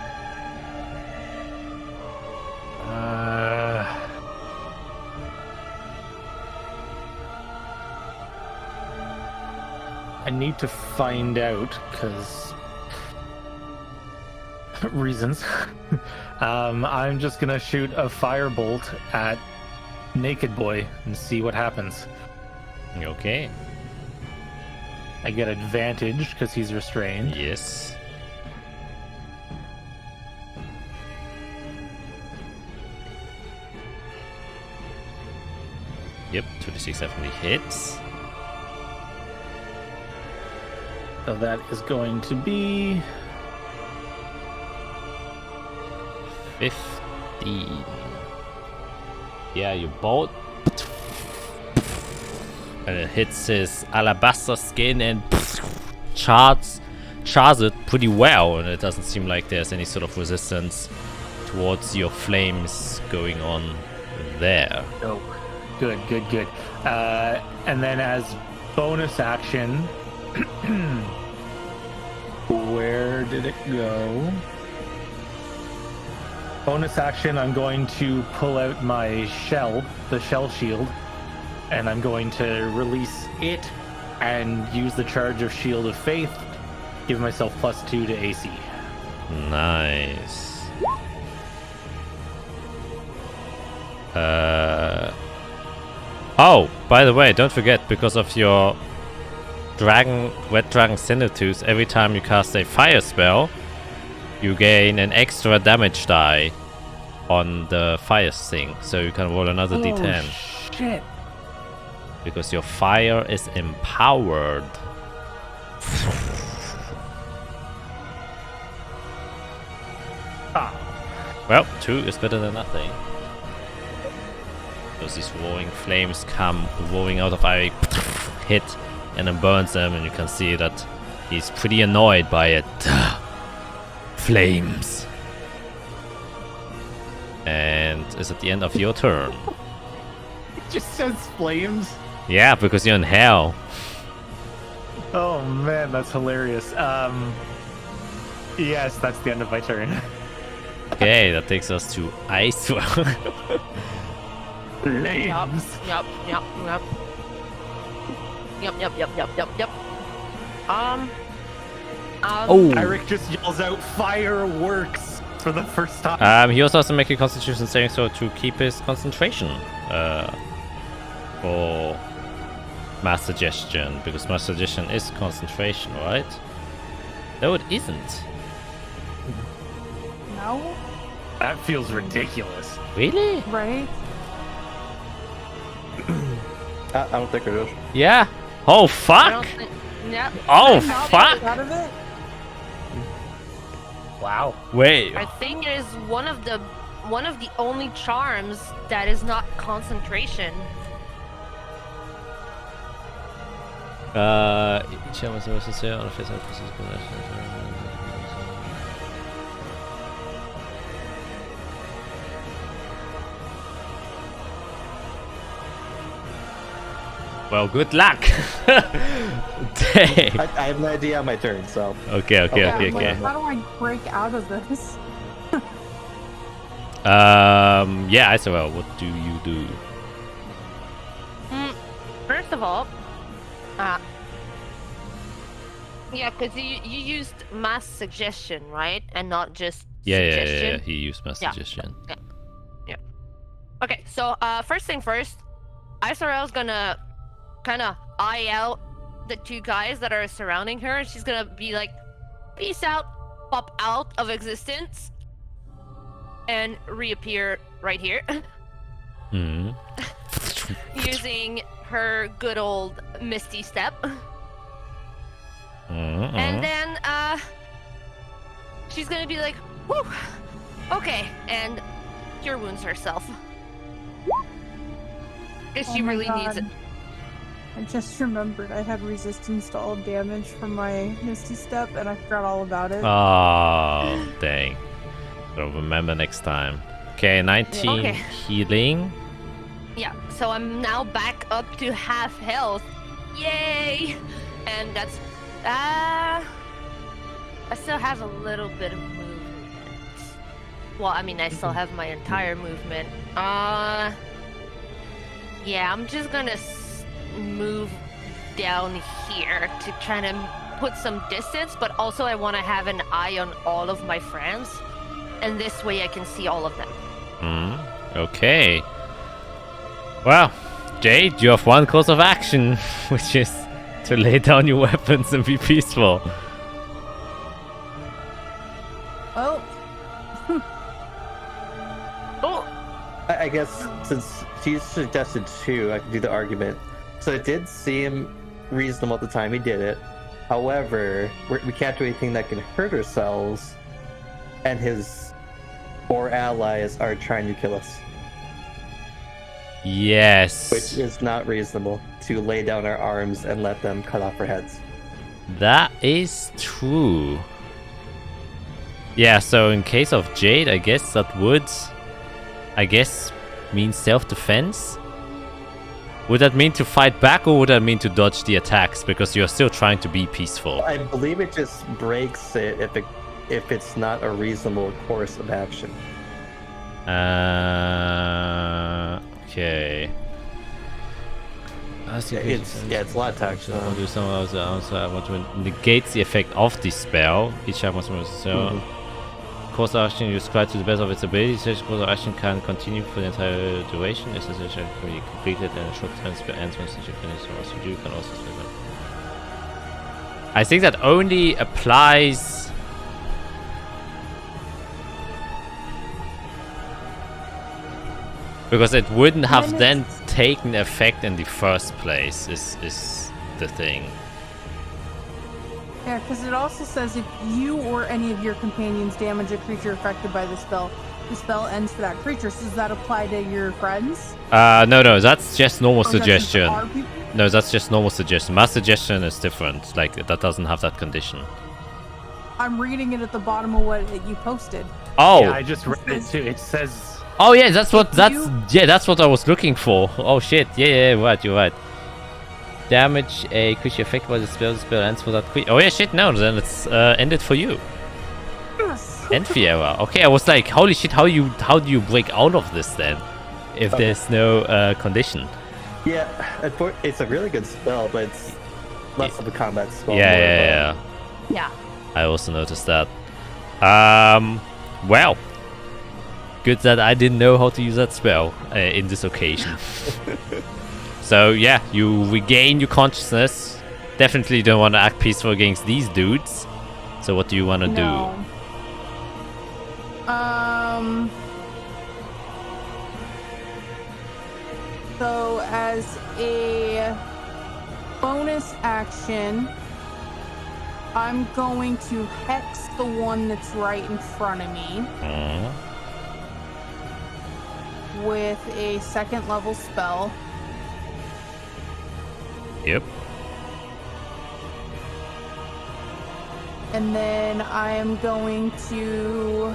I need to find out, because reasons. I'm just gonna shoot a firebolt at Naked Boy and see what happens. Okay. I get advantage because he's restrained. Yes. Yep, 26 definitely hits. So that is going to be 15. Yeah, you bolt. And it hits his alabaster skin and chars it pretty well, and it doesn't seem like there's any sort of resistance towards your flames going on there. Oh, good. And then as bonus action, where did it go? Bonus action, I'm going to pull out my shell, the shell shield, and I'm going to release it and use the charge of Shield of Faith, give myself +2 to AC. Nice. Oh, by the way, don't forget, because of your Red Dragon Sinitooth, every time you cast a fire spell, you gain an extra damage die on the fire thing. So you can roll another d10. Shit. Because your fire is empowered. Well, 2 is better than nothing. Those these roaring flames come roaring out of Ivy, hit, and then burns them, and you can see that he's pretty annoyed by it. Flames. And is at the end of your turn. It just says flames. Yeah, because you're in hell. Oh man, that's hilarious. Yes, that's the end of my turn. Okay, that takes us to Ice. Flames. Yep. Oh. Eric just yells out fireworks for the first time. He also has to make a Constitution saving throw to keep his concentration. For Mass Suggestion, because Mass Suggestion is concentration, right? No, it isn't. No? That feels ridiculous. Really? Right? I don't think it is. Yeah. Oh I fuck! don't think. Yep. Oh Not fuck! out of it? Wow. Wait. I think it is one of the only charms that is not concentration. Each time was necessary on a face of well, good luck. Dang. I have no idea on my turn, so. Okay. Like, how do I break out of this? Yeah, Isabel, what do you do? First of all, yeah, because you used mass suggestion, right, and not just suggestion. Yeah. He used Mass Suggestion. Yeah. Okay, so first thing first, Isarel's gonna kind of eye out the 2 guys that are surrounding her, and she's gonna be like, peace out, pop out of existence, and reappear right here. Hmm. Using her good old Misty Step. Mm-hmm. And then she's gonna be like, whew, okay, and cure wounds herself. Because she Oh my really needs it. God. I just remembered I had resistance to all damage from my Misty Step, and I forgot all about it. Oh, dang. So remember next time. Okay, 19 Okay. healing. Yeah, so I'm now back up to half health. Yay! And that's I still have a little bit of movement. Well, I mean, I still have my entire movement. Yeah, I'm just gonna move down here to try to put some distance, but also I want to have an eye on all of my friends, and this way I can see all of them. Okay. Well, Jade, you have one course of action, which is to lay down your weapons and be peaceful. Oh, Oh, I guess since she suggested 2, I can do the argument. So it did seem reasonable at the time he did it. However, we can't do anything that can hurt ourselves, and his 4 allies are trying to kill us. Yes. Which is not reasonable to lay down our arms and let them cut off our heads. That is true. Yeah, so in case of Jade, I guess that would, mean self-defense. Would that mean to fight back, or would that mean to dodge the attacks? Because you're still trying to be peaceful. I believe it just breaks it if it's not a reasonable course of action. Okay. It's a lot of text. I want to negate the effect of the spell. Each time must course of action you describe to the best of its ability. Such course of action can continue for the entire duration. If the session can be completed in a short time spell ends when such a finish. So what you do can also spell them. I think that only applies. Because it wouldn't have then taken effect in the first place, is the thing. yeah, because it also says if you or any of your companions damage a creature affected by the spell, the spell ends for that creature. So does that apply to your friends? No, that's just normal Or is that just suggestion. our people? No, that's just normal suggestion. My suggestion is different. Like, that doesn't have that condition. I'm reading it at the bottom of what you posted. Oh! Yeah, I just read it too. It says Oh yeah, that's what I was looking for. Oh shit, yeah, right, you're right. Damage a creature affected by the spell ends for that creature. Oh yeah, shit, no, then it's ended for you. Yes. And Fiera. Okay, I was like, holy shit, how do you break out of this then? If there's no condition. Yeah, it's a really good spell, but it's less of a combat spell. Yeah. Yeah. I also noticed that. Well. Good that I didn't know how to use that spell in this occasion. So yeah, you regain your consciousness. Definitely don't want to act peaceful against these dudes. So what do you want to do? So as a bonus action, I'm going to hex the one that's right in front of me with a second level spell. Yep. And then I am going to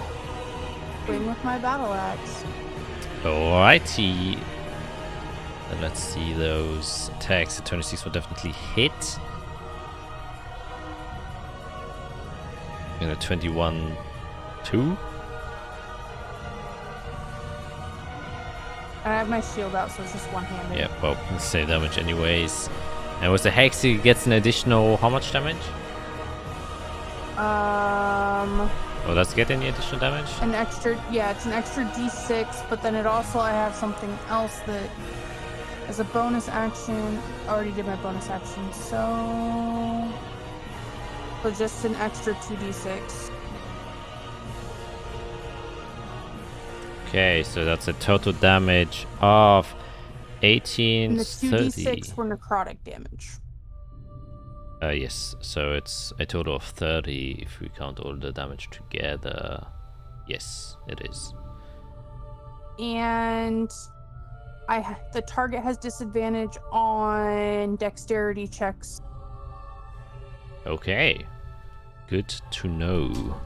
swing with my battle axe. Alrighty. And let's see those attacks. The 26 will definitely hit. And a 21, 2. And I have my shield out, so it's just one-handed. Yeah, well, same damage anyways. And with the hex, he gets an additional how much damage? Oh, does it get any additional damage? An extra, yeah, it's an extra D6, but then it also, I have something else that, as a bonus action, I already did my bonus action, so just an extra 2d6. Okay, so that's a total damage of 18, And the 30. 2d6 were necrotic damage. Yes, so it's a total of 30 if we count all the damage together. Yes, it is. And the target has disadvantage on dexterity checks. Okay, good to know.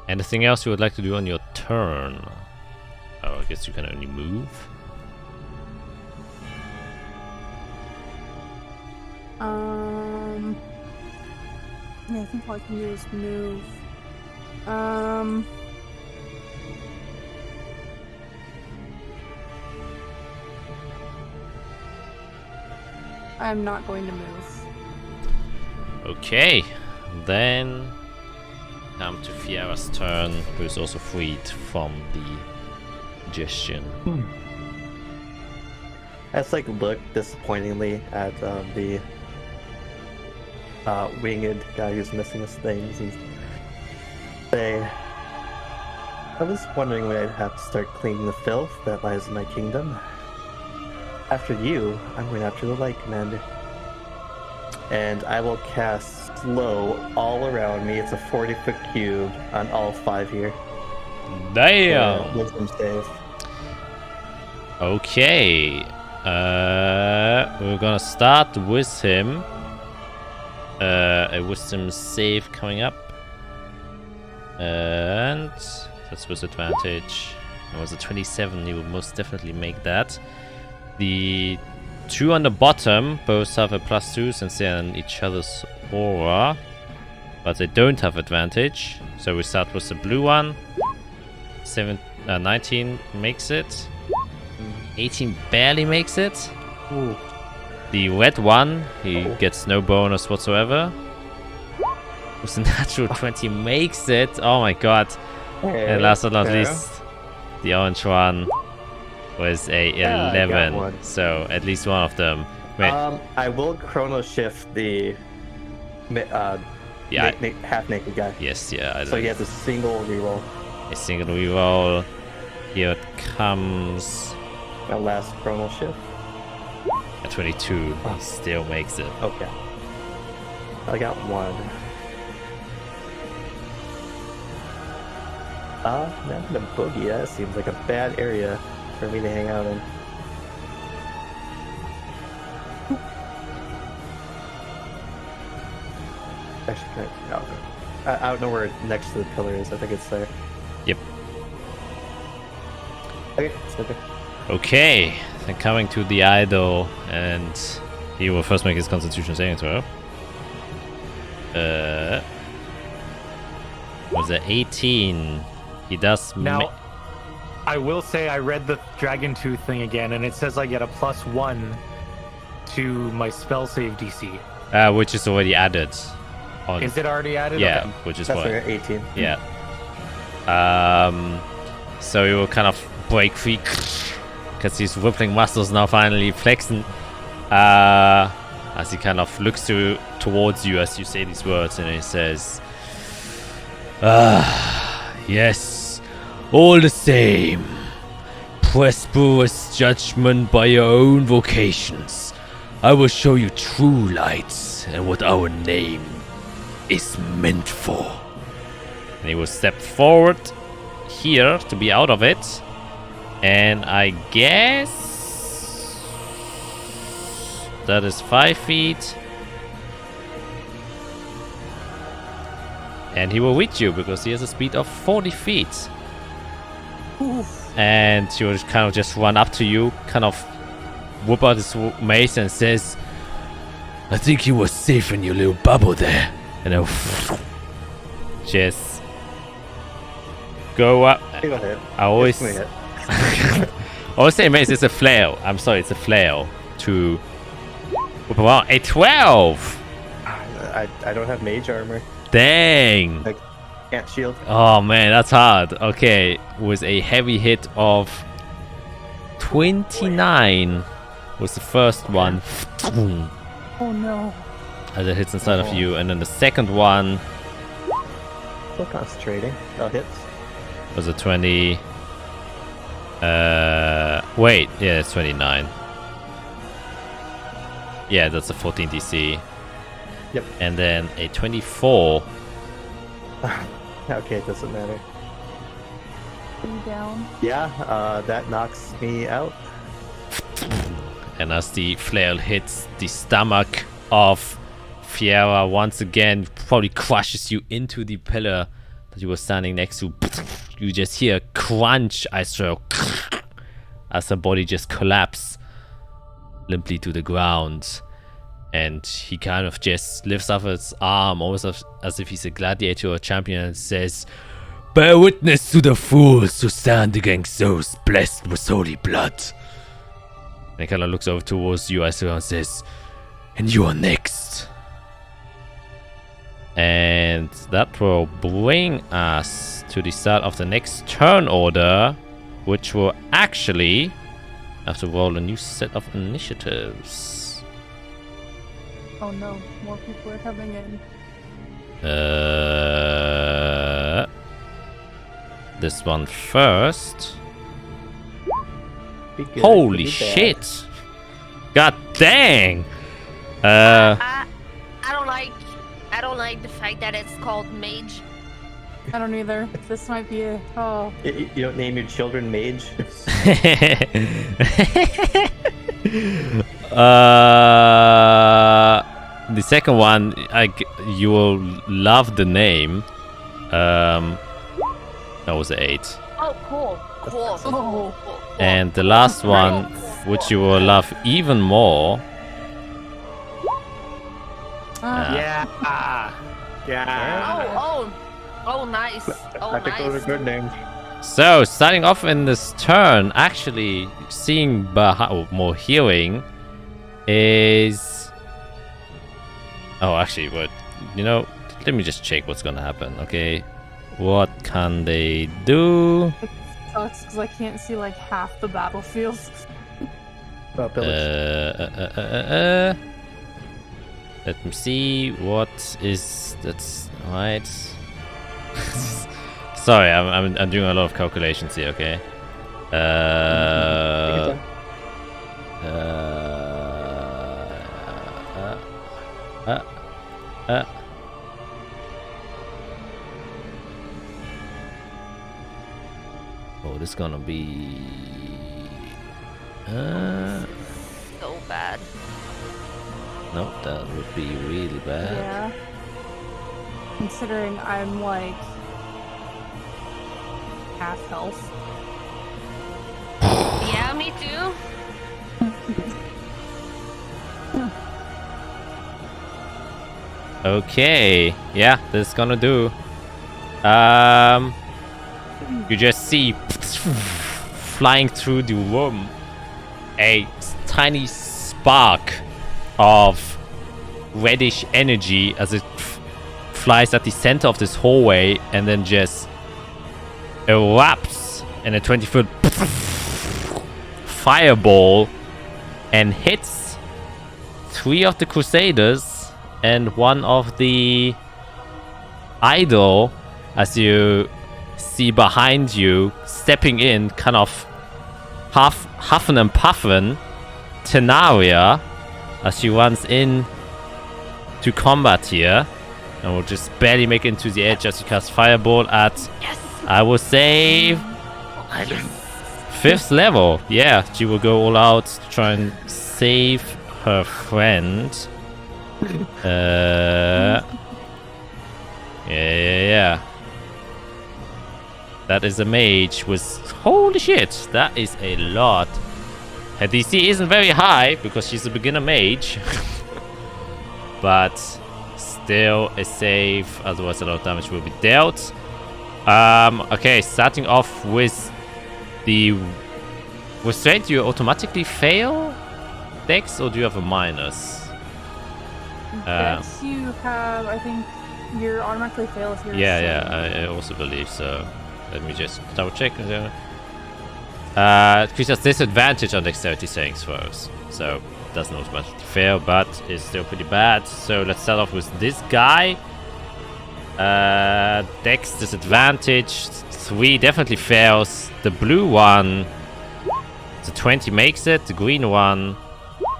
Anything else you would like to do on your turn? Oh, I guess you can only move. Yeah, I think all I can do is move. I'm not going to move. Okay, then come to Fiera's turn, who is also freed from the gestion. I just like look disappointingly at the winged guy who's missing his things and say, I was wondering when I'd have to start cleaning the filth that lies in my kingdom. After you, I'm going after the Light Commander. And I will cast Slow all around me. It's a 40-foot cube on all 5 here. Damn! Wisdom save. Okay. We're gonna start with him. A wisdom save coming up. And that's with advantage. It was a 27, you will most definitely make that. The 2 on the bottom both have a +2 since they're in each other's aura. But they don't have advantage. So we start with the blue one. 19 makes it. 18 barely makes it. Ooh. The red one, he gets no bonus whatsoever. With a natural 20 makes it. Oh my god. Okay, And last but not fair. least, the orange one was a Yeah, I got 11. one. So at least one of them. Wait, I will chrono shift the yeah, half naked guy. yes, yeah. I So don't he has a single reroll. a single reroll. Here it comes. My last chrono shift. A 22. He still makes it. Okay. I got 1. Not in a boogie. That seems like a bad area for me to hang out in. Actually, I don't know where next to the pillar is. I think it's there. Yep. Okay, it's okay. Okay, then coming to the idol, and he will first make his Constitution saving throw. Was it 18? He does. Now, I will say I read the Dragon Tooth thing again, and it says I get a +1 to my spell save DC. Which is already added. On. Is it already added? Yeah, Okay. which is That's why. right, 18. Yeah. So he will kind of break free because his rippling muscles now finally flexing. As he kind of looks towards you as you say these words, and he says, yes, all the same. Prosperous judgment by your own vocations. I will show you true light and what our name is meant for. And he will step forward here to be out of it. And I guess that is 5 feet. And he will reach you because he has a speed of 40 feet. Oof. And he will kind of just run up to you, kind of whip out his mace and says, I think you were safe in your little bubble there. And I'll just go up. Go ahead. I always, Swing it. I always say mace is a flail. I'm sorry, it's a flail to whip around. A 12! I don't have mage armor. Dang! Can't shield. Oh man, that's hard. Okay, with a heavy hit of 29 was the first one. Oh no. As it hits inside of you, and then the second one Still concentrating. Oh, hits. was a 20. Wait, yeah, it's 29. Yeah, that's a 14 DC. Yep. And then a 24. Okay, it doesn't matter. Be down. Yeah, that knocks me out. And as the flail hits the stomach of Fiera once again, probably crushes you into the pillar that you were standing next to. You just hear a crunch, I swear, as her body just collapses limply to the ground. And he kind of just lifts up his arm, almost as if he's a gladiator or a champion, and says, bear witness to the fools who stand against those blessed with holy blood. And he kind of looks over towards you, Isra, and says, and you are next. And that will bring us to the start of the next turn order, which will actually have to roll a new set of initiatives. Oh no, more people are coming in. This one first. Be good, Holy be bad. shit! God dang! I don't like the fact that it's called mage. I don't either. This might be a You don't name your children mage? The second one, you will love the name. That was an 8. Oh, cool. Cool. Oh. And the last one, which you will love even more. Yeah. Oh, nice. Oh, I think those are nice. good names. So, starting off in this turn, actually seeing more healing is. Oh, actually, what? You know, let me just check what's gonna happen. Okay, what can they do? It sucks because I can't see like half the battlefield. Oh, pillage. Let me see what is that's right. Sorry, I'm doing a lot of calculations here. Okay. this is gonna be... So bad. No, that would be really bad. Yeah. Considering I'm like half health. Yeah, me too. Okay, yeah, this is gonna do. You just see flying through the room a tiny spark of reddish energy as it flies at the center of this hallway and then just erupts in a 20-foot fireball and hits 3 of the Crusaders and 1 of the idol, as you see behind you, stepping in, kind of huffing and puffing, Tenaria, as she runs in to combat here, and will just barely make it into the edge as you cast Fireball at, Yes. I will say, 5th level. Yeah, she will go all out to try and save her friend. Yeah. That is a mage with... Holy shit, that is a lot. Her DC isn't very high because she's a beginner mage. But still a save, otherwise a lot of damage will be dealt. Okay, starting off with the restraint, do you automatically fail Dex or do you have a minus? Dex, you have, I think, you automatically fail if you're... I also believe so. Let me just double check. Creatures disadvantage on dexterity savings throws, so doesn't automatically fail, but is still pretty bad. So let's start off with this guy. Dex disadvantage 3 definitely fails. The blue one, the 20 makes it. The green one,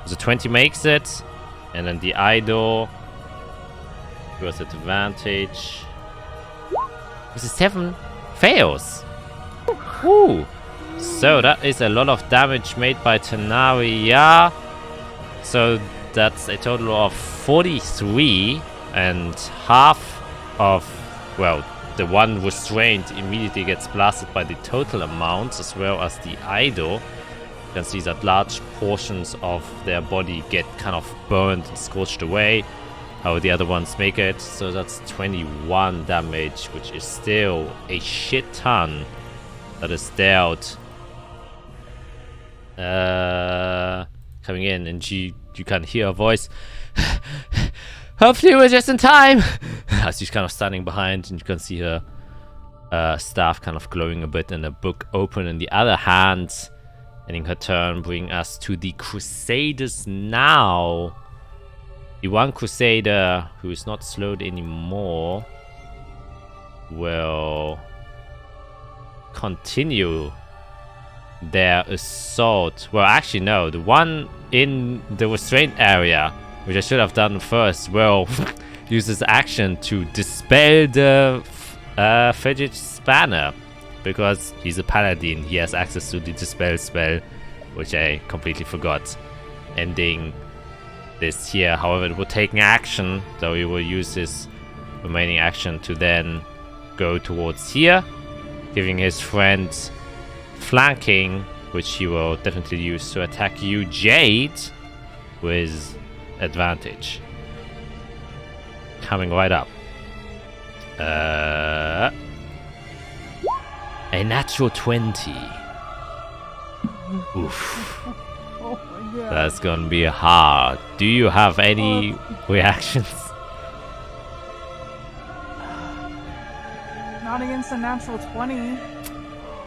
the 20 makes it, and then the idol with advantage. This is 7 fails. Woo! So that is a lot of damage made by Tenaria. So that's a total of 43, and half of, well, the one restrained immediately gets blasted by the total amount, as well as the idol. You can see that large portions of their body get kind of burned and scorched away. How the other ones make it. So that's 21 damage, which is still a shit ton that is dealt. Coming in, and you can hear her voice. Hopefully we're just in time. As she's kind of standing behind, and you can see her staff kind of glowing a bit, and a book open in the other hand. Ending her turn, bring us to the Crusaders now. The one Crusader who is not slowed anymore will continue their assault. Well, actually, no. The one in the restraint area, which I should have done first, will use his action to dispel the Fidget Spanner. Because he's a paladin, he has access to the dispel spell, which I completely forgot. Ending this here. However, it will take an action, so he will use his remaining action to then go towards here, giving his friend flanking, which he will definitely use to attack you, Jade, with advantage. Coming right up. A natural 20. Oof. Oh my god. That's gonna be hard. Do you have any reactions? Not against a natural 20.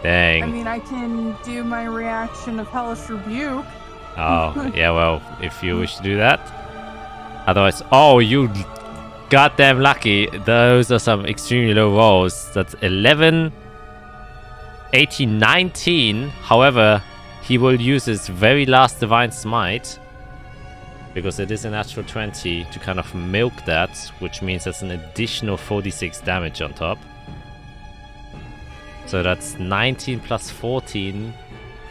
Dang. I mean, I can do my reaction of Hellish Rebuke. Oh, yeah, well, if you wish to do that. Otherwise, oh, you goddamn lucky. Those are some extremely low rolls. That's 11, 18, 19. However, he will use his very last Divine Smite, because it is a natural 20, to kind of milk that, which means that's an additional 46 damage on top. So that's 19 plus 14,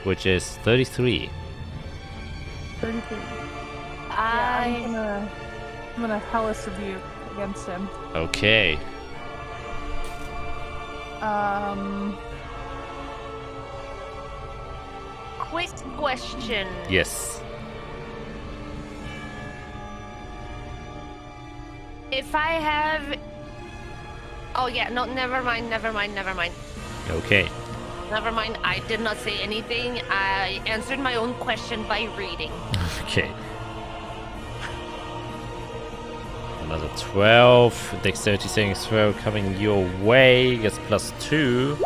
which is 33. 33. Yeah, I I'm gonna Hellish Rebuke against him. Okay. quick question. Yes. If I have, oh yeah, no, never mind. Okay. Never mind. I did not say anything. I answered my own question by reading. Okay. Another 12. Dexterity saving throw coming your way. Gets +2,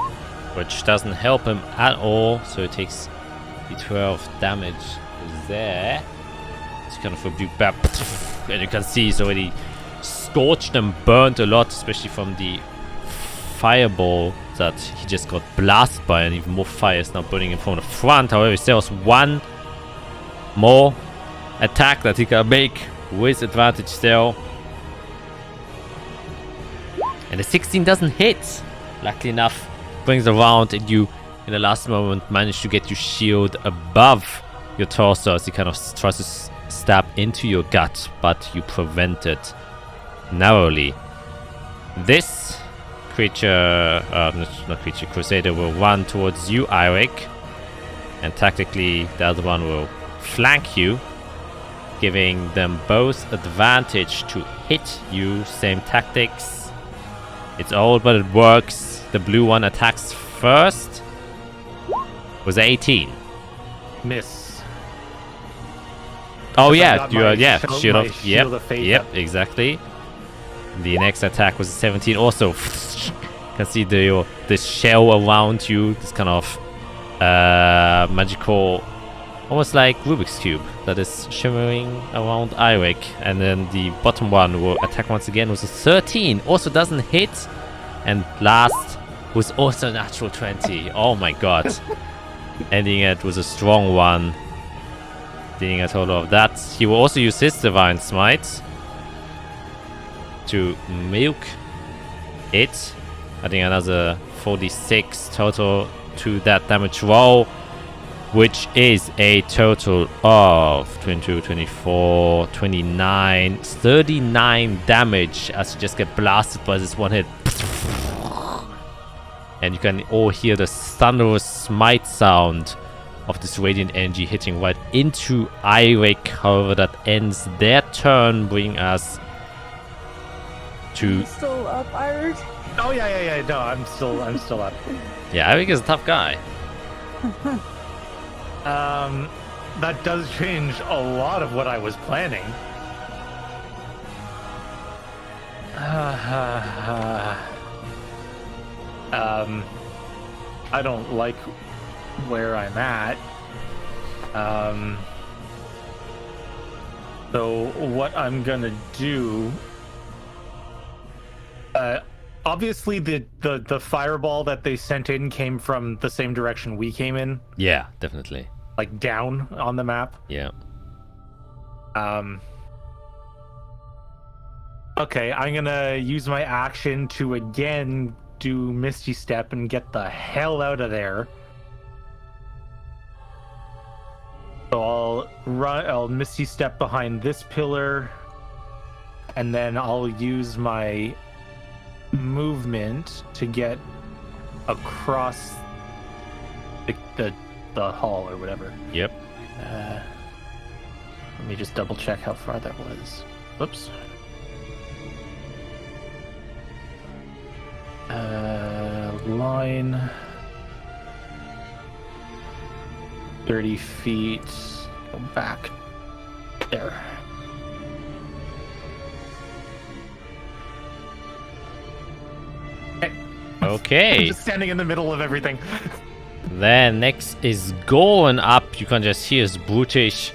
which doesn't help him at all. So he takes the 12 damage there. It's kind of rebuke back. And you can see he's already scorched and burnt a lot, especially from the fireball that he just got blasted by, and even more fire is now burning him from the front. However, there was one more attack that he can make with advantage still. And the 16 doesn't hit. Luckily enough, brings around, and you, in the last moment, manage to get your shield above your torso as he kind of tries to stab into your gut, but you prevent it narrowly. This creature, not creature, Crusader will run towards you, Eirik, and tactically the other one will flank you, giving them both advantage to hit you. Same tactics. It's old, but it works. The blue one attacks first. Was 18. Miss. Oh I yeah, got you my are, yeah, shield- shield my of, shield of faith yep, up. exactly. The next attack was a 17. Also, you can see the shell around you, this kind of magical, almost like Rubik's Cube that is shimmering around Eirik. And then the bottom one will attack once again with a 13. Also doesn't hit. And last was also a natural 20. Oh my god. Ending it with a strong one. Dealing a total of that. He will also use his Divine Smite to milk it. Adding another 46 total to that damage roll, which is a total of 22, 24, 29, 39 damage as you just get blasted by this one hit. And you can all hear the thunderous smite sound of this radiant energy hitting right into Eirik. However, that ends their turn, bringing us to... Still up, Irish? Oh yeah. No, I'm still up. Yeah, Eirik is a tough guy. That does change a lot of what I was planning. I don't like where I'm at. So what I'm gonna do, obviously the fireball that they sent in came from the same direction we came in, Yeah, definitely. like down on the map. Yeah. Okay, I'm gonna use my action to again do Misty Step and get the hell out of there. So I'll Misty Step behind this pillar, and then I'll use my movement to get across the hall or whatever. Yep. Let me just double check how far that was. Whoops. Line 30 feet. Go back there. Okay. I'm just standing in the middle of everything. Then next is going up. You can just hear his brutish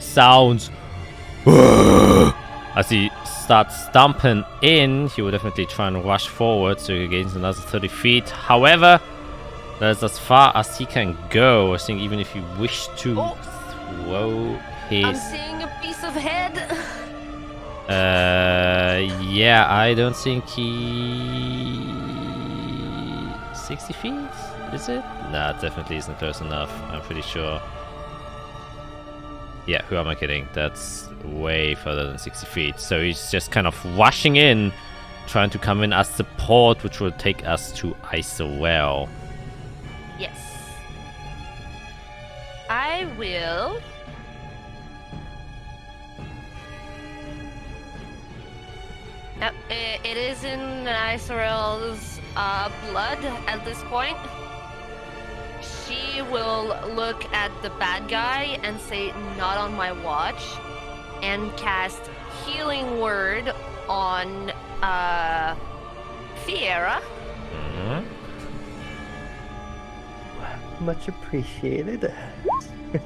sounds as he starts stomping in. He will definitely try and rush forward, so he gains another 30 feet. However, that is as far as he can go. I think even if he wished to throw his... I'm seeing a piece of head. Yeah, I don't think he 60 feet? Is it? Nah, it definitely isn't close enough. I'm pretty sure. Yeah, who am I kidding? That's way further than 60 feet. So he's just kind of rushing in, trying to come in as support, which will take us to Isolwell. Yes. I will. Now, it is in Isorel's blood at this point. She will look at the bad guy and say, "Not on my watch," and cast Healing Word on Fiera. Mhm. Much appreciated.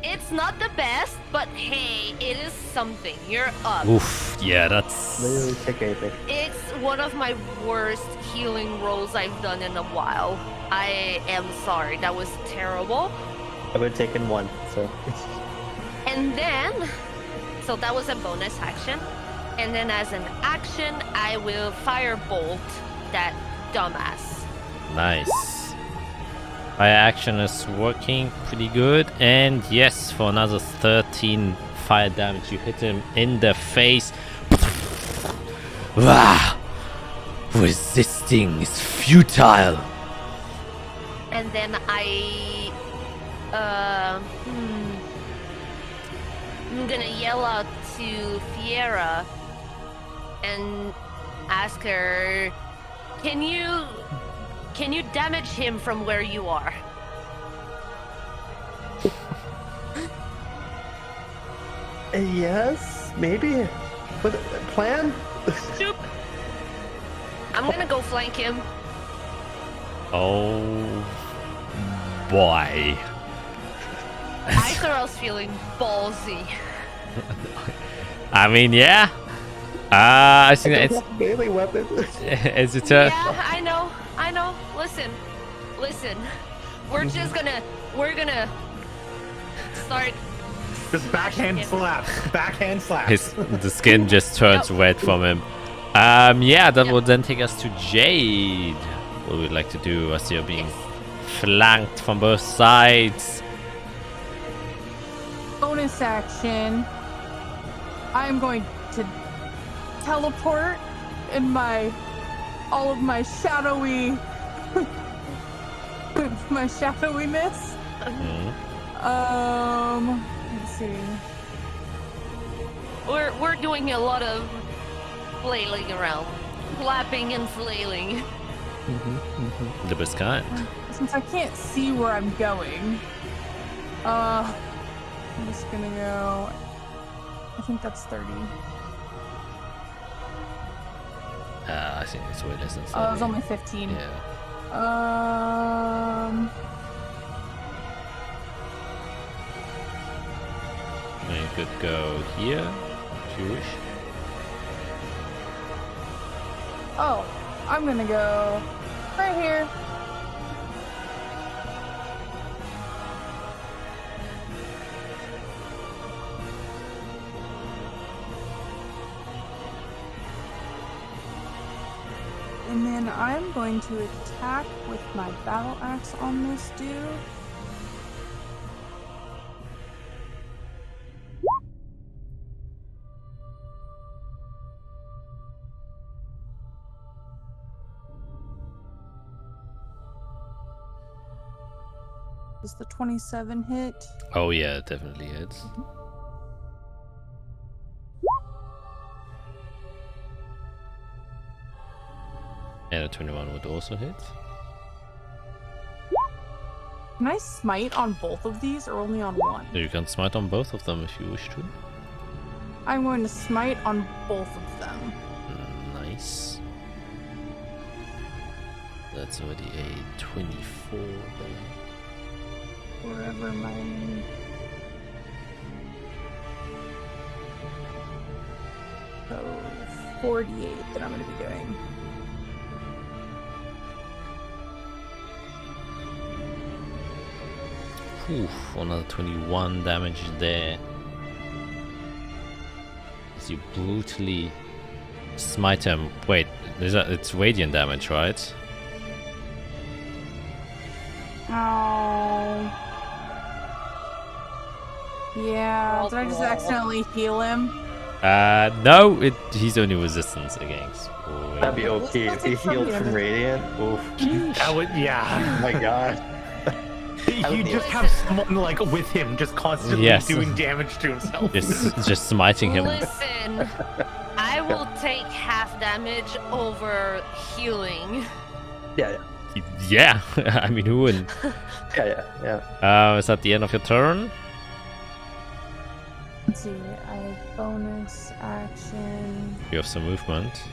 It's not the best, but hey, it is something. You're up. Oof, yeah, that's... Literally take anything. It's one of my worst healing rolls I've done in a while. I am sorry, that was terrible. I would have taken one, so. And then, so that was a bonus action. And then as an action, I will firebolt that dumbass. Nice. Fire action is working pretty good. And yes, for another 13 fire damage, you hit him in the face. Wah! Resisting is futile. And then I'm gonna yell out to Fiera and ask her, can you damage him from where you are? Yes, maybe. But plan? Shoop. I'm gonna go flank him. Oh boy. Isorel's feeling ballsy. I mean, yeah. I think that it's melee weapon. it's a Yeah, I know. Listen. We're gonna start. Just backhand slaps. Backhand slaps. the skin just turns red from him. Yeah, that will then take us to Jade. What would we like to do as you're being flanked from both sides? Bonus action. I am going to teleport in all of my shadowy my shadowiness. Let's see. We're doing a lot of flailing around, flapping and flailing. The best kind. Since I can't see where I'm going, I'm just gonna go. I think that's 30. I think it's way less than 30. Oh, it was only 15. Yeah. You could go here, if you wish. Oh, I'm gonna go right here. And then I'm going to attack with my battle axe on this dude. Does the 27 hit? Oh yeah, it definitely hits. And a 21 would also hit. Can I smite on both of these or only on one? You can smite on both of them if you wish to. I'm going to smite on both of them. Nice. That's already a 24 there. Wherever my... So, 48 that I'm going to be doing. Oof, another 21 damage there. As you brutally smite him. Wait, it's radiant damage, right? Oh. Yeah. Did I just accidentally heal him? No, he's only resistance against. That'd be okay if he healed from Radiant. Oof. That would, yeah. Oh my god. You just have someone like with him, just constantly doing damage to himself. Just smiting him. Listen, I will take half damage over healing. Yeah. Yeah, I mean, who wouldn't? Yeah. Is that the end of your turn? Let's see. I have bonus action. You have some movement.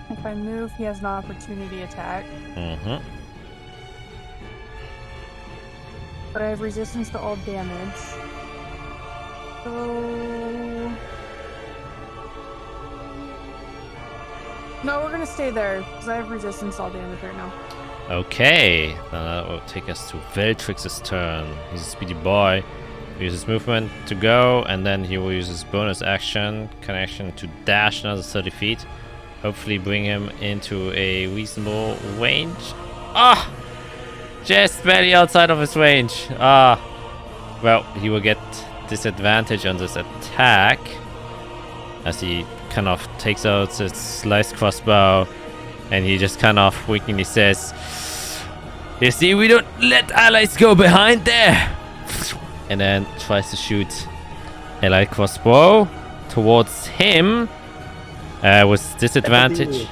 If I move, he has an opportunity attack. Mm-hmm. But I have resistance to all damage. So... No, we're gonna stay there, because I have resistance to all damage right now. Okay, then that will take us to Veltrix's turn. He's a speedy boy. He uses movement to go, and then he will use his bonus action, connection to dash another 30 feet. Hopefully bring him into a reasonable range. Ah! Just barely outside of his range. Ah! Well, he will get disadvantage on this attack as he kind of takes out his slice crossbow, and he just kind of wickedly says, "You see, we don't let allies go behind there!" And then tries to shoot a light crossbow towards him with disadvantage.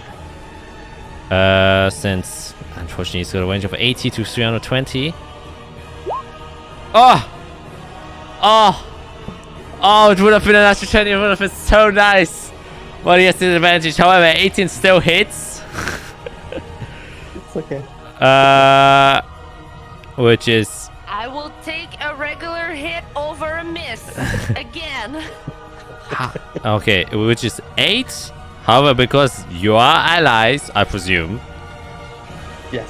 Since unfortunately he's got a range of 80 to 320. Oh! Oh! Oh, it would have been a natural 20. It would have been so nice. But he has disadvantage. However, 18 still hits. It's okay. Which is... I will take a regular hit over a miss again. Okay, which is 8. However, because you are allies, I presume, Yes.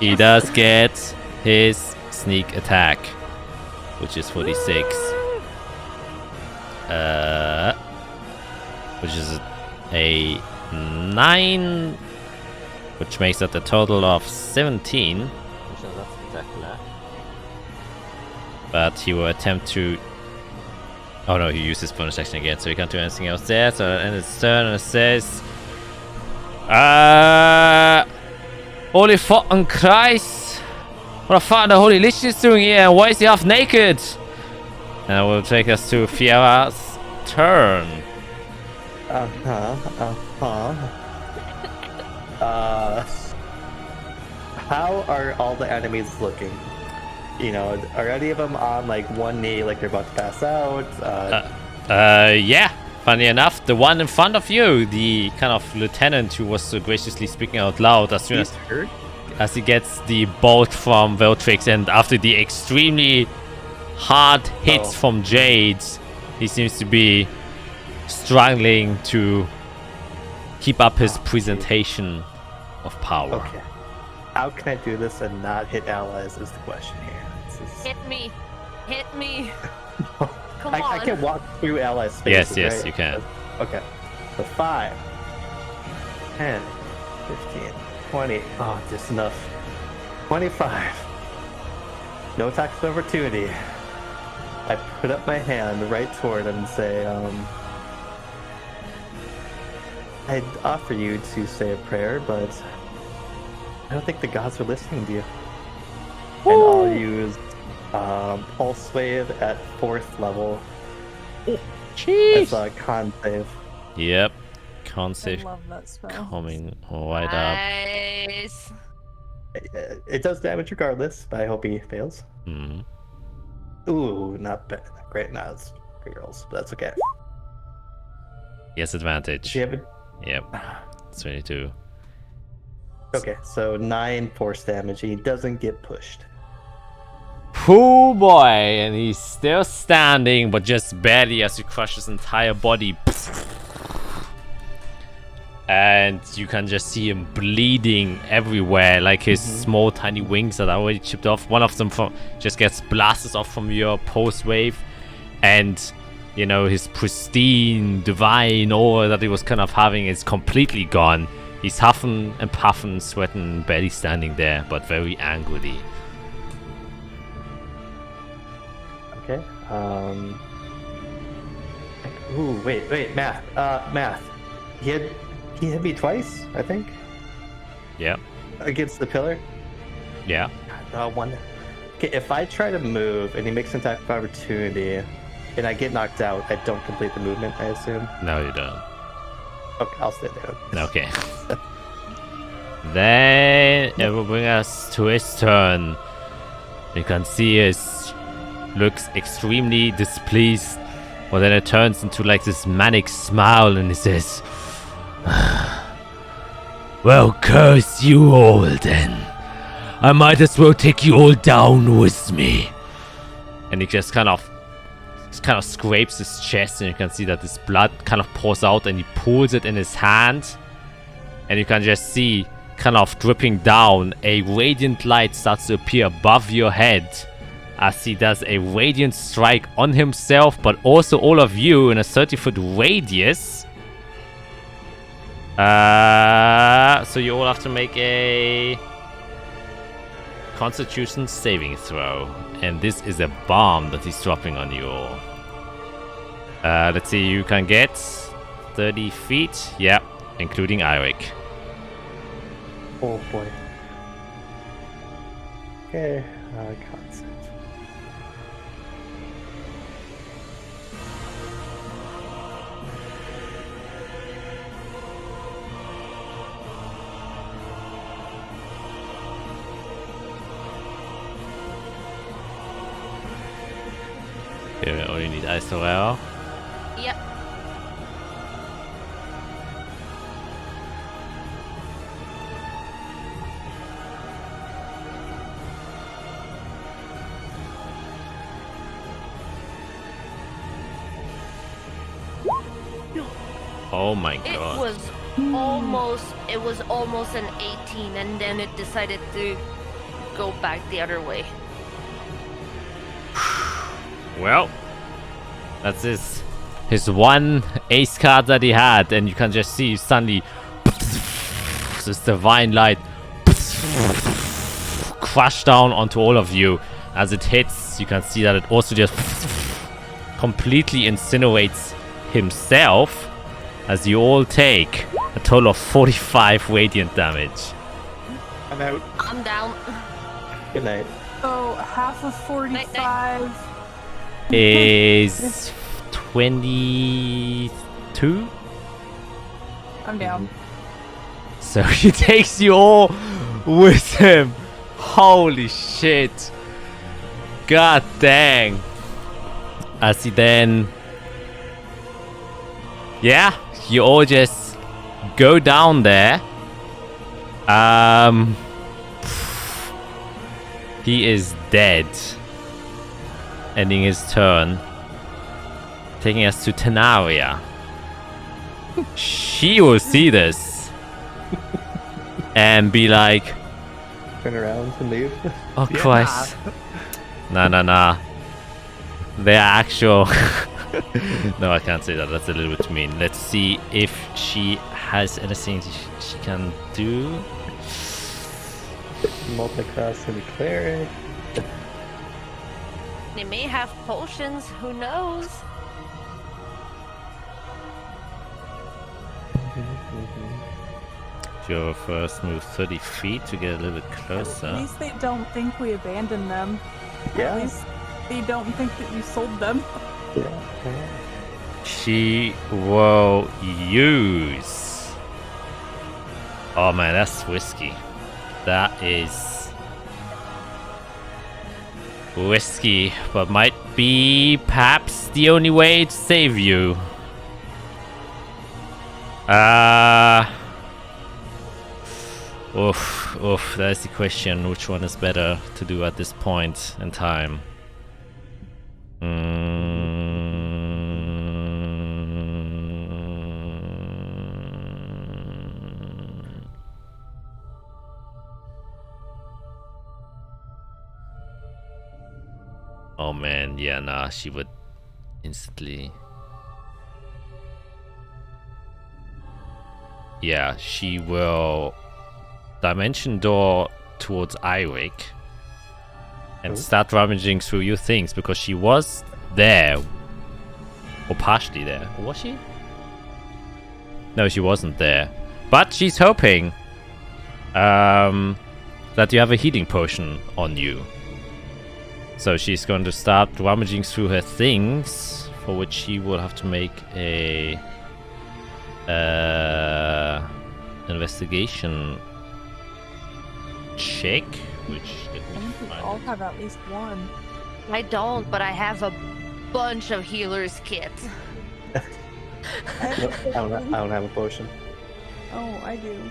he does get his sneak attack, which is 46. Which is a 9, which makes it a total of 17. Which is not spectacular. But he will attempt to... Oh no, he used his bonus action again, so he can't do anything else there. So it ends his turn, and it says... Holy fucking Christ! What the fuck the Holy Lich is doing here, and why is he half naked? And it will take us to Fiera's turn. How are all the enemies looking? You know, are any of them on like one knee, like they're about to pass out? Yeah. Funny enough, the one in front of you, the kind of lieutenant who was so graciously speaking out loud as soon as he gets the bolt from Veltrix, and after the extremely hard hits from Jade, he seems to be struggling to keep up his presentation of power. Okay. How can I do this and not hit allies is the question here. Hit me. Hit me. Come on. I can walk through ally spaces, Yes, right? you can. Okay. So 5, 10, 15, 20. Oh, just enough. 25. No attacks of opportunity. I put up my hand right toward him and say, I'd offer you to say a prayer, but I don't think the gods are listening to you. And I'll use Pulse Wave at 4th level as a con save. Yep. Con I save love that spell. coming right up. Nice. It does damage regardless, but I hope he fails. Mhm. Ooh, not bad. Great, not as great rolls, but that's okay. He has advantage. Does he have a... Yep. 22. Okay, so 9 force damage. He doesn't get pushed. Oh boy, and he's still standing, but just barely as you crush his entire body. And you can just see him bleeding everywhere, like his small tiny wings that are already chipped off. One of them just gets blasted off from your pulse wave, and you know, his pristine divine aura that he was kind of having is completely gone. He's huffing and puffing, sweating, barely standing there, but very angrily. Okay. Ooh, wait, math. Math. He hit me twice, I think, Yeah. against the pillar. Yeah. One. Okay, if I try to move and he makes an attack of opportunity, and I get knocked out, I don't complete the movement, I assume. No, you don't. Okay, I'll stay down. Okay. Then it will bring us to his turn. You can see his looks extremely displeased. But then it turns into like this manic smile and he says, well, curse you all then. I might as well take you all down with me. And he just kind of scrapes his chest, and you can see that this blood kind of pours out, and he pulls it in his hand. And you can just see, kind of dripping down, a radiant light starts to appear above your head as he does a radiant strike on himself, but also all of you in a 30-foot radius. So you all have to make a Constitution saving throw. And this is a bomb that he's dropping on you all. Let's see, you can get 30 feet. Yeah, including Eirik. Oh boy. Okay, concept. Okay, we only need Ice Torero. Yep. Oh my It god. was almost an 18, and then it decided to go back the other way. Well, that's his one ace card that he had, and you can just see suddenly this divine light crash down onto all of you. As it hits, you can see that it also just completely incinerates himself, as you all take a total of 45 radiant damage. I'm out. I'm down. Good night. So half of 45. Is 22? I'm down. So he takes you all with him. Holy shit. God dang. As he then... Yeah, you all just go down there. He is dead. Ending his turn. Taking us to Tenaria. She will see this. And be like... Turn around and leave. Oh Christ. Nah. They are actual... No, I can't say that. That's a little bit mean. Let's see if she has anything she can do. Multiclass and Cleric. They may have potions, who knows? Your first move 30 feet to get a little bit At closer. least they don't think we abandoned them. At Yeah. least they don't think that you sold them. Yeah. She will use... Oh man, that's risky. That is... risky, but might be perhaps the only way to save you. Oof, that's the question. Which one is better to do at this point in time? Oh man, yeah, nah, she would instantly... yeah, she will dimension door towards Eirik and start rummaging through your things because she was there, or partially there. Or was she? No, she wasn't there. But she's hoping that you have a healing potion on you. So she's going to start rummaging through her things, for which she will have to make a investigation check, which let I me think we find all it. have at least one. I don't, but I have a bunch of healer's kits. Nope, I don't have a potion. Oh, I do.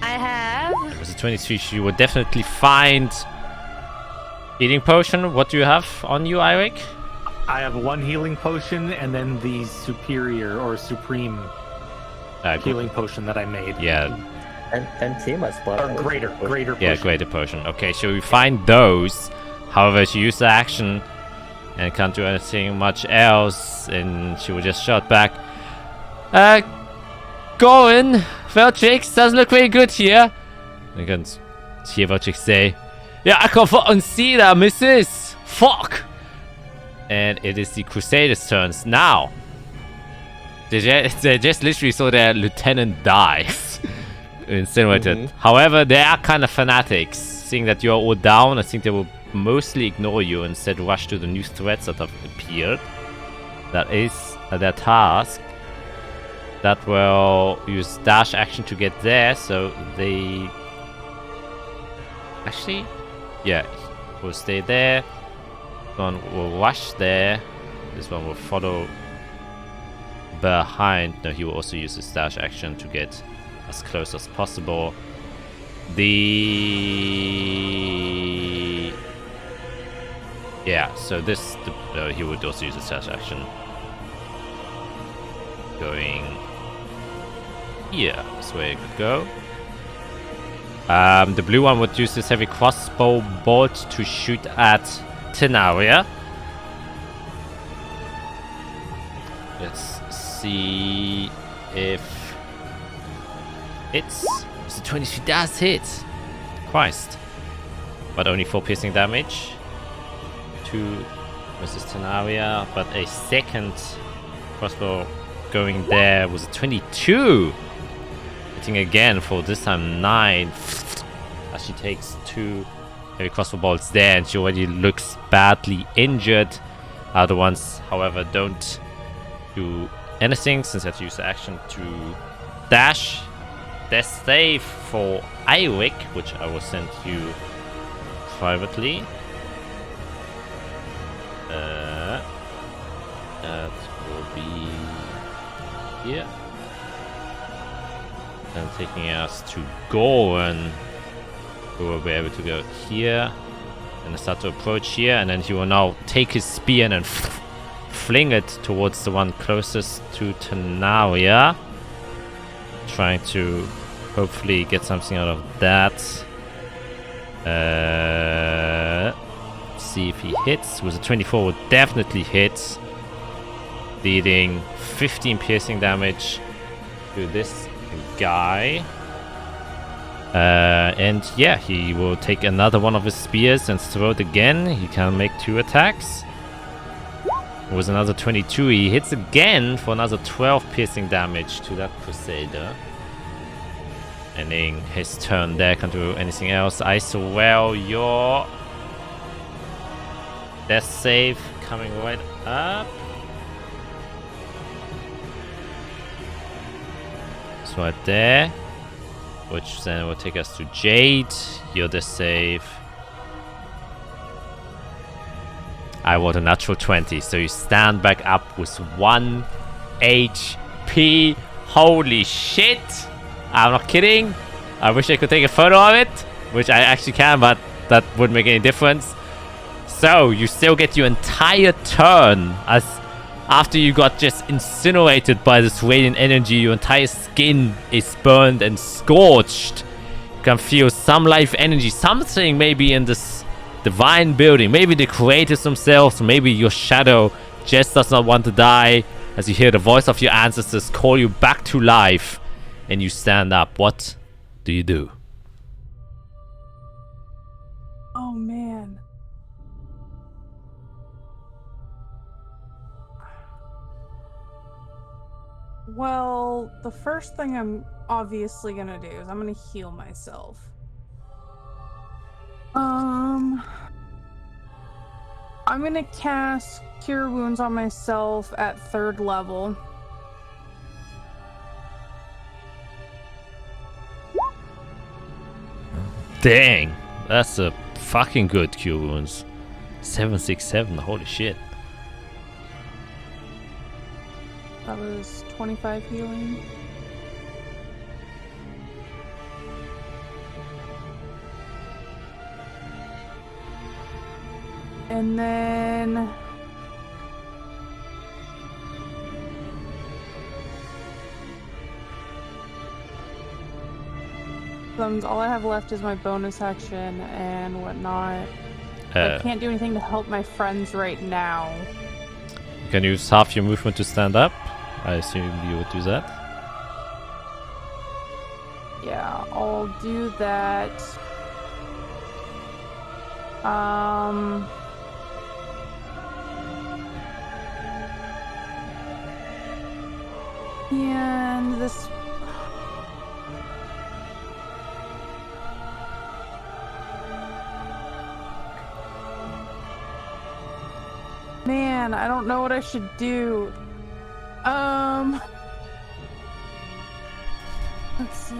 I have With a 23, she will definitely find healing potion. What do you have on you, Eirik? I have one healing potion and then the superior or supreme healing potion that I made. Yeah, And Tima's blood. Or greater potion. yeah, greater potion. Okay, so we find those. However, she used the action and can't do anything much else, and she will just shout back, Gorin, Veltrix, doesn't look very good here. And you can hear Veltrix say, yeah, I can't fucking see that, missus. Fuck. And it is the Crusaders' turns now. They just literally saw their lieutenant die. Incinerated. However, they are kind of fanatics. Seeing that you're all down, I think they will mostly ignore you and instead rush to the new threats that have appeared. That is their task. That will use dash action to get there, so they... Actually, yeah, will stay there. This one will rush there. This one will follow behind. No, he will also use his dash action to get as close as possible. Yeah, so this... he would also use his dash action. Going here, this way it could go. The blue one would use this heavy crossbow bolt to shoot at Tenaria. Let's see if it's... So 23 does hit. Christ. But only 4 piercing damage. 2 versus Tenaria, but a second crossbow going there was a 22. Hitting again for this time 9. As she takes 2 heavy crossbow bolts there, and she already looks badly injured. Other ones, however, don't do anything since I have to use the action to dash. Death save for Eirik, which I will send you privately. That will be here. And taking us to Goran, who will be able to go here and start to approach here, and then he will now take his spear and then fling it towards the one closest to Tenaria, trying to hopefully get something out of that. See if he hits. With a 24 would definitely hit, dealing 15 piercing damage to this guy. And yeah, he will take another one of his spears and throw it again. He can make 2 attacks. With another 22, he hits again for another 12 piercing damage to that Crusader. Ending his turn there, can't do anything else. Well, your death save coming right up. It's right there. Which then will take us to Jade. Your death save. I rolled a natural 20, so you stand back up with 1 HP. Holy shit! I'm not kidding. I wish I could take a photo of it, which I actually can, but that wouldn't make any difference. So you still get your entire turn, as after you got just incinerated by this radiant energy, your entire skin is burned and scorched. You can feel some life energy, something maybe in this divine building. Maybe the creators themselves, maybe your shadow just does not want to die, as you hear the voice of your ancestors call you back to life. and you stand up. What do you do? Oh man. Well, the first thing I'm obviously gonna do is I'm gonna heal myself. I'm gonna cast Cure Wounds on myself at 3rd level. Dang, that's a fucking good Cure Wounds. 767, holy shit. That was 25 healing. And then all I have left is my bonus action and whatnot. I can't do anything to help my friends right now. You can use half your movement to stand up. I assume you would do that. Yeah, I'll do that. And this. Man, I don't know what I should do. Let's see.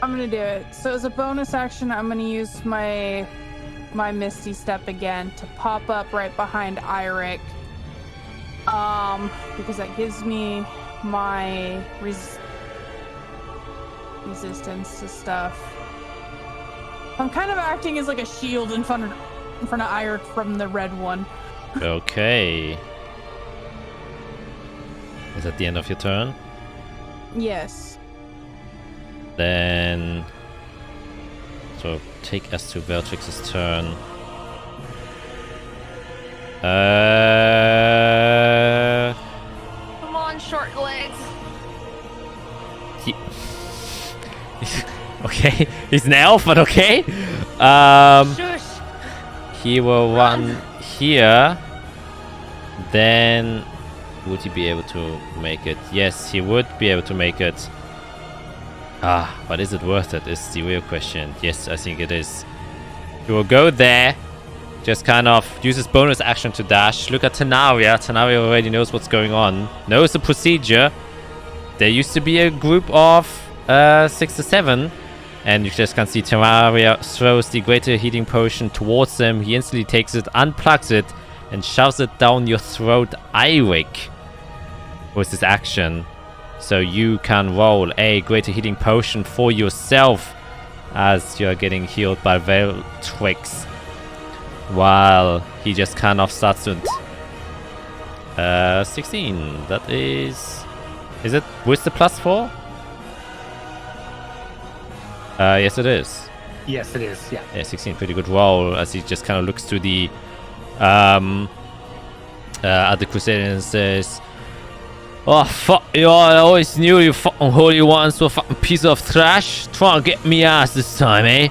I'm gonna do it. So as a bonus action, I'm gonna use my Misty Step again to pop up right behind Eirik. Because that gives me my resistance to stuff. I'm kind of acting as like a shield in front of Eirik from the red one. Okay. Is that the end of your turn? Yes. Then... So, take us to Bellatrix's turn. Come on, short legs. Okay, he's an elf, but okay. Shush. He will run here. Then, would he be able to make it? Yes, he would be able to make it. But is it worth it is the real question. Yes, I think it is. He will go there. Just kind of use his bonus action to dash. Look at Tanaria. Tanaria already knows what's going on. Knows the procedure. There used to be a group of 6 to 7. And you just can see Tanaria throws the greater healing potion towards him. He instantly takes it, unplugs it, and shoves it down your throat, Eirik, with his action. So you can roll a greater healing potion for yourself as you're getting healed by Bellatrix. While he just kind of starts with 16. That is it with the +4? Yes, it is. Yes, it is. Yeah. Yeah, 16. Pretty good roll as he just kind of looks to the at the Crusader and says, "Oh, fuck you all. I always knew you fucking holy ones were a fucking piece of trash. Try and get me ass this time, eh?"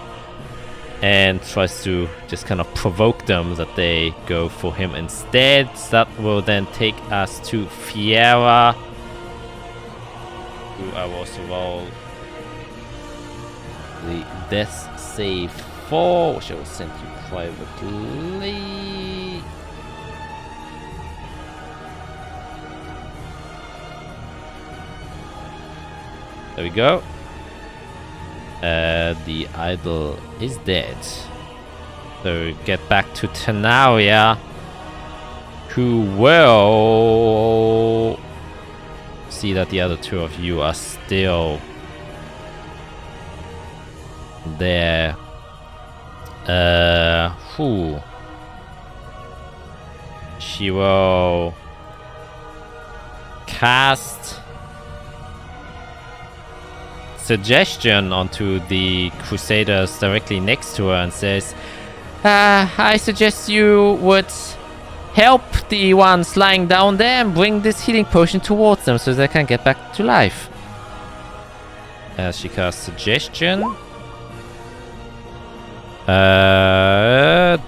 And tries to just kind of provoke them that they go for him instead. That will then take us to Fiera, who I will also roll the death save for, which I will send you privately. There we go. The idol is dead. So get back to Tanaria, who will see that the other two of you are still there. She will cast suggestion onto the Crusaders directly next to her and says, I suggest you would help the ones lying down there and bring this healing potion towards them so they can get back to life. As she casts Suggestion.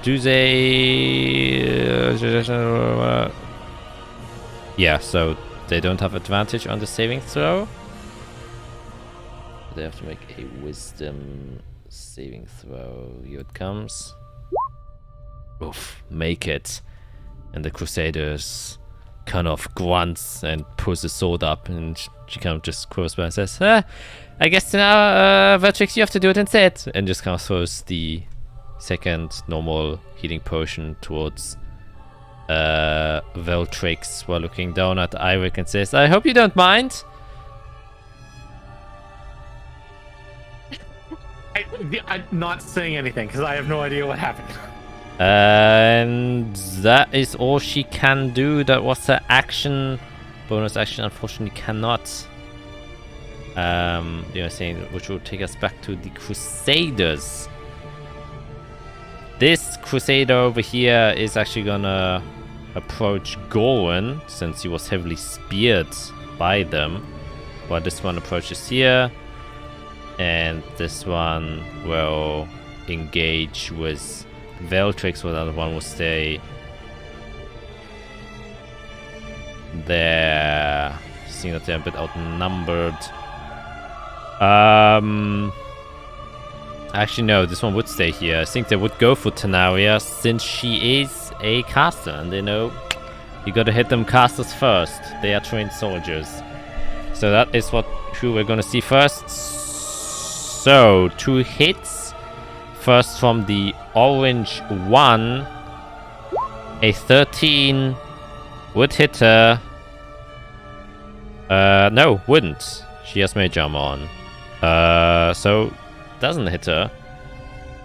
Do they... yeah, so they don't have advantage on the saving throw. They have to make a wisdom saving throw. Here it comes. Oof, make it. And the Crusaders kind of grunts and pulls the sword up, and she kind of just quivers by and says, I guess now, Veltrix, you have to do it instead. And just kind of throws the second normal healing potion towards Veltrix while looking down at Eirik and says, I hope you don't mind. I'm not saying anything because I have no idea what happened. And that is all she can do. That was her action. Bonus action, unfortunately, cannot. The other thing, which will take us back to the Crusaders. This Crusader over here is actually gonna approach Goran, since he was heavily speared by them. While this one approaches here. And this one will engage with Veltrix, while the other one will stay there. Seeing that they're a bit outnumbered. Actually, no, this one would stay here. I think they would go for Tanaria, since she is a caster, and they know you gotta hit them casters first. They are trained soldiers. So that is who we're gonna see first. So, 2 hits. First from the orange one. A 13 would hit her. No, wouldn't. She has mage armor on. So doesn't hit her.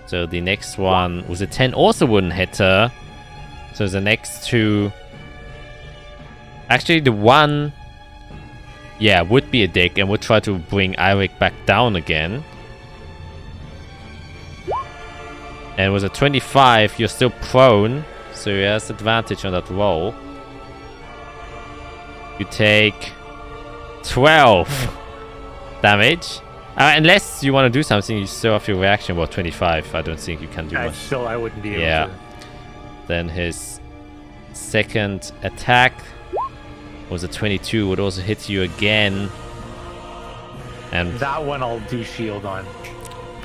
So the next one was a 10, also wouldn't hit her. So the next 2. Actually, the one, yeah, would be a dick and would try to bring Eirik back down again. And with a 25, you're still prone, so he has advantage on that roll. You take 12 damage. Unless you want to do something, you still have your reaction about 25. I don't think you can do much. Still, I wouldn't be able Yeah. to. Then his second attack was a 22, would also hit you again. And That one I'll do shield on.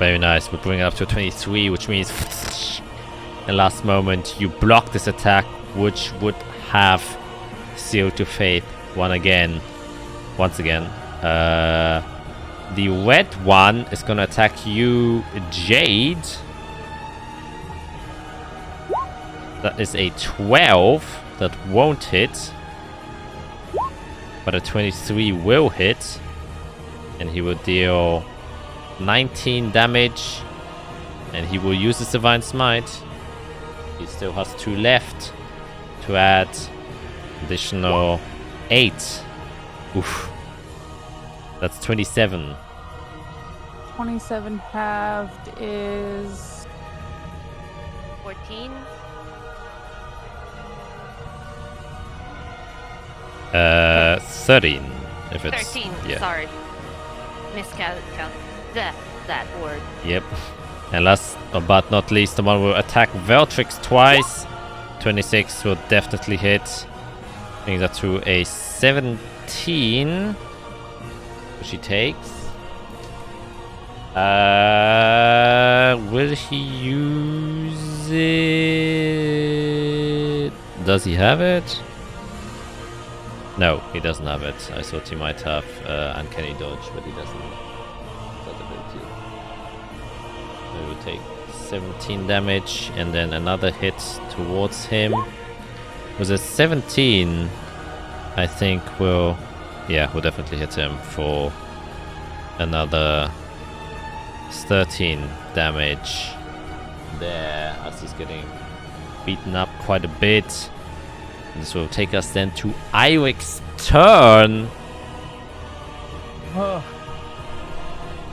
very nice. We'll bring it up to a 23, which means in the last moment you block this attack, which would have sealed your fate once again. The red one is gonna attack you, Jade. That is a 12. That won't hit. But a 23 will hit. And he will deal 19 damage. And he will use his Divine Smite. He still has 2 left to add additional 8. Oof. That's 27. 27 halved is 14. 13. If it's 13. yeah. Sorry. Miscount. That word. Yep. And last but not least, the one will attack Veltrix twice. 26 will definitely hit. Bring that to a 17. Which he takes. Will he use it? Does he have it? No, he doesn't have it. I thought he might have Uncanny Dodge, but he doesn't have that ability. He will take 17 damage, and then another hit towards him. With a 17, I think we'll definitely hit him for another 13 damage there, as he's getting beaten up quite a bit. This will take us then to Eirik's turn.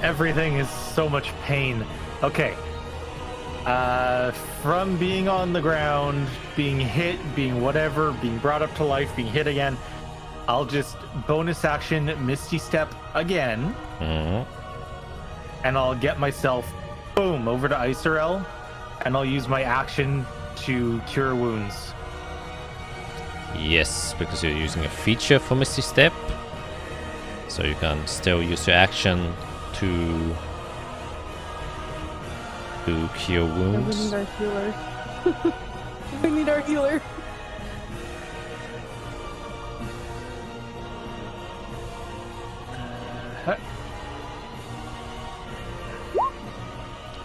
Everything is so much pain. Okay. From being on the ground, being hit, being whatever, being brought up to life, being hit again, I'll just bonus action Misty Step again. And I'll get myself, boom, over to Isorel. And I'll use my action to cure wounds. Yes, because you're using a feature for Misty Step. So you can still use your action to cure We wounds. need our healer. We need our healer.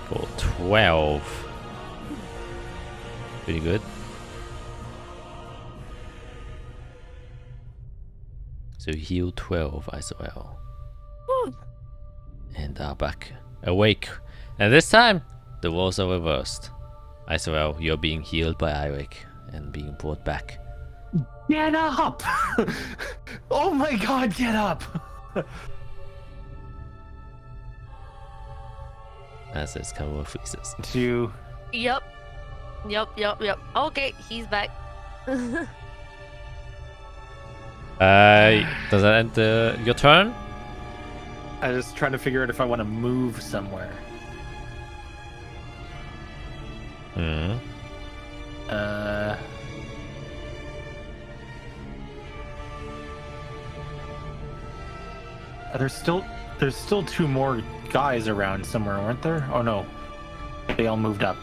For 12. Pretty good. So heal 12 as well. And are back awake. And this time, the roles are reversed. As well, you're being healed by Eirik and being brought back. Get up! Oh my god, get up! As his camera freezes. To Yep. Okay, he's back. Does that end your turn? I was just trying to figure out if I want to move somewhere. There's still two more guys around somewhere, weren't there? Oh no, they all moved up.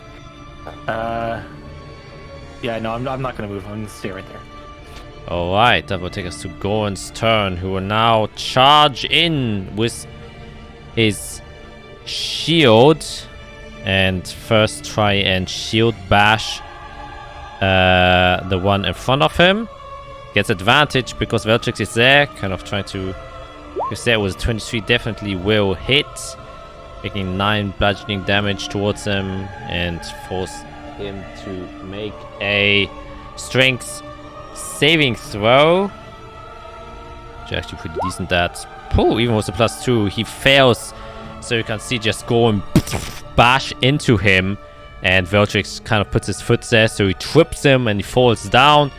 Yeah, no, I'm not gonna move. I'm gonna stay right there. Alright, that will take us to Goran's turn, who will now charge in with his shield and first try and shield bash the one in front of him. Gets advantage because Veltrix is there, kind of trying to... Because there was 23, definitely will hit, making 9 bludgeoning damage towards him and force him to make a strength saving throw. Which is actually pretty decent at. Oh, even with a +2, he fails. So you can see just go and bash into him. And Veltrix kind of puts his foot there, so he trips him and he falls down.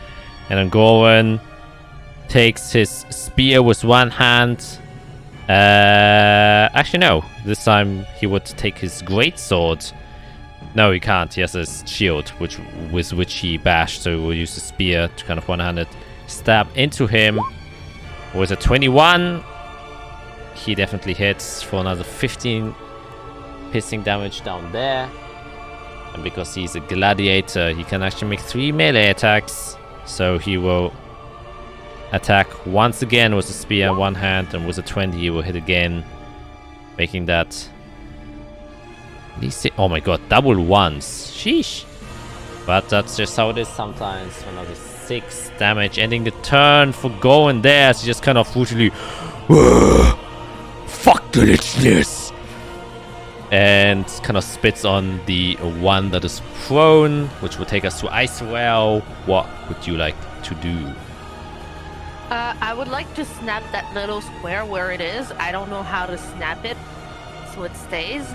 And then Goran takes his spear with one hand. Actually, no. This time he would take his greatsword. No, he can't. He has his shield, with which he bashed. So we'll use the spear to kind of one-handed stab into him. With a 21, he definitely hits for another 15 piercing damage down there. And because he's a gladiator, he can actually make 3 melee attacks. So he will attack once again with a spear in one hand, and with a 20 he will hit again, making that... Oh my god, double ones. Sheesh. But that's just how it is sometimes. Another 6 damage, ending the turn for Goran there. As he just kind of brutally... Fuck the lichness! And kind of spits on the one that is prone, which will take us to Isorel. What would you like to do? I would like to snap that little square where it is. I don't know how to snap it so it stays.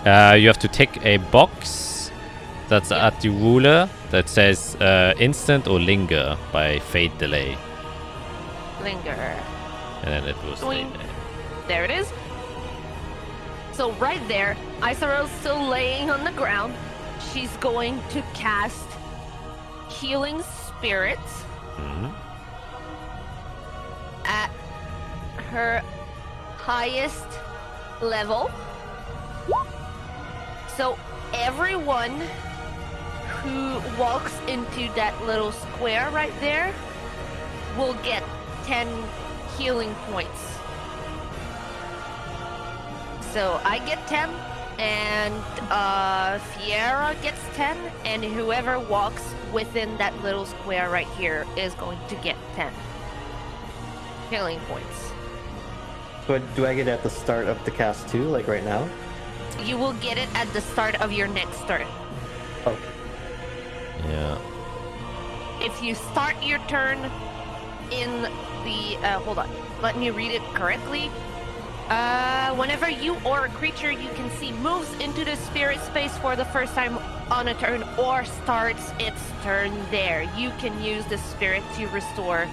You have to take a box that's at the ruler that says instant or linger by fade delay. Linger. And then it will stay Doink. there. There it is. So right there, Isorel's still laying on the ground. She's going to cast Healing Spirits at her highest level. So everyone who walks into that little square right there will get 10 healing points. So I get 10, and Fiera gets 10, and whoever walks within that little square right here is going to get 10 healing points. But do I get it at the start of the cast too, like right now? You will get it at the start of your next turn. Oh, Yeah. If you start your turn in the hold on, let me read it correctly. Whenever you or a creature you can see moves into the spirit space for the first time on a turn or starts its turn there, you can use the spirit to restore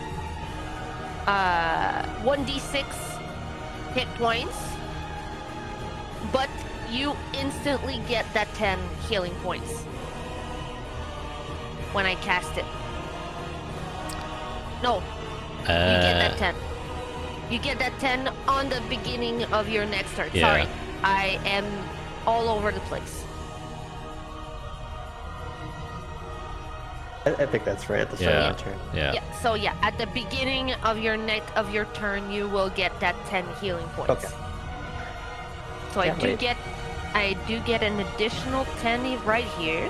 1d6 hit points, but you instantly get that 10 healing points when I cast it. No, you get that 10. You get that 10 on the beginning of your next turn. Yeah. Sorry, I am all over the place. I think that's right at the start Yeah. of my turn. Yeah. So yeah, at the beginning of your turn, you will get that 10 healing points. Okay. So Can't wait. I do get an additional 10 right here.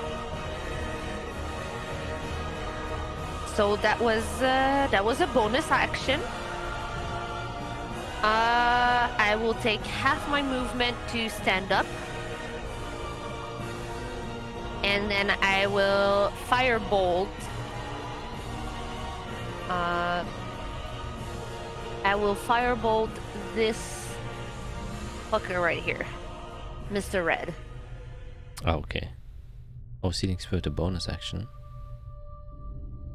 So that was a bonus action. I will take half my movement to stand up. And then I will firebolt. I will firebolt this fucker right here, Mr. Red. Okay. Oh, Sealing Spirit, a bonus action.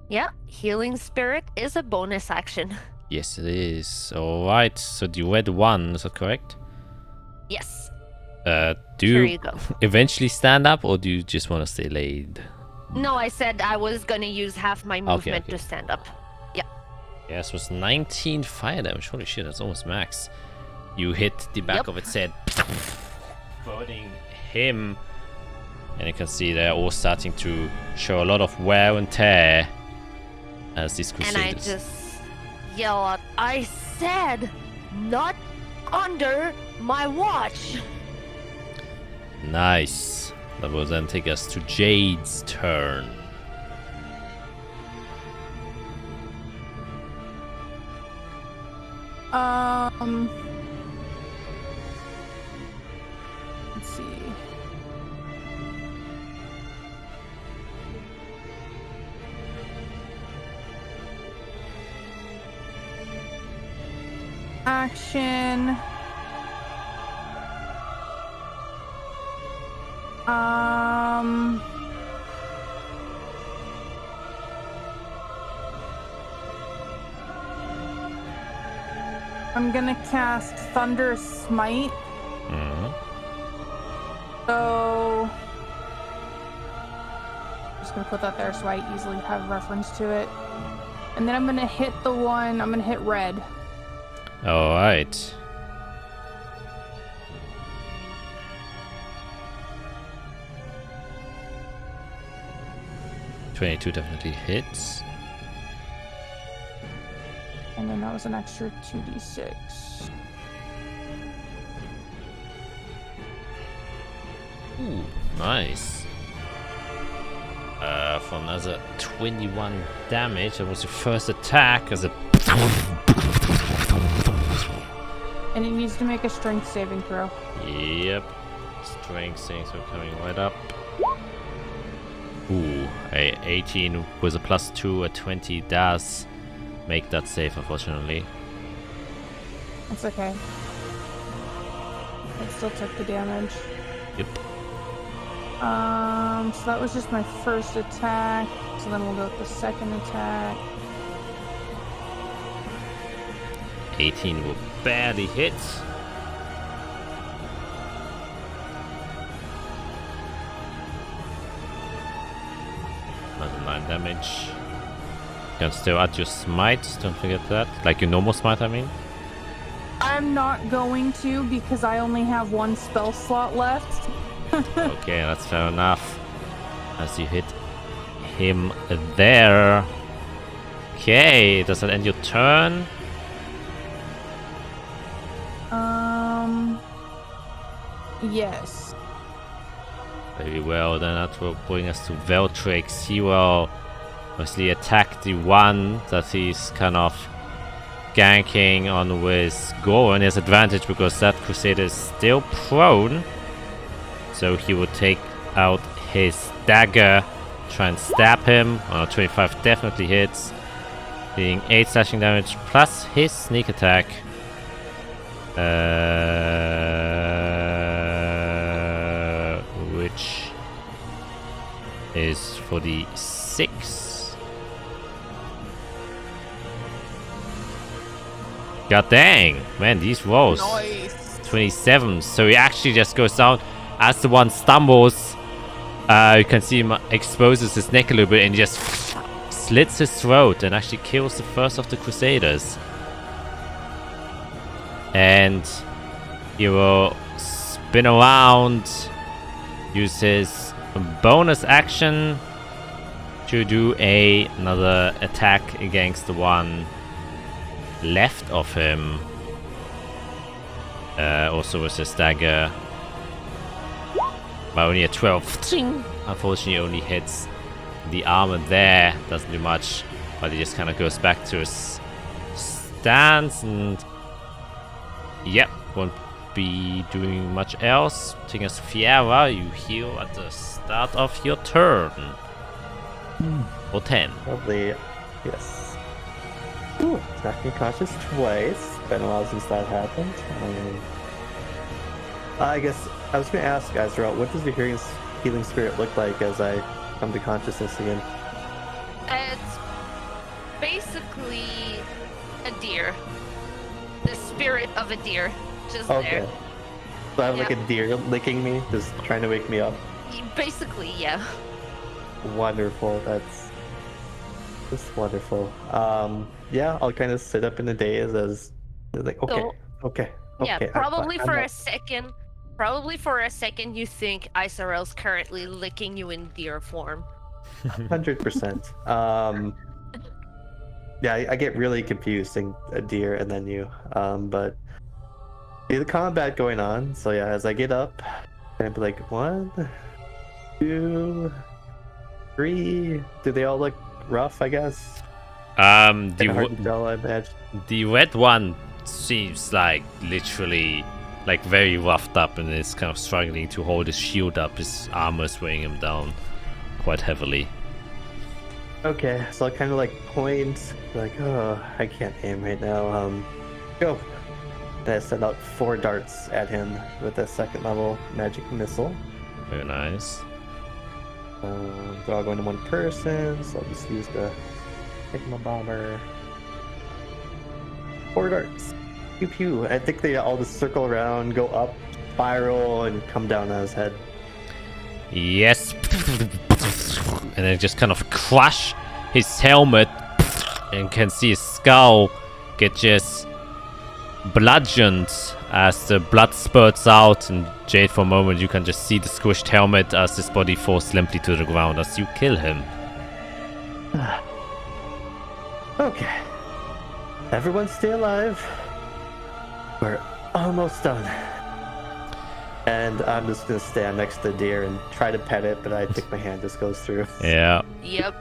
Yeah, Healing Spirit is a bonus action. Yes, it is. Alright, so the red one, is that correct? Yes, Do here you you go. eventually stand up, or do you just want to stay laid? No, I said I was gonna use half my movement okay. to stand up. Yeah. Yes, it was 19 fire damage. Holy shit, that's almost max. You hit the back Yep. of its head, burning him. And you can see they're all starting to show a lot of wear and tear as these And crusaders. I just yell out, I said, not under my watch. Nice. That will then take us to Jade's turn. Let's see. Action. I'm gonna cast Thunder Smite. Mhm. So just gonna put that there so I easily have reference to it. And then I'm gonna hit red. Alright. .22 definitely hits. And then that was an extra 2d6. Ooh, nice. For another 21 damage. That was your first attack as a... And it needs to make a strength saving throw. Yep. Strength savings are coming right up. Ooh, a 18 with a +2, a 20 does make that save, unfortunately. That's okay. It still took the damage. Yep. So that was just my first attack. So then we'll go with the second attack. 18 will barely hit. Another 9 damage. You can still add your smite, don't forget that. Like your normal smite, I mean. I'm not going to because I only have one spell slot left. Okay, that's fair enough. As you hit him there. Okay, does that end your turn? Yes. Very well, then that will bring us to Veltrix. He will obviously attack the one that he's kind of ganking on with Goran. He has advantage because that Crusader is still prone. So he will take out his dagger, try and stab him. 25 definitely hits, being 8 slashing damage plus his sneak attack. Which is for the 6. God dang, man, these rolls. Nice. 27. So he actually just goes down as the one stumbles. You can see him exposes his neck a little bit and just slits his throat and actually kills the first of the Crusaders. And he will spin around, use his bonus action to do another attack against the one left of him. Also with his dagger. But only a 12. Unfortunately, only hits the armor there. Doesn't do much. But he just kind of goes back to his stance and... Yep, won't be doing much else. Taking a Fiera, you heal at the start of your turn. Or 10. Lovely. Yes. Ooh, knocked me conscious twice. Been a while since that happened. I guess I was going to ask Azrael, what does your healing spirit look like as I come to consciousness again? It's basically a deer. The spirit of a deer. Just there. So I have like a deer licking me, just trying to wake me up. Basically, yeah. Wonderful. That's wonderful. Yeah, I'll kind of sit up in the daze as like, okay. Yeah, probably for a second. Probably for a second, you think Isarel's currently licking you in deer form. 100%. Yeah, I get really confused saying a deer and then you. But see the combat going on. So yeah, as I get up, I'd be like 1, 2, 3. Do they all look rough? I guess. Hard to tell, I imagine. The red one seems like literally like very roughed up and is kind of struggling to hold his shield up. His armor is weighing him down quite heavily. Okay, so I kind of like point, like, oh, I can't aim right now. Go. And I send out 4 darts at him with a 2nd level magic missile. Very nice. They're all going to one person, so I'll just use the Sigma Bomber. 4 darts. Pew pew. I think they all just circle around, go up, spiral, and come down on his head. Yes. And then just kind of crush his helmet and can see his skull get just bludgeoned as the blood spurts out. And Jade, for a moment, you can just see the squished helmet as his body falls limply to the ground as you kill him. Okay. Everyone stay alive. We're almost done. And I'm just gonna stand next to the deer and try to pet it, but I think my hand just goes through. Yeah. Yep.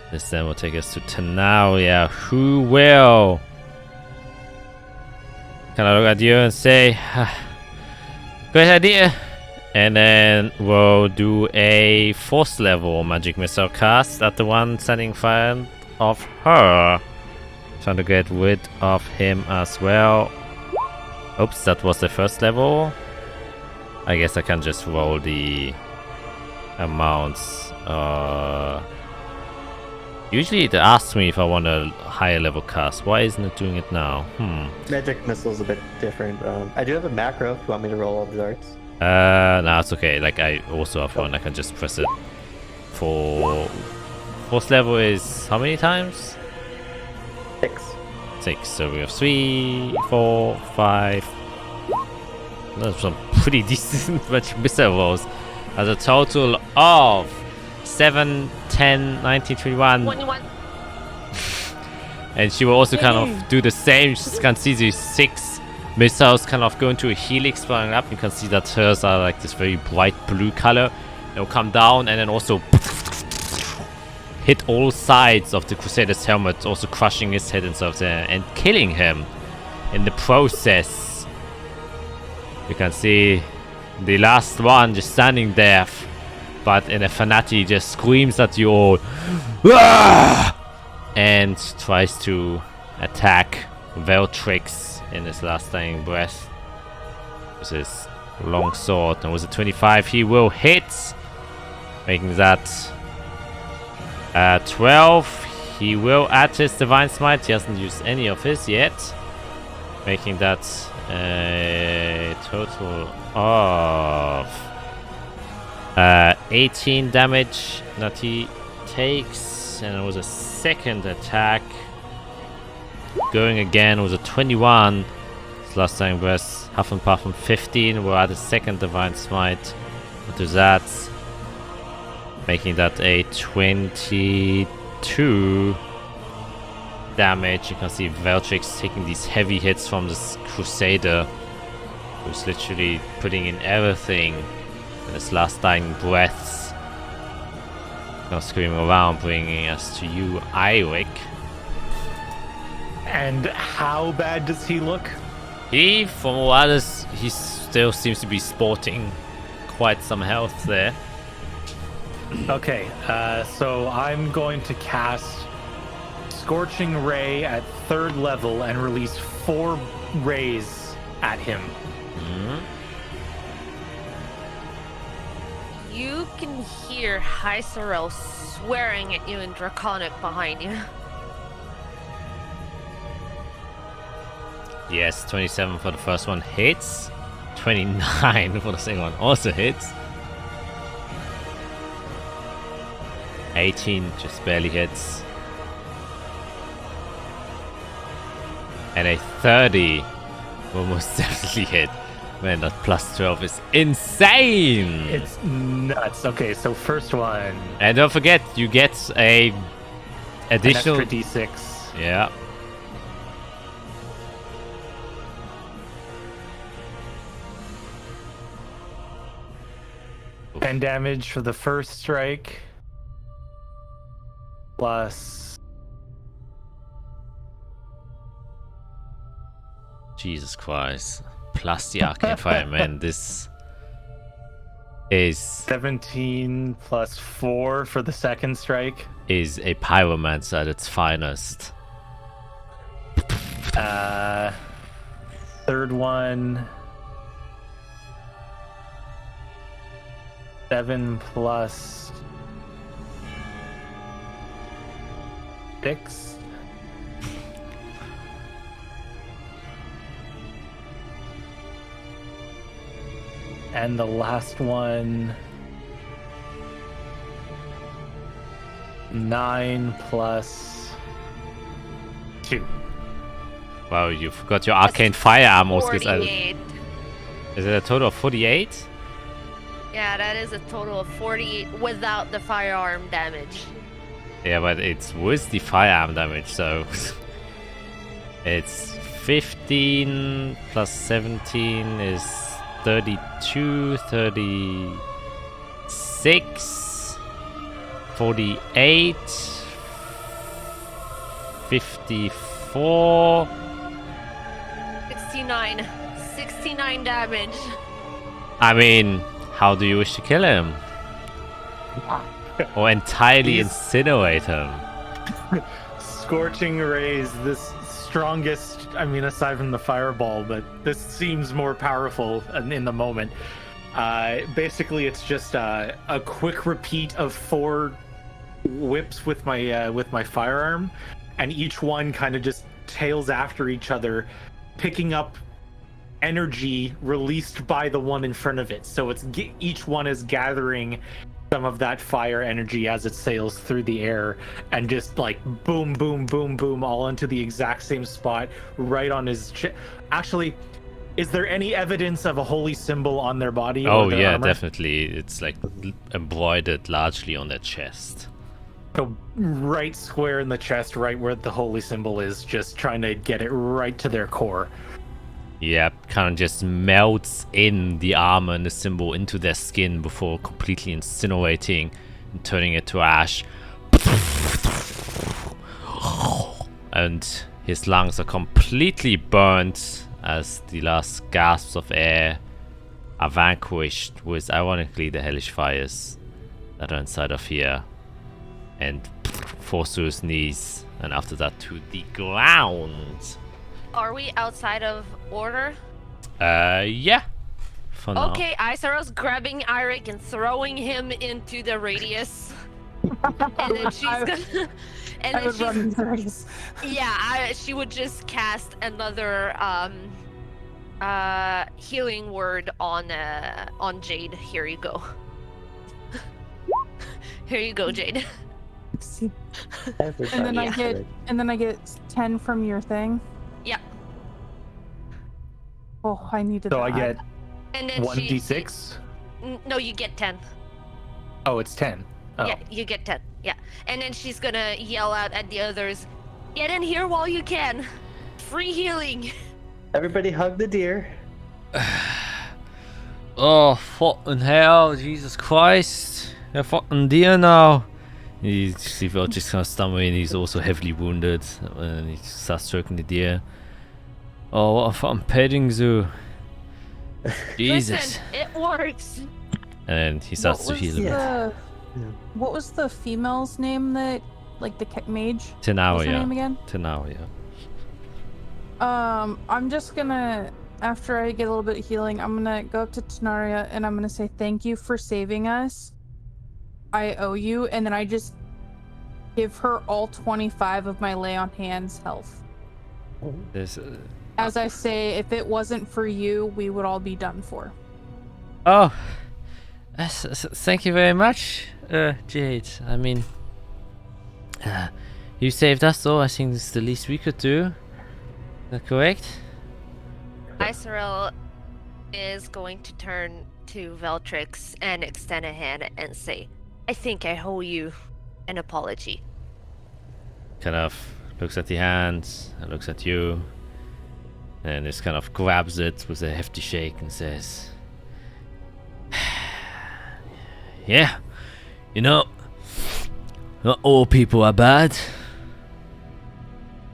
This then will take us to Tanaria, who will kind of look at you and say, great idea. And then we'll do a 4th level magic missile cast at the one standing in front of her. Trying to get rid of him as well. Oops, that was the 1st level. I guess I can just roll the amounts. Usually it asks me if I want a higher level cast. Why isn't it doing it now? Magic missile's a bit different. I do have a macro if you want me to roll all the darts. No, it's okay. Like, I also have one. I can just press it. For 4th level is how many times? 6. So we have 3, 4, 5. That's some pretty decent magic missile rolls. As a total of 7, 10, 19, 21. 21. And she will also kind of do the same. She can see these 6 missiles kind of go into a helix flying up. You can see that hers are like this very bright blue color. They'll come down and then also hit all sides of the Crusader's helmet, also crushing his head and stuff there and killing him in the process. You can see the last one just standing there, but in a fanatic just screams at you all and tries to attack Veltrix in his last dying breath with his long sword. And with a 25, he will hit, making that 12. He will add his Divine Smite. He hasn't used any of his yet, making that a total of 18 damage that he takes. And it was a second attack going again with a 21. His last time breath, Huff and Puff and 15. We'll add a second Divine Smite to that, making that a 22 damage. You can see Veltrix taking these heavy hits from this Crusader, who's literally putting in everything in his last dying breaths. Now screaming around, bringing us to you, Irik. And how bad does he look? He, from what is, he still seems to be sporting quite some health there. Okay, so I'm going to cast Scorching Ray at 3rd level and release 4 rays at him. You can hear Heuser swearing at you in Draconic behind you. Yes, 27 for the first one hits. 29 for the second one also hits. 18 just barely hits. And a 30 will most definitely hit. Man, that plus 12 is insane! It's nuts. Okay, so first one. And don't forget, you get a additional... An extra d6. Yeah. And damage for the first strike. Plus... Jesus Christ. Plus the Arcane Fire, man. This is 17 plus 4 for the second strike. Is a pyromancer at its finest. Third one. 7 plus 6. And the last one, 9 plus 2. Wow, you forgot your Arcane Firearm. 48. Is it a total of 48? Yeah, that is a total of 48 without the firearm damage. Yeah, but it's with the firearm damage, so... it's 15 plus 17 is... 32, 36, 48, 54. 69 damage. I mean, how do you wish to kill him? Or entirely incinerate him? Scorching Rays, this strongest, I mean, aside from the fireball, but this seems more powerful in the moment. Basically, it's just a quick repeat of 4 whips with my firearm, and each one kind of just tails after each other, picking up energy released by the one in front of it. So it's each one is gathering some of that fire energy as it sails through the air, and just like boom, boom, boom, boom, all into the exact same spot, right on his chest. Actually, is there any evidence of a holy symbol on their body? Oh or their yeah, armor? definitely. It's like embroidered largely on their chest. So right square in the chest, right where the holy symbol is, just trying to get it right to their core. Yeah, kind of just melts in the armor and the symbol into their skin before completely incinerating and turning it to ash. And his lungs are completely burnt as the last gasps of air are vanquished with, ironically, the hellish fires that are inside of here. And falls to his knees, and after that to the ground. are we outside of order? Yeah. For now. Okay, Isaro's grabbing Eirik and throwing him into the radius. And then she's gonna. And I then would run she's. into the race. Yeah, she would just cast another healing word on Jade. Here you go. Here you go, Jade. Everybody And then I get 10 from your thing. Yeah. Oh, I needed So that. I get And then 1d6. No, you get 10. Oh, it's 10. Oh. Yeah, you get 10. Yeah. And then she's gonna yell out at the others, "Get in here while you can. Free healing." Everybody hug the deer. Oh, fucking hell, Jesus Christ. They're fucking deer now. He's just kind of stumbling, he's also heavily wounded. And he starts stroking the deer. Oh, what a fucking petting zoo. Jesus. Listen, it works. And he starts to heal a bit. What was the female's name that, like the mage? What's her Tenaria. name again? Tenaria. I'm just gonna, after I get a little bit of healing, I'm gonna go up to Tenaria and I'm gonna say thank you for saving us. I owe you, and then I just give her all 25 of my lay on hands health. There's, As I say, if it wasn't for you, we would all be done for. oh, thank you very much, Jade. I mean, you saved us, though. I think it's the least we could do. Is that correct? Isarel is going to turn to Veltrix and extend a hand and say, "I think I owe you an apology." Kind of looks at the hands and looks at you, and just kind of grabs it with a hefty shake and says, "Yeah, you know, not all people are bad.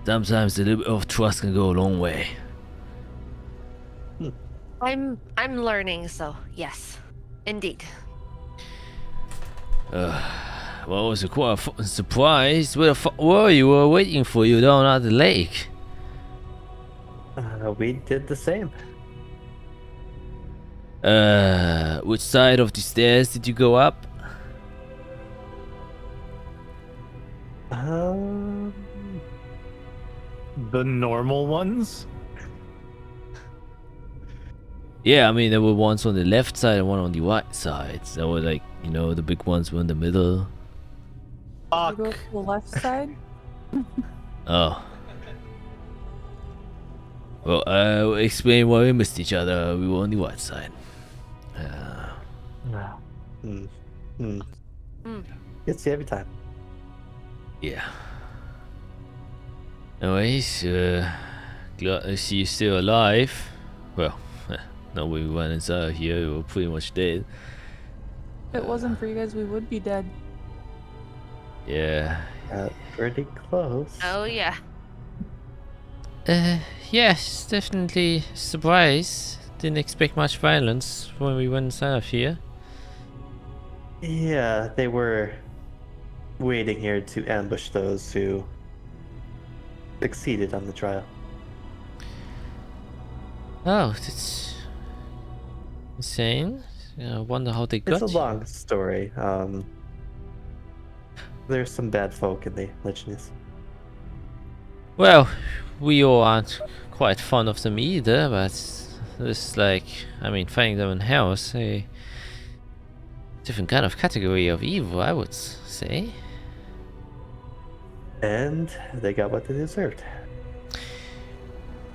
Sometimes a little bit of trust can go a long way." I'm learning, so yes, indeed. Well, it was quite a fucking surprise. Where the fuck were you? We were waiting for you down at the lake. We did the same. Which side of the stairs did you go up? The normal ones? Yeah, I mean, there were ones on the left side and one on the right side. There were like, you know, the big ones were in the middle. I go to the left side. Oh. Well, explain why we missed each other. We were on the right side. Gets you every time. Yeah. Anyways, glad to see you still alive. Well, no, we went inside here. We were pretty much dead. If it wasn't for you guys, we would be dead. Yeah. Pretty close. Oh yeah. Yes, definitely surprise. Didn't expect much violence when we went inside of here. Yeah, they were waiting here to ambush those who succeeded on the trial. Oh, that's insane. I wonder how they got It's a you. long story. There's some bad folk in the Lichnies. Well, we all aren't quite fond of them either, but it's like, I mean, finding them in house, a different kind of category of evil, I would say. And they got what they deserved.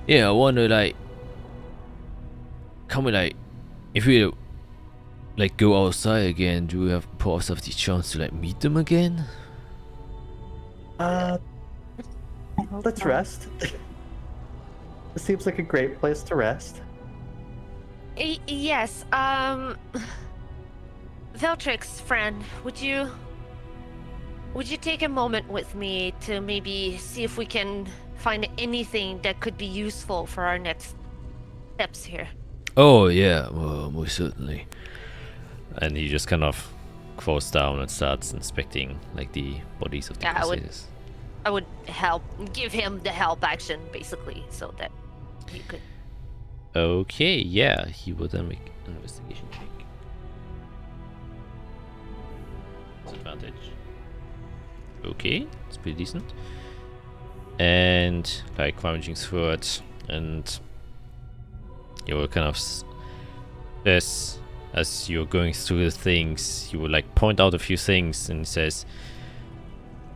Yeah, I wonder, like, can we, like, if we, like, go outside again, do we have possibly the chance to, like, meet them again? Let's rest. It seems like a great place to rest. Yes. Veltrix, friend, would you take a moment with me to maybe see if we can find anything that could be useful for our next steps here? Oh, yeah, well, most certainly. And he just kind of crawls down and starts inspecting, like, the bodies of the Yeah, I would- crusaders. I would give him the help action basically, so that he could. Okay, yeah, he will then make an investigation check. Disadvantage. Okay, it's pretty decent. And like rummaging through it, and you will kind of as you're going through the things, you will like point out a few things, and he says,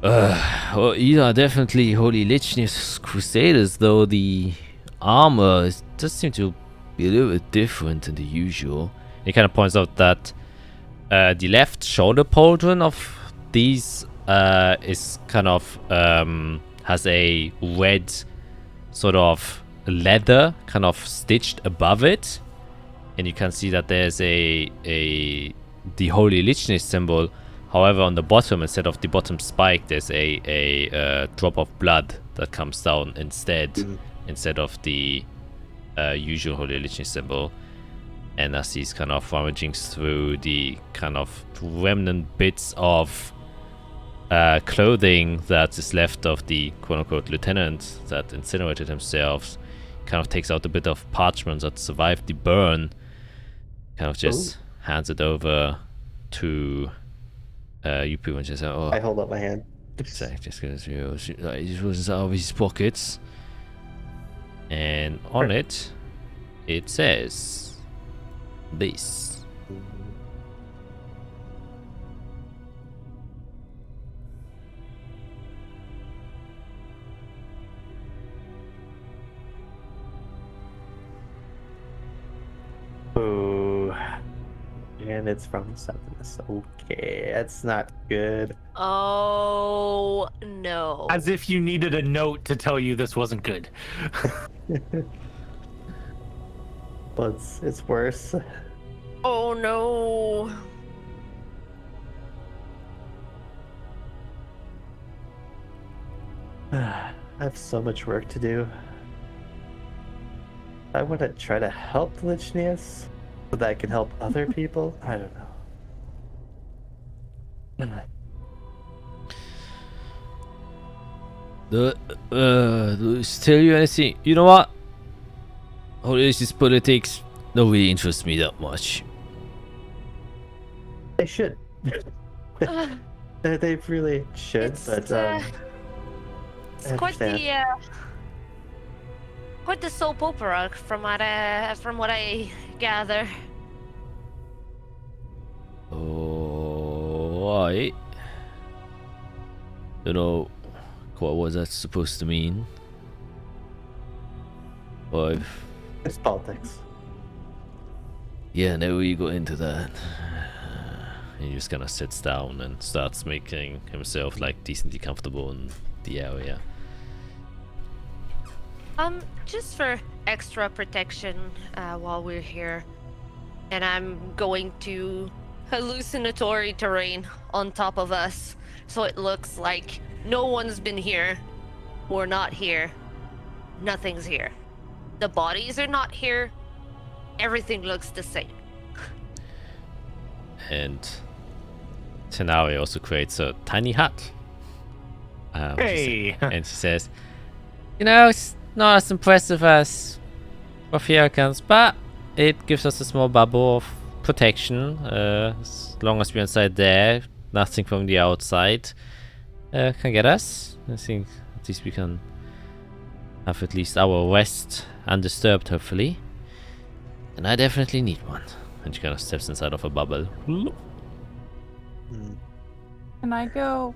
well, these are definitely Holy Lichness Crusaders, though the armor does seem to be a little bit different than the usual. He kind of points out that the left shoulder pauldron of these is kind of has a red sort of leather kind of stitched above it, and you can see that there's the Holy Lichness symbol. However, on the bottom, instead of the bottom spike, there's a drop of blood that comes down instead of the usual Holy Lichness symbol. And as he's kind of rummaging through the kind of remnant bits of clothing that is left of the quote-unquote lieutenant that incinerated himself, kind of takes out a bit of parchment that survived the burn, kind of just hands it over to you people, and just I hold up my hand. just gonna it was out of his pockets, and on it says this. Ooh. And it's from Septimus. Okay, that's not good. Oh no! As if you needed a note to tell you this wasn't good. Well, it's worse. Oh no! I have so much work to do. I want to try to help the Lichness so that I can help other people. I don't know. Tell you anything? You know what? All this politics don't really interest me that much. They should. They really should, It's, but It's quite the soap opera from what I gather. Oh, right. Don't know what was that supposed to mean. But it's politics. yeah, never really got into that. He just kind of sits down and starts making himself like decently comfortable in the area. Just for extra protection while we're here, and I'm going to hallucinatory terrain on top of us, so it looks like no one's been here. We're not here. Nothing's here. The bodies are not here. Everything looks the same. And Tenari also creates a tiny hut. Hey! And she says, you know, it's not as impressive as Rothiarcans, but it gives us a small bubble of protection. As long as we're inside there, nothing from the outside can get us. I think at least we can have at least our rest undisturbed, hopefully. And I definitely need one. And she kind of steps inside of a bubble. Can I go?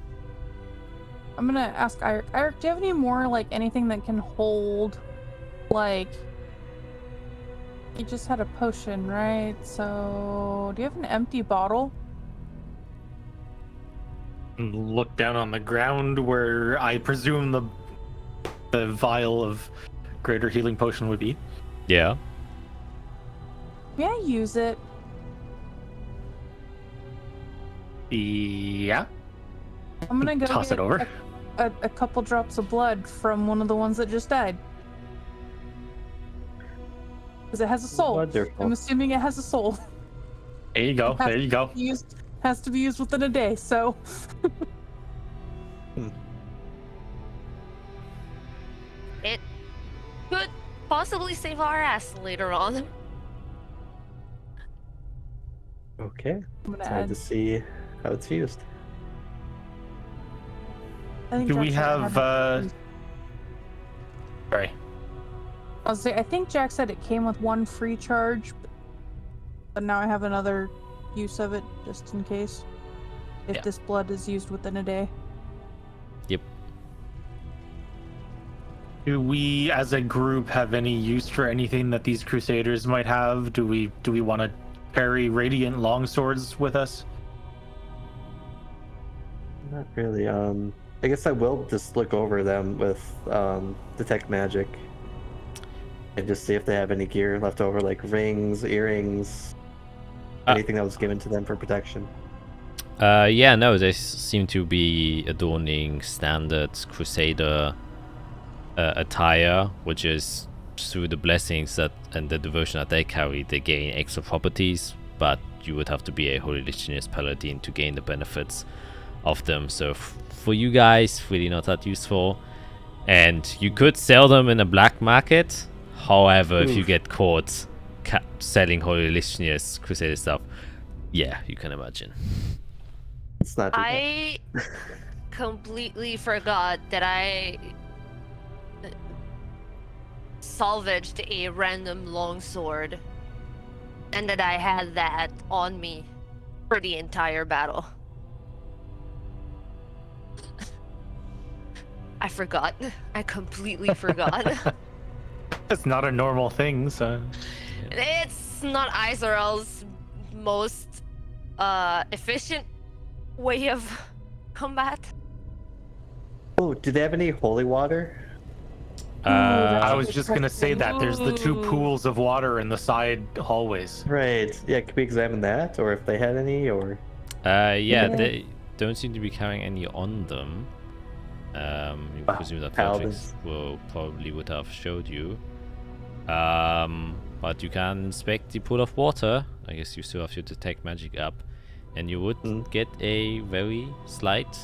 I'm gonna ask Eric. Eric, do you have any more, like, anything that can hold, like, you just had a potion, right? So, do you have an empty bottle? Look down on the ground where I presume the vial of greater healing potion would be. Yeah. May I use it? Yeah. I'm gonna go Toss get it over. a couple drops of blood from one of the ones that just died. Because it has a soul. Wonderful. I'm assuming it has a soul. There you go. There you go. Has to be used within a day, so. possibly save our ass later on. Okay. I'm gonna Excited add. to see how it's used. I think Do we Jack said it have, had- Sorry. I think Jack said it came with one free charge, but now I have another use of it just in case. If Yeah. this blood is used within a day. Do we, as a group, have any use for anything that these crusaders might have? Do we want to carry radiant longswords with us? Not really. I guess I will just look over them with detect magic and just see if they have any gear left over, like rings, earrings, anything that was given to them for protection. Yeah, no, they seem to be adorning standard Crusader attire, which is through the blessings that and the devotion that they carry, they gain extra properties, but you would have to be a Holy Legionist Paladin to gain the benefits of them. So for you guys, really not that useful. And you could sell them in a black market. However, if you get caught selling Holy Legionist Crusader stuff, yeah, you can imagine. It's not. Too bad. I completely forgot that I salvaged a random longsword and that I had that on me for the entire battle. I forgot. I completely forgot. It's not a normal thing, so... It's not Izrael's most efficient way of combat. Oh, do they have any holy water? I was just gonna say that. There's the two pools of water in the side hallways. Right. Yeah, could we examine that, or if they had any, or? Yeah, they don't seem to be carrying any on them. You presume that Felix probably would have showed you. But you can inspect the pool of water. I guess you still have your detect magic up, and you would get a very slight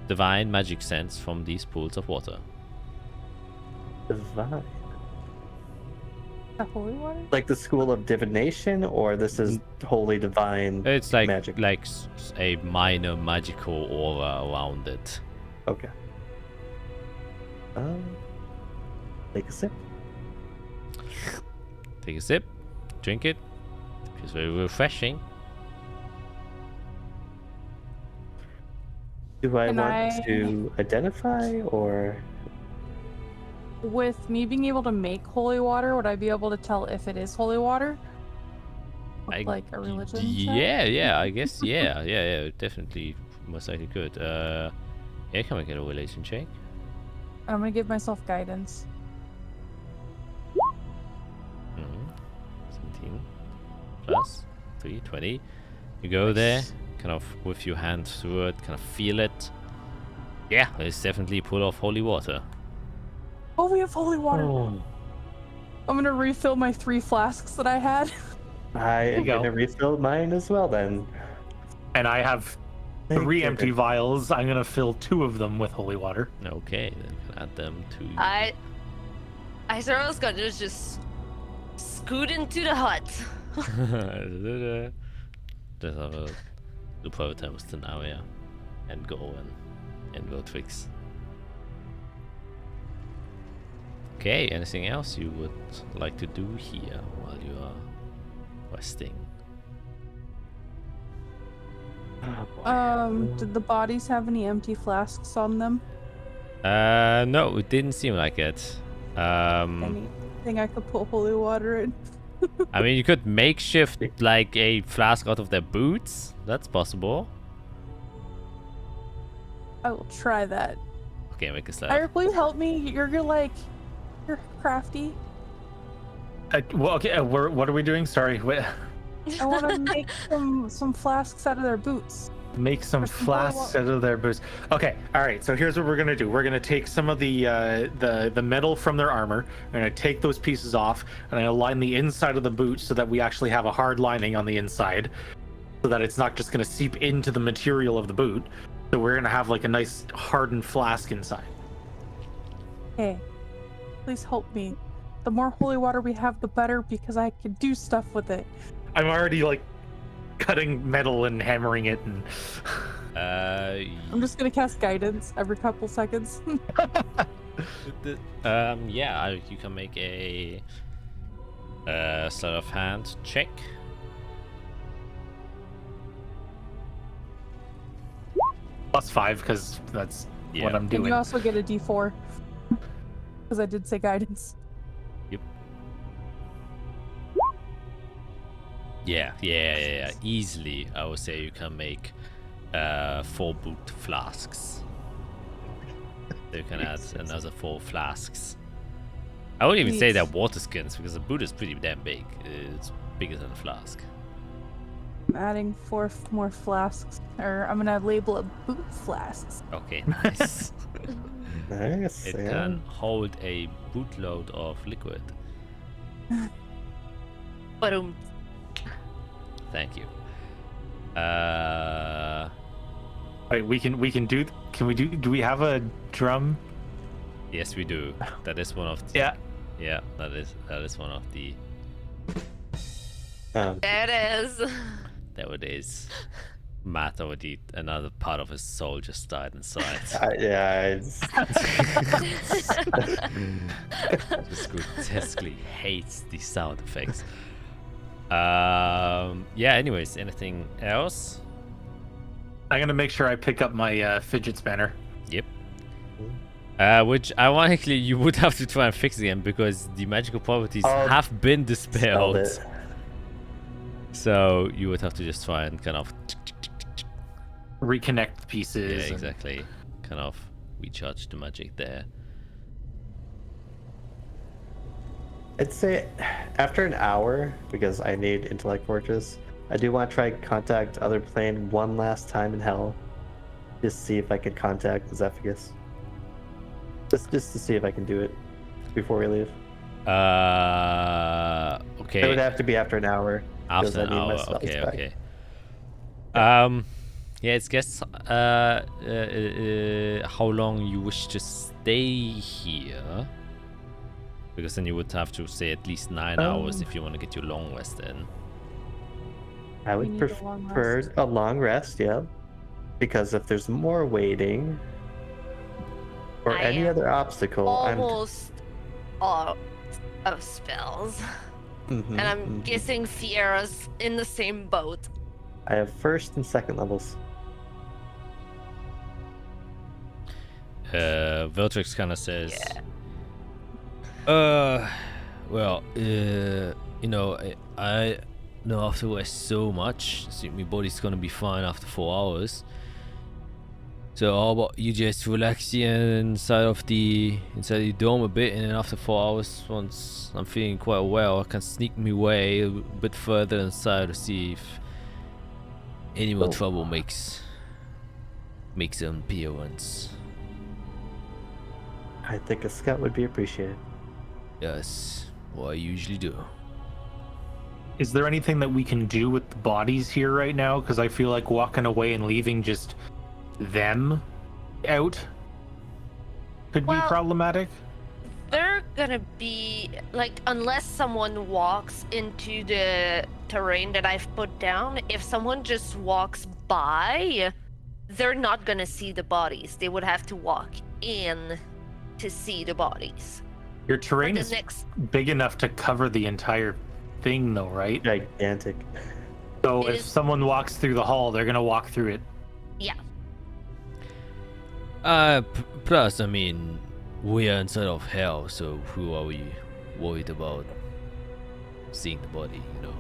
divine magic sense from these pools of water. Divine. The holy water? Like the school of divination, or this is holy divine It's like magic? a minor magical aura around it. Okay. Take a sip. Take a sip, drink it. Feels very refreshing. Do I Can want I- to identify, or? With me being able to make holy water, would I be able to tell if it is holy water? With, like a religion check? Yeah, I guess, yeah, definitely, most likely could. Yeah, can we get a relation check? I'm gonna give myself guidance. 17 plus 3, 20. You go there, kind of with your hand through it, kind of feel it. Yeah, it's definitely a pool of holy water. Oh, we have holy water. Oh. I'm gonna refill my 3 flasks that I had. I am you go. gonna refill mine as well then. And I have Thank 3 you. empty vials. I'm gonna fill 2 of them with holy water. Okay, then we can add them to. Izrael's gonna just scoot into the hut. Just have a super tungsten area and go and go tricks. Okay, anything else you would like to do here while you are resting? Did the bodies have any empty flasks on them? No, it didn't seem like it. Anything I could put holy water in? I mean, you could makeshift like a flask out of their boots. That's possible. I will try that. Okay, make a slap. Ira, please help me. You're crafty. Well, okay, what are we doing? Sorry. I want to make some flasks out of their boots. Make some Or some flasks out of their boots. Okay, all right. So here's what we're gonna do. We're gonna take some of the metal from their armor. We're gonna take those pieces off, and I'm gonna line the inside of the boot so that we actually have a hard lining on the inside, so that it's not just gonna seep into the material of the boot. So we're gonna have like a nice hardened flask inside. Okay. Please help me. The more holy water we have, the better, because I can do stuff with it. I'm already like cutting metal and hammering it, and I'm just gonna cast guidance every couple seconds. Yeah, you can make a sleight of hand check. +5 because that's Yeah. what I'm And doing. you also get a D4 because I did say guidance. Yeah. Easily, I would say you can make 4 boot flasks. So you can add another 4 flasks. I wouldn't even say Neat. they're water skins because the boot is pretty damn big. It's bigger than a flask. I'm adding 4 more flasks, or I'm gonna label it boot flasks. Okay, nice. Nice. It yeah. can hold a bootload of liquid. But Thank you. Wait, we can do. Can we do? Do we have a drum? Yes, we do. That is one of the, Yeah. that is one of the Um, there it is. there it is. Matt already another part of his soul just died inside. yeah. Just grotesquely hates these sound effects. Yeah, anyways, anything else? I'm gonna make sure I pick up my fidget spinner. Yep. Which ironically you would have to try and fix again because the magical properties have been Spelled dispelled. it. So you would have to just try and kind of Reconnect the pieces. yeah, and- exactly. Kind of recharge the magic there. I'd say after an hour, because I need intellect fortress, I do want to try contact other plane one last time in hell. Just see if I can contact Zephygus. Just to see if I can do it before we leave. Okay. It would have to be after an hour. because After I an need my hour, spells okay, back. okay. Yeah, it's guess how long you wish to stay here. Because then you would have to say at least 9 hours if you want to get your long rest in. I We would need a long prefer rest. a long rest, yeah. Because if there's more waiting or I any am other obstacle, Almost all of spells. Mhm, And I'm mhm. guessing Fiera's in the same boat. I have first and second levels. Viltrix kind of says, well, you know, I don't have to rest so much. I think my body's gonna be fine after 4 hours. So how about you just relax inside the dome a bit, and then after 4 hours, once I'm feeling quite well, I can sneak my way a bit further inside to see if any more trouble makes an appearance. I think a scout would be appreciated. Yes, what I usually do. Is there anything that we can do with the bodies here right now? Because I feel like walking away and leaving just them out could be Well- problematic. They're gonna be like, unless someone walks into the terrain that I've put down, if someone just walks by, they're not gonna see the bodies. They would have to walk in to see the bodies. Your terrain the is next, big enough to cover the entire thing, though, right? Gigantic. So It if is- someone walks through the hall, they're gonna walk through it. yeah. Plus, I mean, we are inside of hell, so who are we worried about seeing the body, you know?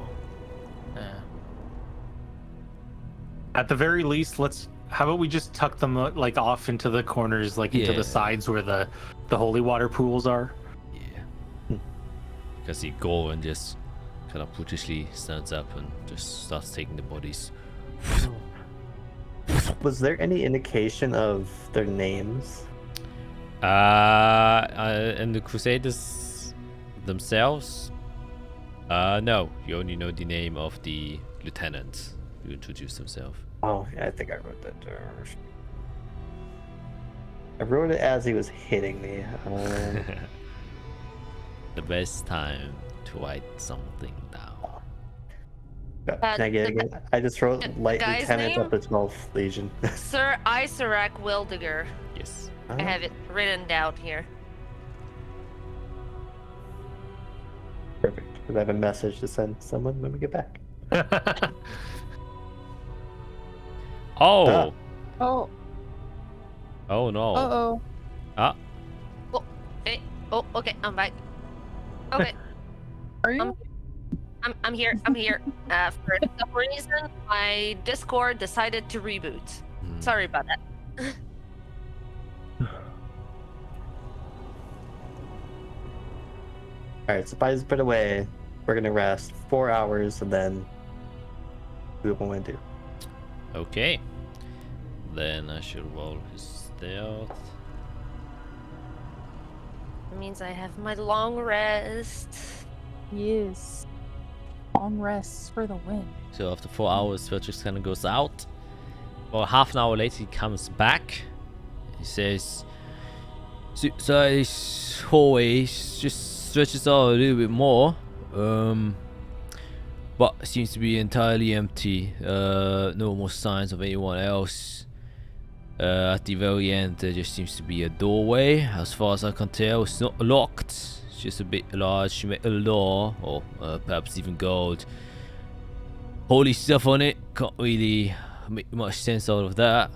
At the very least, how about we just tuck them like off into the corners, like into Yeah. the sides where the holy water pools are. Yeah. Because he go and just kind of brutishly stands up and just starts taking the bodies. Was there any indication of their names? And the Crusaders themselves? No, you only know the name of the lieutenant who introduced himself. Oh, yeah, I think I wrote that down. I wrote it as he was hitting me. the best time to write something down. Can I get it again? I just wrote the Light guy's Lieutenant name? of the 12th Legion. Sir Isaac Wildiger. Yes. I have it written down here. Perfect. Because I have a message to send someone when we get back. Oh. Oh, Oh no. uh-oh. Ah. Hey. Oh, okay, I'm back. Okay, Are you? I'm here. I'm here. For some reason, my Discord decided to reboot. Hmm. Sorry about that. Alright, so Pi's put away. We're gonna rest 4 hours and then do what we want to do. Okay. Then I should roll his stealth. It means I have my long rest. Yes. Long rests for the win. So after 4 hours, Phil just kind of goes out. Well, half an hour later, he comes back. He says, "So this hallway just stretches out a little bit more, but it seems to be entirely empty. No more signs of anyone else. At the very end, there just seems to be a doorway. As far as I can tell, it's not locked. It's just a bit large metal door, or perhaps even gold. Holy stuff on it. Can't really make much sense out of that.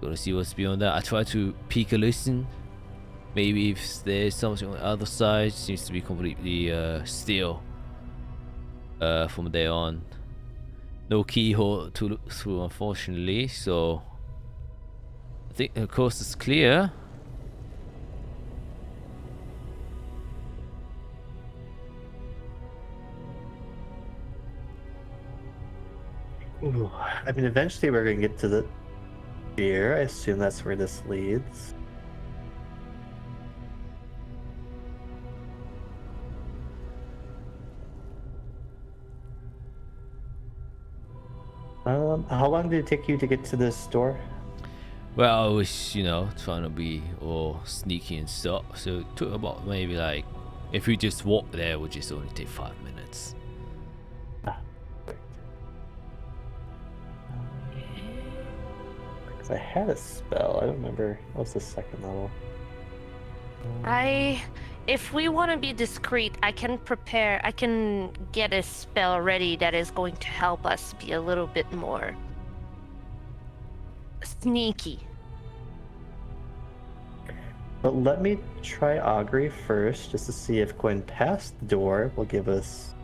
Gotta see what's beyond that. I try to peek a listen. Maybe if there's something on the other side. Seems to be completely still from there on. No keyhole to look through, unfortunately, so I think the coast is clear. Ooh, I mean, eventually we're gonna get to the pier. I assume that's where this leads. How long did it take you to get to this door? Well, I was, trying to be all sneaky and stuff, so it took about maybe like, if we just walk there, it would just only take 5 minutes. Because I had a spell. I don't remember. What was the second level? If we want to be discreet, I can get a spell ready that is going to help us be a little bit more sneaky. But let me try augury first, just to see if going past the door will give us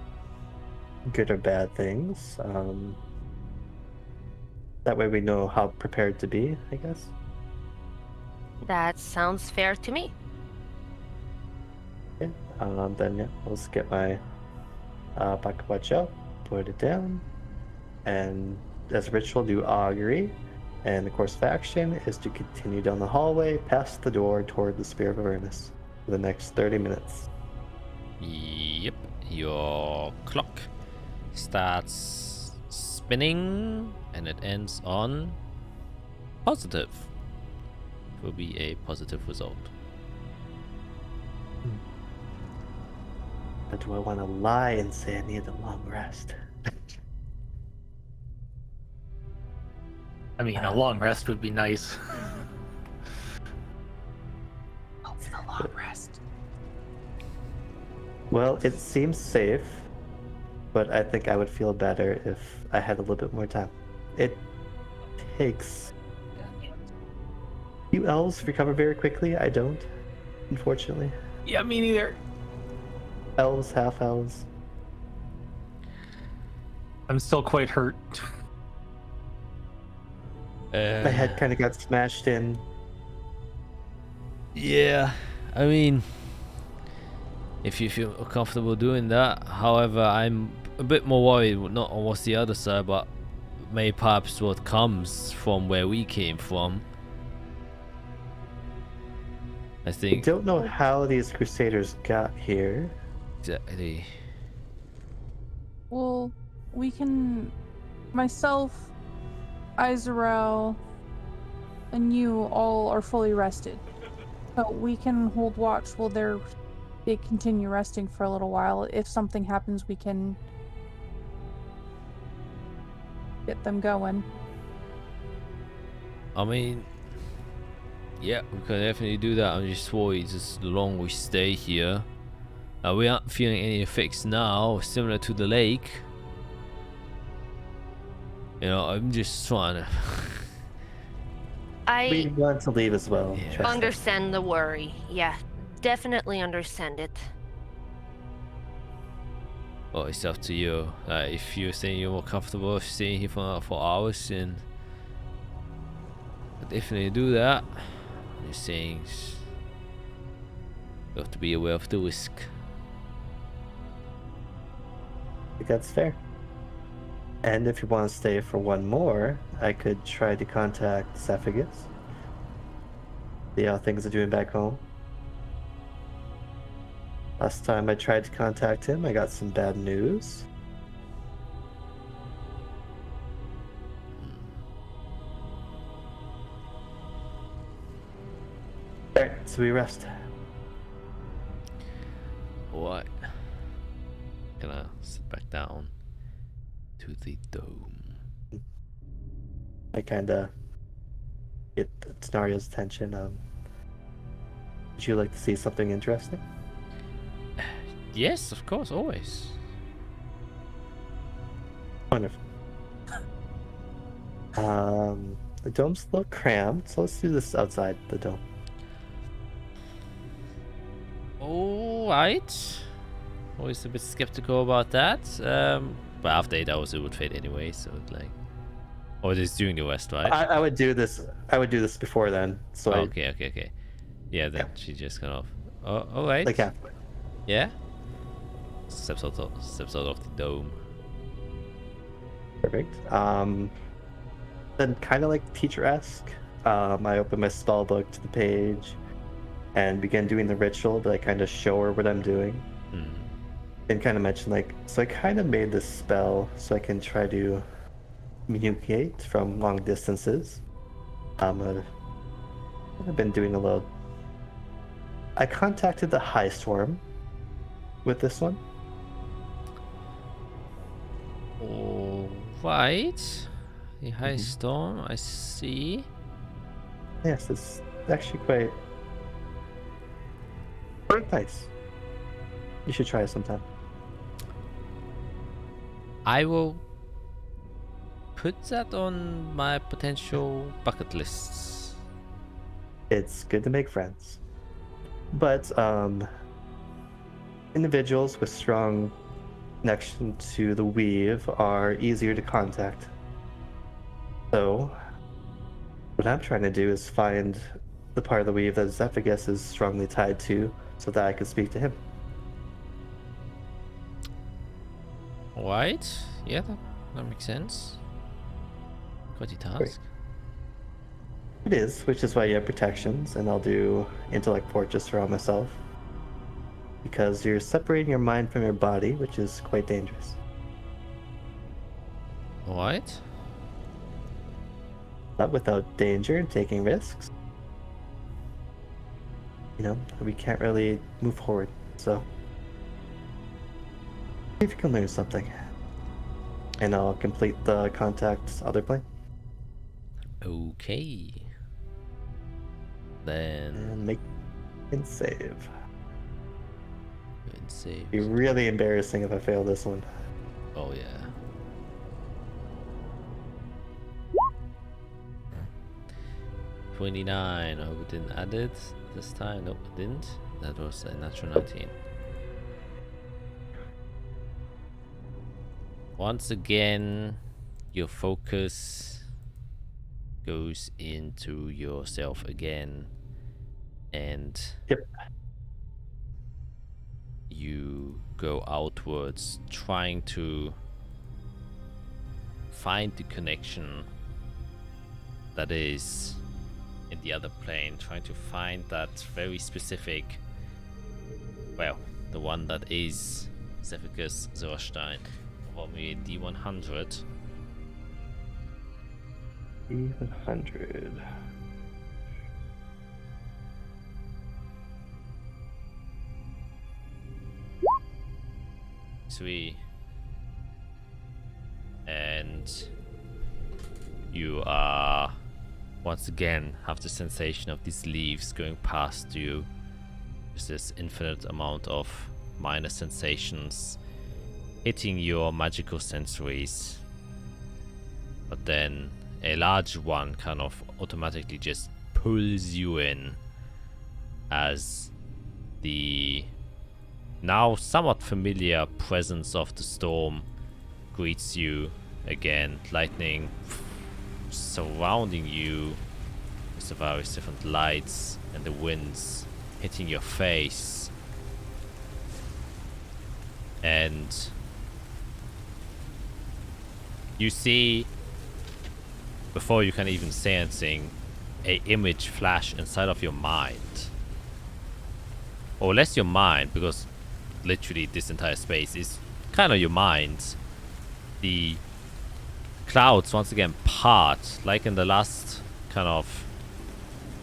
good or bad things. That way we know how prepared to be, I guess. That sounds fair to me. Okay. Then yeah, let's get my Bakuwachi out, put it down, and as a ritual, do augury. And the course of action is to continue down the hallway, past the door, toward the Spear of Avernus for the next 30 minutes. Yep, your clock starts spinning and it ends on positive. It will be a positive result. But do I want to lie and say I need a long rest? I mean, a long rest would be nice. Oh, for the long rest. Well, it seems safe, but I think I would feel better if I had a little bit more time. It takes... You elves recover very quickly. I don't, unfortunately. Yeah, me neither. Elves, half elves. I'm still quite hurt. My head kind of got smashed in. Yeah, I mean, if you feel comfortable doing that. However, I'm a bit more worried, not on what's the other side, but maybe perhaps what comes from where we came from. I I think don't know how these crusaders got here. exactly. Well, we can... Myself, Izarel, and you all are fully rested. So we can hold watch while they're they continue resting for a little while. If something happens, we can get them going. I mean, yeah, we can definitely do that. I'm just worried as long we stay here. We aren't feeling any effects now, similar to the lake. You know, I'm just trying to. We I want to leave as well. Yeah. Trust us. understand the worry. Yeah, definitely understand it. Well, it's up to you. If you're saying you're more comfortable staying here for hours, then I'll definitely do that. I'm just saying, you have to be aware of the risk. I think that's fair. And if you want to stay for one more, I could try to contact Sephagus. See how things are doing back home. Last time I tried to contact him, I got some bad news. Alright, so we rest. Alright. Gonna sit back down to the dome. I kinda get Tenario's attention. Would you like to see something interesting? Yes, of course, always. Wonderful. The dome's a little cramped, so let's do this outside the dome. Alright. Always a bit skeptical about that. But after 8 hours it would fade anyway, so it's like. Or just during the rest, right? I would do this. I would do this before then. So Okay. Yeah, then she just kind of. Oh, alright. like halfway. Yeah. Steps out of the dome. Perfect. Then kind of like teacher-esque. I open my spell book to the page and begin doing the ritual, but I kind of show her what I'm doing. And kind of mention like, so I kind of made this spell so I can try to communicate from long distances. I've been doing a little. I contacted the High Storm with this one. Alright. The high storm, I see. Yes, it's actually quite nice. You should try it sometime. I will put that on my potential bucket lists. It's good to make friends. But individuals with strong connection to the weave are easier to contact. So what I'm trying to do is find the part of the weave that Zephagus is strongly tied to so that I can speak to him. Alright. Yeah, that makes sense. Got the task. It is, which is why you have protections, and I'll do intellect fortress around myself. Because you're separating your mind from your body, which is quite dangerous. Alright. Not without danger and taking risks. You know, we can't really move forward, so see if you can learn something. And I'll complete the contact other plane. Okay. Then And make and save. and save. Be really embarrassing if I fail this one. Oh yeah. $29. I hope it didn't add it this time. Nope, it didn't. That was a natural 19. Once again, your focus goes into yourself again, and Yep. you go outwards, trying to find the connection that is in the other plane, trying to find that very specific, well, the one that is Zephyrus Zorstein. Roll me D100. Even 100. 3. And you are once again have the sensation of these leaves going past you. There's this infinite amount of minor sensations hitting your magical sensories. But then a large one kind of automatically just pulls you in as the now somewhat familiar presence of the storm greets you again. Lightning surrounding you with the various different lights and the winds hitting your face. And you see, before you can even say anything, a image flash inside of your mind. Or less your mind, because literally this entire space is kind of your mind. The clouds once again part, like in the last kind of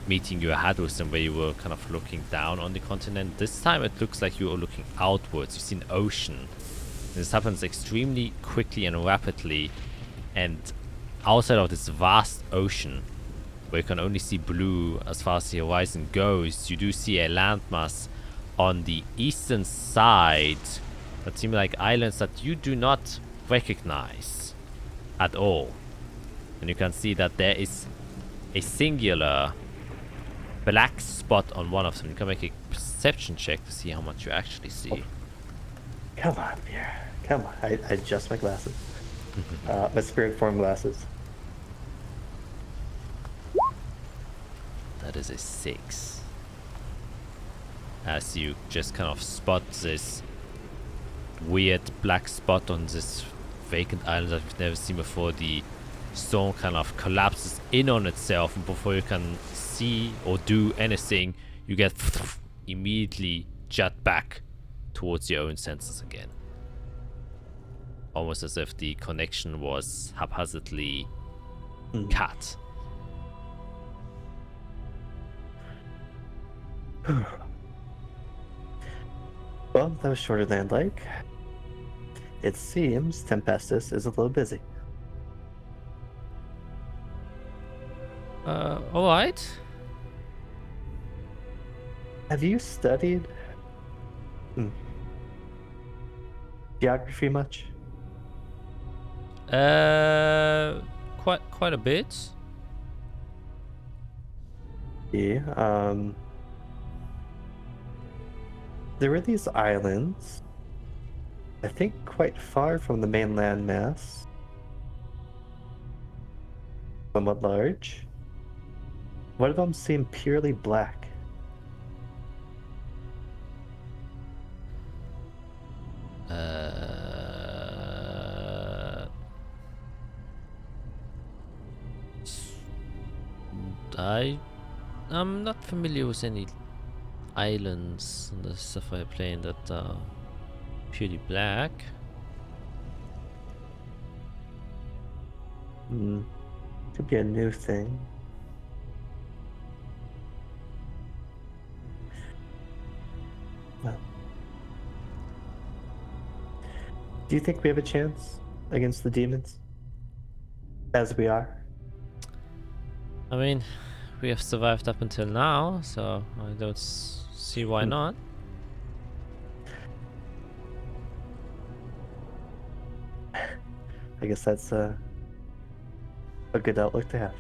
meeting you had with them, where you were kind of looking down on the continent. This time it looks like you are looking outwards. You see an ocean. This happens extremely quickly and rapidly, and outside of this vast ocean, where you can only see blue as far as the horizon goes, you do see a landmass on the eastern side that seem like islands that you do not recognize at all. And you can see that there is a singular black spot on one of them. You can make a perception check to see how much you actually see. Come on, Pierre. Come on. I adjust my glasses. My spirit form glasses. That is a 6. As you just kind of spot this weird black spot on this vacant island that you've never seen before, the storm kind of collapses in on itself, and before you can see or do anything, you get immediately jet back towards your own senses again. Almost as if the connection was haphazardly cut. Well, that was shorter than I'd like. It seems Tempestus is a little busy. Alright. Have you studied geography much? Quite a bit. Yeah. There were these islands, I think quite far from the mainland mass. Somewhat large. One of them seemed purely black. I'm not familiar with any islands on the Saphire Plain that are purely black. Could be a new thing. Well, do you think we have a chance against the demons? As we are? I mean, we have survived up until now, so I don't see why not. I guess that's a good outlook to have.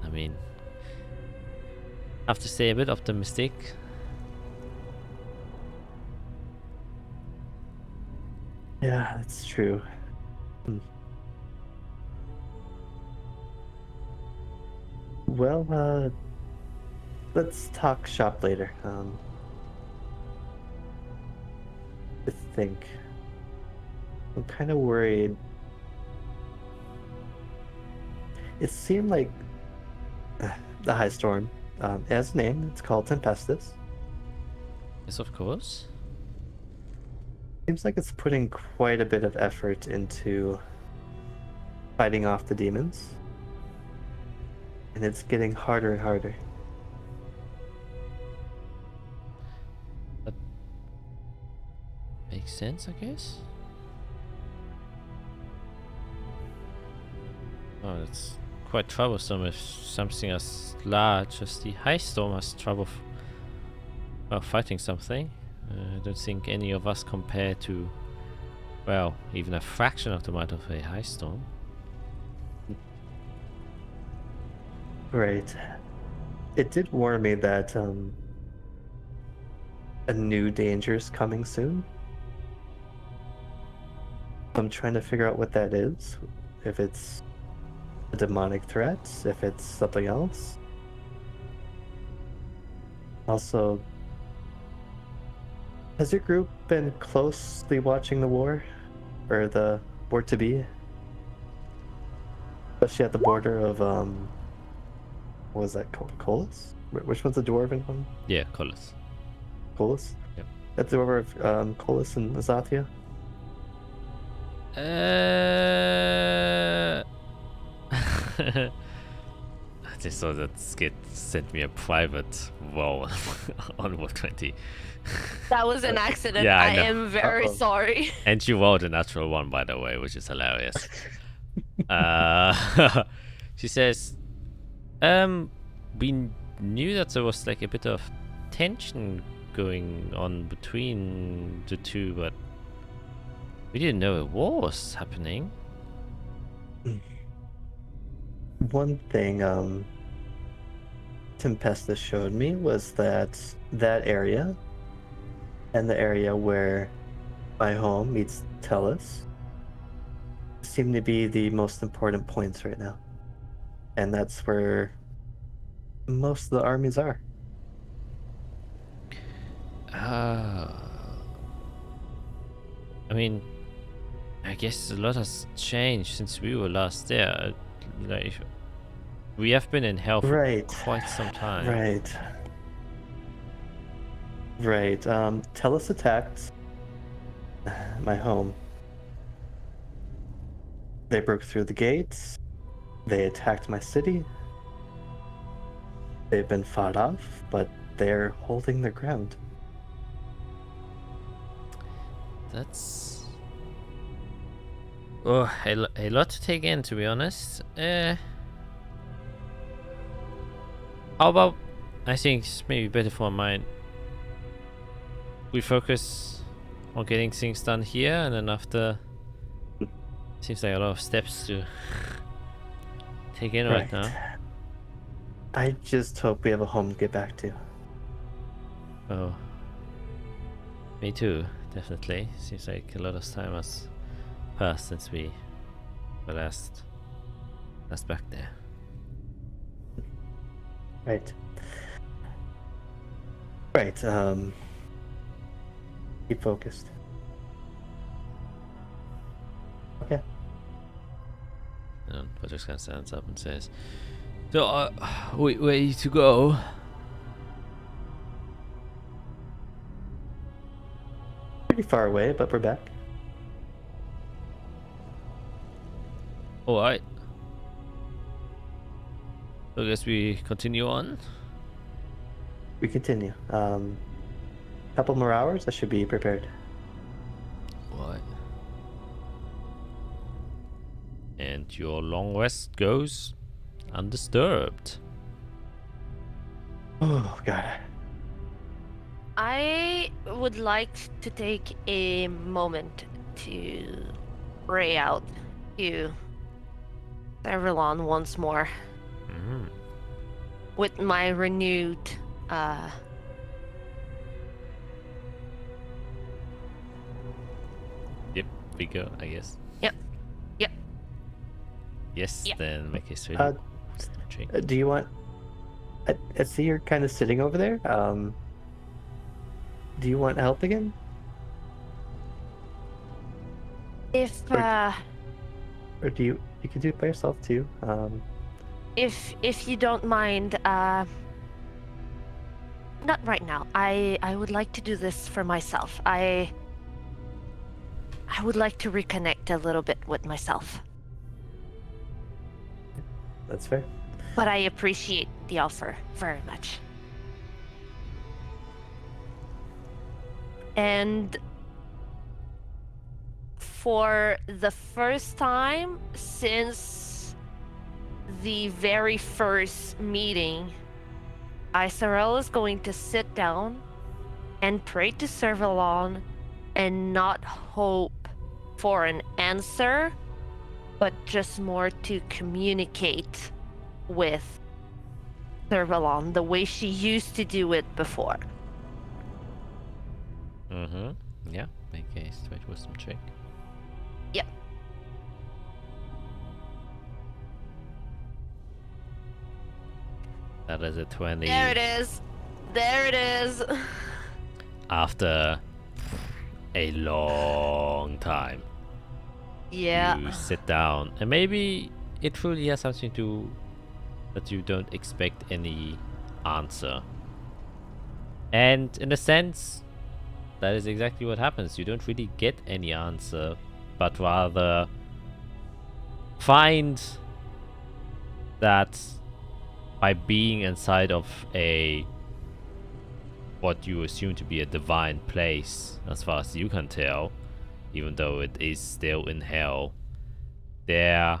I mean, I have to say a bit optimistic. Yeah, that's true. Well, let's talk shop later. I think I'm kind of worried. It seemed like the high storm, it has a name. It's called Tempestus. Yes, of course. Seems like it's putting quite a bit of effort into fighting off the demons. And it's getting harder and harder. Makes sense, I guess. Oh, it's quite troublesome if something as large as the High Storm has trouble fighting something. I don't think any of us compare to, well, even a fraction of the might of a High Storm. Right. It did warn me that a new danger is coming soon. I'm trying to figure out what that is. If it's a demonic threat, if it's something else. Also, has your group been closely watching the war? Or the war to be? Especially at the border of, what was that called? Colas? Which one's the dwarven one? Yeah, Colors. Colas? Yep. At the border of Colas and Azathia? I just saw that Skid sent me a private roll on Roll20. That was an accident. Yeah, I I know. am very sorry. And you rolled a natural one, by the way, which is hilarious. She says, we knew that there was like a bit of tension going on between the two, but we didn't know a war was happening. One thing Tempestus showed me was that area and the area where my home meets Tellus seem to be the most important points right now. And that's where most of the armies are. I mean, I guess a lot has changed since we were last there. Like, we have been in hell for Right. quite some time. Right. Tellus attacked my home. They broke through the gates. They attacked my city. They've been fought off, but they're holding their ground. That's a lot to take in, to be honest. How about, I think it's maybe better for mine. We focus on getting things done here, and then after, seems like a lot of steps to take in right now. I just hope we have a home to get back to. Oh, me too, definitely. Seems like a lot of time has passed since we were last back there. Right. Keep focused. Okay. And Patrick kind of stands up and says, "So, we ready to go?" Pretty far away, but we're back. All right. So I guess we continue on. We continue. Couple more hours, I should be prepared. Right. And your long rest goes undisturbed. Oh, God. I would like to take a moment to pray out to Everlon once more Mm. with my renewed Yep, vigor, I guess. Yep. Yes, Yep. then make a straight check. Do you want... I see you're kind of sitting over there. Do you want help again? if Or do you... You can do it by yourself, too. if you don't mind, not right now. I would like to do this for myself. I would like to reconnect a little bit with myself. That's fair. But I appreciate the offer very much. And for the first time since the very first meeting, Isarel is going to sit down and pray to Servalon and not hope for an answer, but just more to communicate with Servalon the way she used to do it before. Mm-hmm. Yeah, make a straight wisdom check. Yep. That is a 20. There it is. There it is. After a long time, Yeah. you sit down, and maybe it truly has something to do that you don't expect any answer. And in a sense, that is exactly what happens. You don't really get any answer, but rather find that by being inside of a what you assume to be a divine place, as far as you can tell, even though it is still in hell, there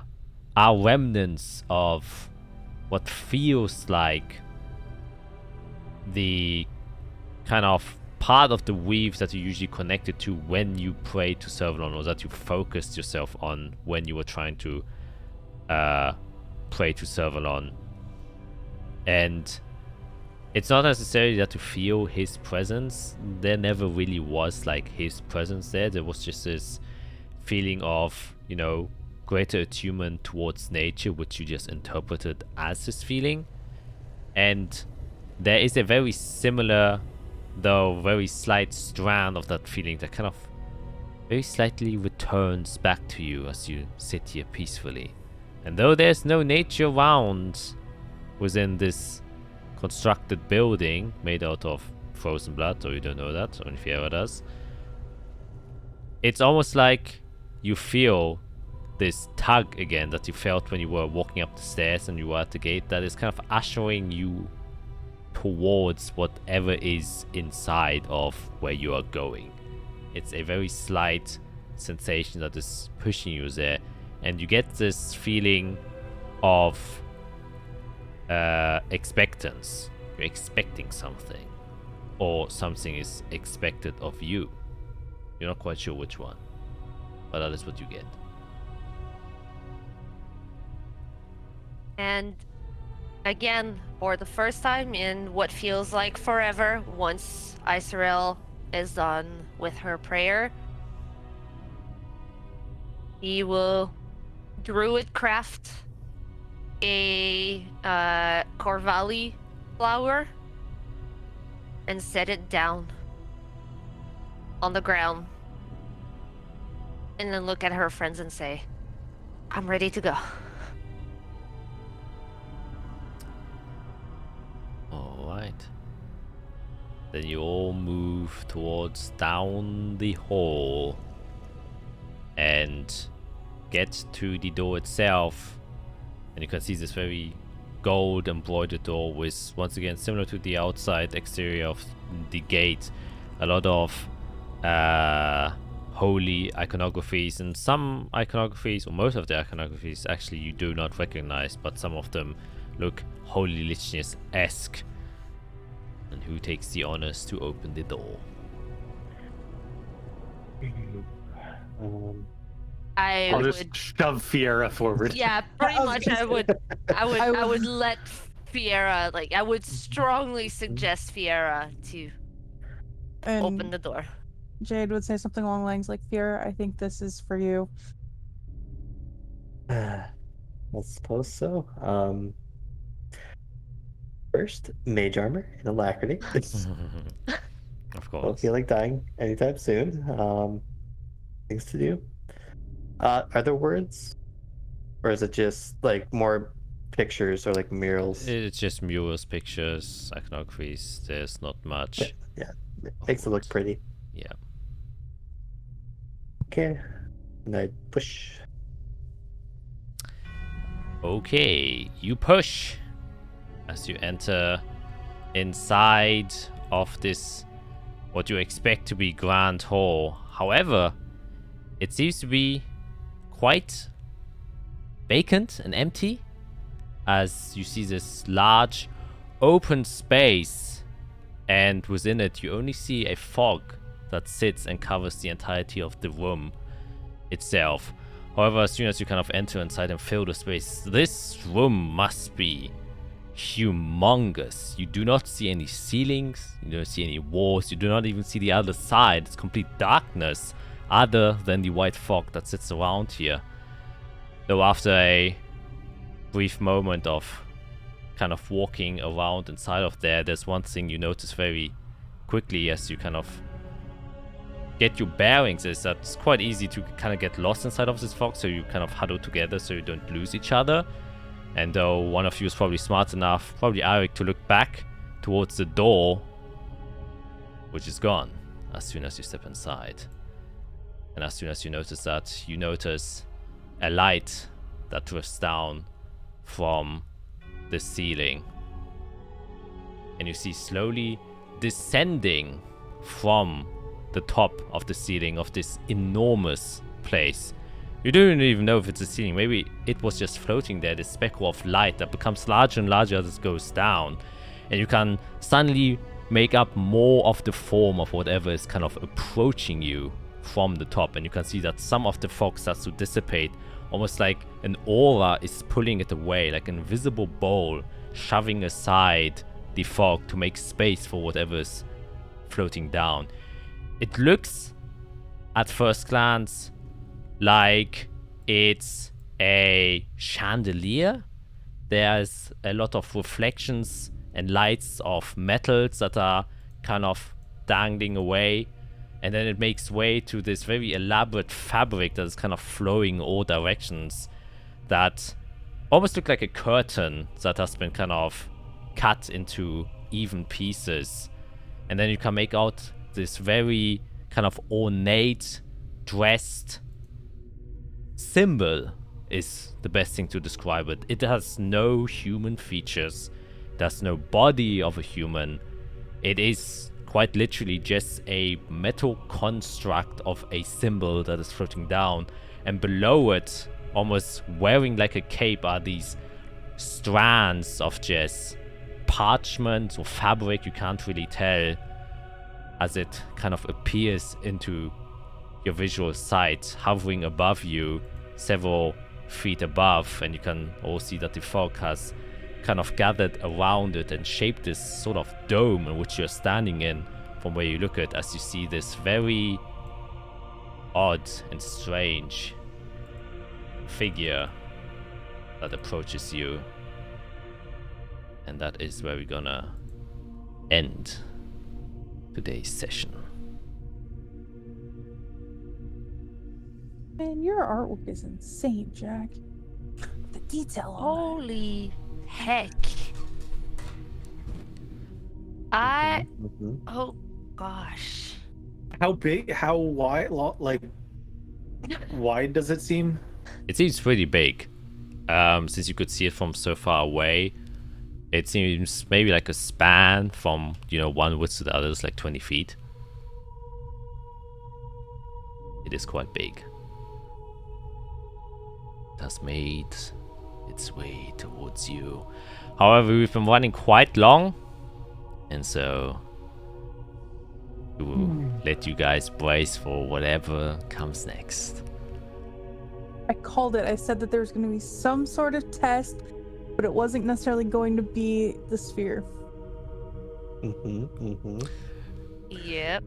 are remnants of what feels like the kind of part of the weave that you usually connected to when you pray to Servalon, or that you focused yourself on when you were trying to pray to Servalon. And it's not necessarily that to feel his presence. There never really was like his presence there. There was just this feeling of, you know, greater attunement towards nature, which you just interpreted as his feeling. And there is a very similar, though very slight strand of that feeling that kind of very slightly returns back to you as you sit here peacefully. And though there's no nature around within this constructed building made out of frozen blood, or you don't know that, only Fiera does, it's almost like you feel this tug again that you felt when you were walking up the stairs and you were at the gate, that is kind of ushering you towards whatever is inside of where you are going. It's a very slight sensation that is pushing you there, and you get this feeling of expectance. You're expecting something, or something is expected of you. You're not quite sure which one, but that is what you get. And again, for the first time in what feels like forever, once Isarel is done with her prayer, he will druid craft a Corvalli flower and set it down on the ground, and then look at her friends and say, "I'm ready to go." Alright. Then you all move towards down the hall and get to the door itself. And you can see this very gold embroidered door with, once again, similar to the outside exterior of the gate, a lot of holy iconographies, and some iconographies, or most of the iconographies, actually you do not recognize, but some of them look Holy Lichness-esque. And who takes the honors to open the door? I'll would just shove Fiera forward. Yeah, pretty much. I would let Fiera, like, I would strongly suggest Fiera to open the door. Jade would say something along the lines like, "Fiera, I think this is for you." I suppose so. First, mage armor and alacrity. Of course. Don't feel like dying anytime soon. Things to do. Are there words, or is it just like more pictures or like murals? It's just murals, pictures, iconographies. There's not much. Yeah, it makes it look pretty. Yeah. Okay, and I push. Okay, you push as you enter inside of this, what you expect to be grand hall. However, It seems to be quite vacant and empty, as you see this large open space, and within it you only see a fog that sits and covers the entirety of the room itself. However, as soon as you kind of enter inside and fill the space, this room must be humongous. You do not see any ceilings, you don't see any walls, you do not even see the other side. It's complete darkness other than the white fog that sits around here. Though after a brief moment of kind of walking around inside of there's one thing you notice very quickly as you kind of get your bearings, is that it's quite easy to kind of get lost inside of this fog, so you kind of huddle together so you don't lose each other. And though one of you is probably smart enough, probably Eric, to look back towards the door, which is gone as soon as you step inside. And as soon as you notice that, you notice a light that drifts down from the ceiling. And you see slowly descending from the top of the ceiling of this enormous place. You don't even know if it's a ceiling. Maybe it was just floating there, this speckle of light that becomes larger and larger as it goes down. And you can suddenly make up more of the form of whatever is kind of approaching you from the top. And you can see that some of the fog starts to dissipate, almost like an aura is pulling it away, like an invisible bowl shoving aside the fog to make space for whatever is floating down. It looks, at first glance, like it's a chandelier. There's a lot of reflections and lights of metals that are kind of dangling away. And then it makes way to this very elaborate fabric that is kind of flowing all directions, that almost look like a curtain that has been kind of cut into even pieces. And then you can make out this very kind of ornate, dressed symbol is the best thing to describe it. It has no human features. There's no body of a human. It is quite literally just a metal construct of a symbol that is floating down. And below it, almost wearing like a cape, are these strands of just parchment or fabric, you can't really tell, as it kind of appears into your visual sight, hovering above you, several feet above. And you can all see that the fog has kind of gathered around it and shaped this sort of dome in which you're standing in from where you look at, as you see this very odd and strange figure that approaches you. And that is where we're gonna end today's session. Man, your artwork is insane, Jack. The detail on Holy heck. Oh gosh. How big? How wide? Like, wide does it seem? It seems pretty big. Since you could see it from so far away, it seems maybe like a span from, one width to the other is like 20 feet. It is quite big. It has made its way towards you. However, we've been running quite long, and so we will let you guys brace for whatever comes next. I called it. I said that there was going to be some sort of test, but it wasn't necessarily going to be the sphere. Yep.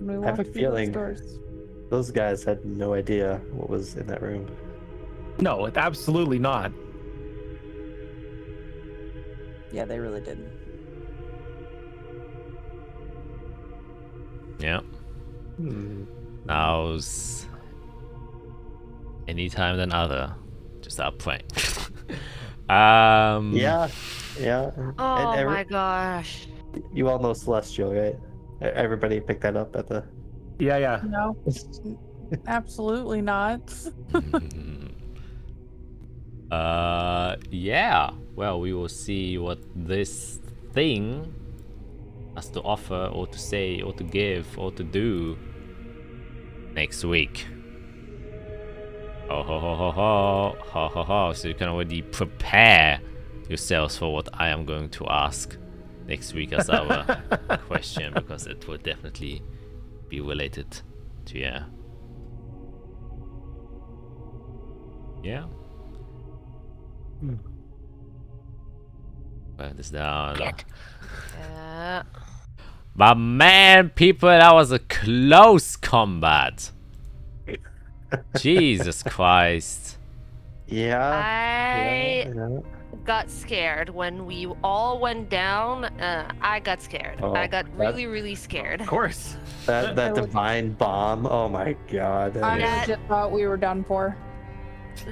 When we I have a walked through those feeling doors. those guys had no idea what was in that room. No, absolutely not. Yeah, they really didn't. Yeah. Now's any time than other. Just start praying. Yeah. Oh And my gosh. You all know Celestial, right? Everybody picked that up at the... Yeah. No, absolutely not. Yeah. Well, we will see what this thing has to offer, or to say, or to give, or to do next week. Ho ho ho ho ho ho ho ho. So you can already prepare yourselves for what I am going to ask next week as our question, because it will definitely be related to yeah. Write this down. Good. But man, people, that was a close combat. Jesus Christ. Yeah. I got scared when we all went down. I got scared. Oh, I got that- really scared. Of course. That divine bomb. Oh my god. I Yeah. legit thought we were done for.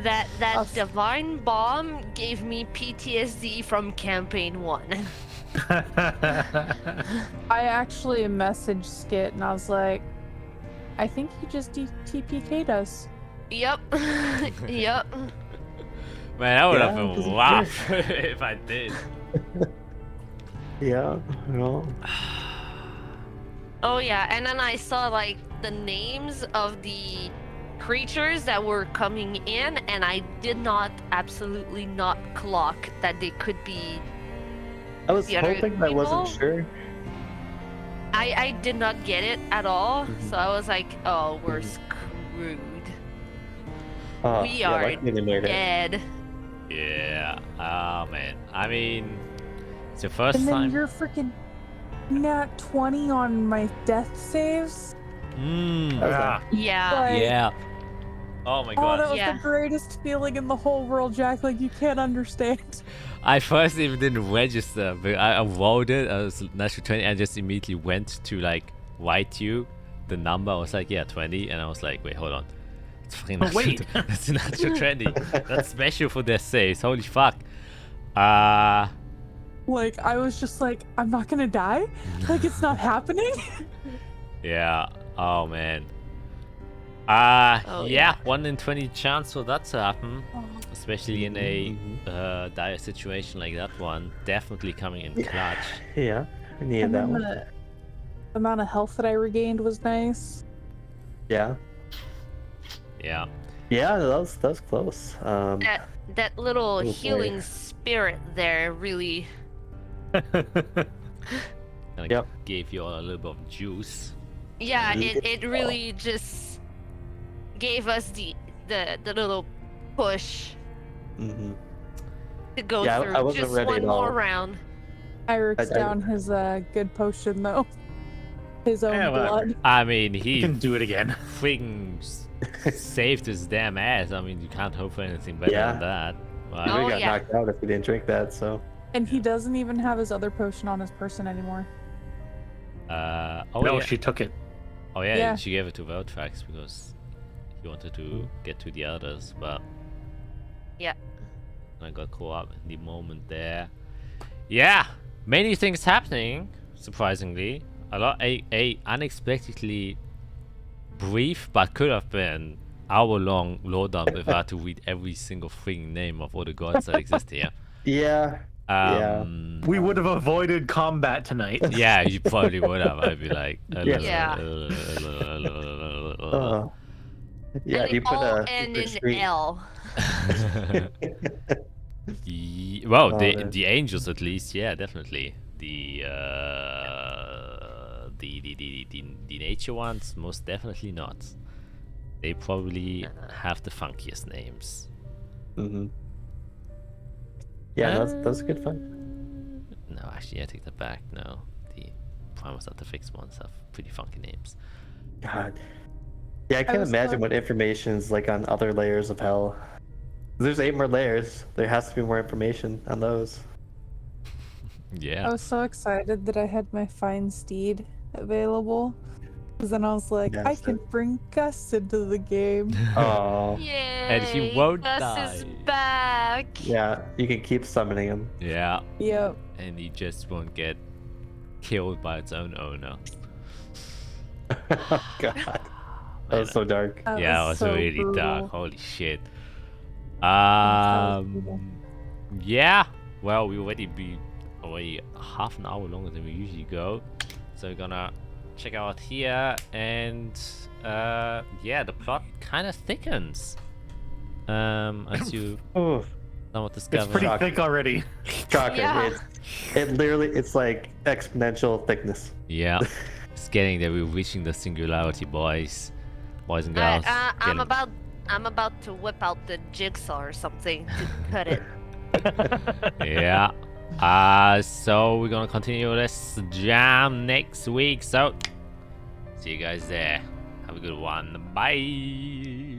That Us. divine bomb gave me PTSD from campaign 1. I actually messaged Skit and I was like, I think he just TPK'd us. Yep. Yep. Man, that would have Yeah, been rough if I did. Yeah. No. Oh yeah, and then I saw like the names of the creatures that were coming in, and I did not absolutely not clock that they could be. I was The other hoping I wasn't people? sure. I did not get it at all, Mhm. so I was like, oh, we're Mhm. screwed. Oh, We yeah, are luckily they made it. Dead. Yeah. Oh man. I mean, it's your first And then time. you're freaking nat 20 on my death saves. Mm. Okay. Ah, Yeah. Like, Yeah. Oh my Oh, god. that was Yeah. the greatest feeling in the whole world, Jack. Like, you can't understand. I first even didn't register, but I rolled it. I was natural 20. I just immediately went to like write you the number. I was like, yeah, 20, and I was like, wait, hold on. It's fucking Oh, natural. wait. That's a natural 20. That's special for their saves. Holy fuck. Like, I was just like, I'm not gonna die? Like, it's not happening? Yeah. Oh man. Oh, Yeah. 1 in 20 chance for that to happen, especially in a Mhm. dire situation like that one. Definitely coming in clutch. Yeah. We needed And that then one. the amount of health that I regained was nice. Yeah. Yeah. Yeah, that was close. That little Oh, boy. healing spirit there really. Kinda Yep. gave you all a little bit of juice. Yeah, Yeah. it really just gave us the little push hmm to go Yeah, I through wasn't just ready one at more all. round. Eric's I- down his good potion, though. His own Yeah, whatever. blood. I mean, you he can do it again. freaking saved his damn ass. I mean, you can't hope for anything better Yeah. than that. We Right? Oh, would got yeah. knocked out if we didn't drink that, so. And he doesn't even have his other potion on his person anymore. Oh No, yeah. she took it. Oh yeah, Yeah. she gave it to Veltrax because he wanted to get to the others, but Yeah. I got caught up in the moment there. Yeah, many things happening. Surprisingly, a unexpectedly brief, but could have been hour-long load-up if I had to read every single freaking name of all the gods that exist here. Yeah. We would have avoided combat tonight. Yeah, you probably would have. I'd be like, Yeah. Yeah, and you it put all a end in street. L. Well, Oh, man. the angels at least, yeah, definitely. The nature ones, most definitely not. They probably have the funkiest names. hmm Yeah, that's good fun. No, actually, I take that back. No, the Primus Artifacts ones have pretty funky names. God. Yeah, I can't was imagine like- what information's like on other layers of hell. There's 8 more layers. There has to be more information on those. Yeah. I was so excited that I had my fine steed available. Because then I was like, Yeah, I so- can bring Gus into the game. Oh, Yay! he won't Gus is die. back. yeah. You can keep summoning him. Yeah, Yep. and he just won't get killed by its own owner. Oh, God. That was so dark. That Yeah, it was so really brutal. dark. Holy shit. was brutal. Yeah. Well, we already half an hour longer than we usually go, so we're gonna check out here, and yeah, the plot kind of thickens. As you Oof. somewhat It's discover. pretty Shocking. thick already. Shocking. Yeah. It literally, it's like exponential thickness. Yeah, it's getting there. We're reaching the singularity, boys and girls. I'm Getting- about to whip out the jigsaw or something to cut it. Yeah. So we're gonna continue this jam next week. So see you guys there. Have a good one. Bye.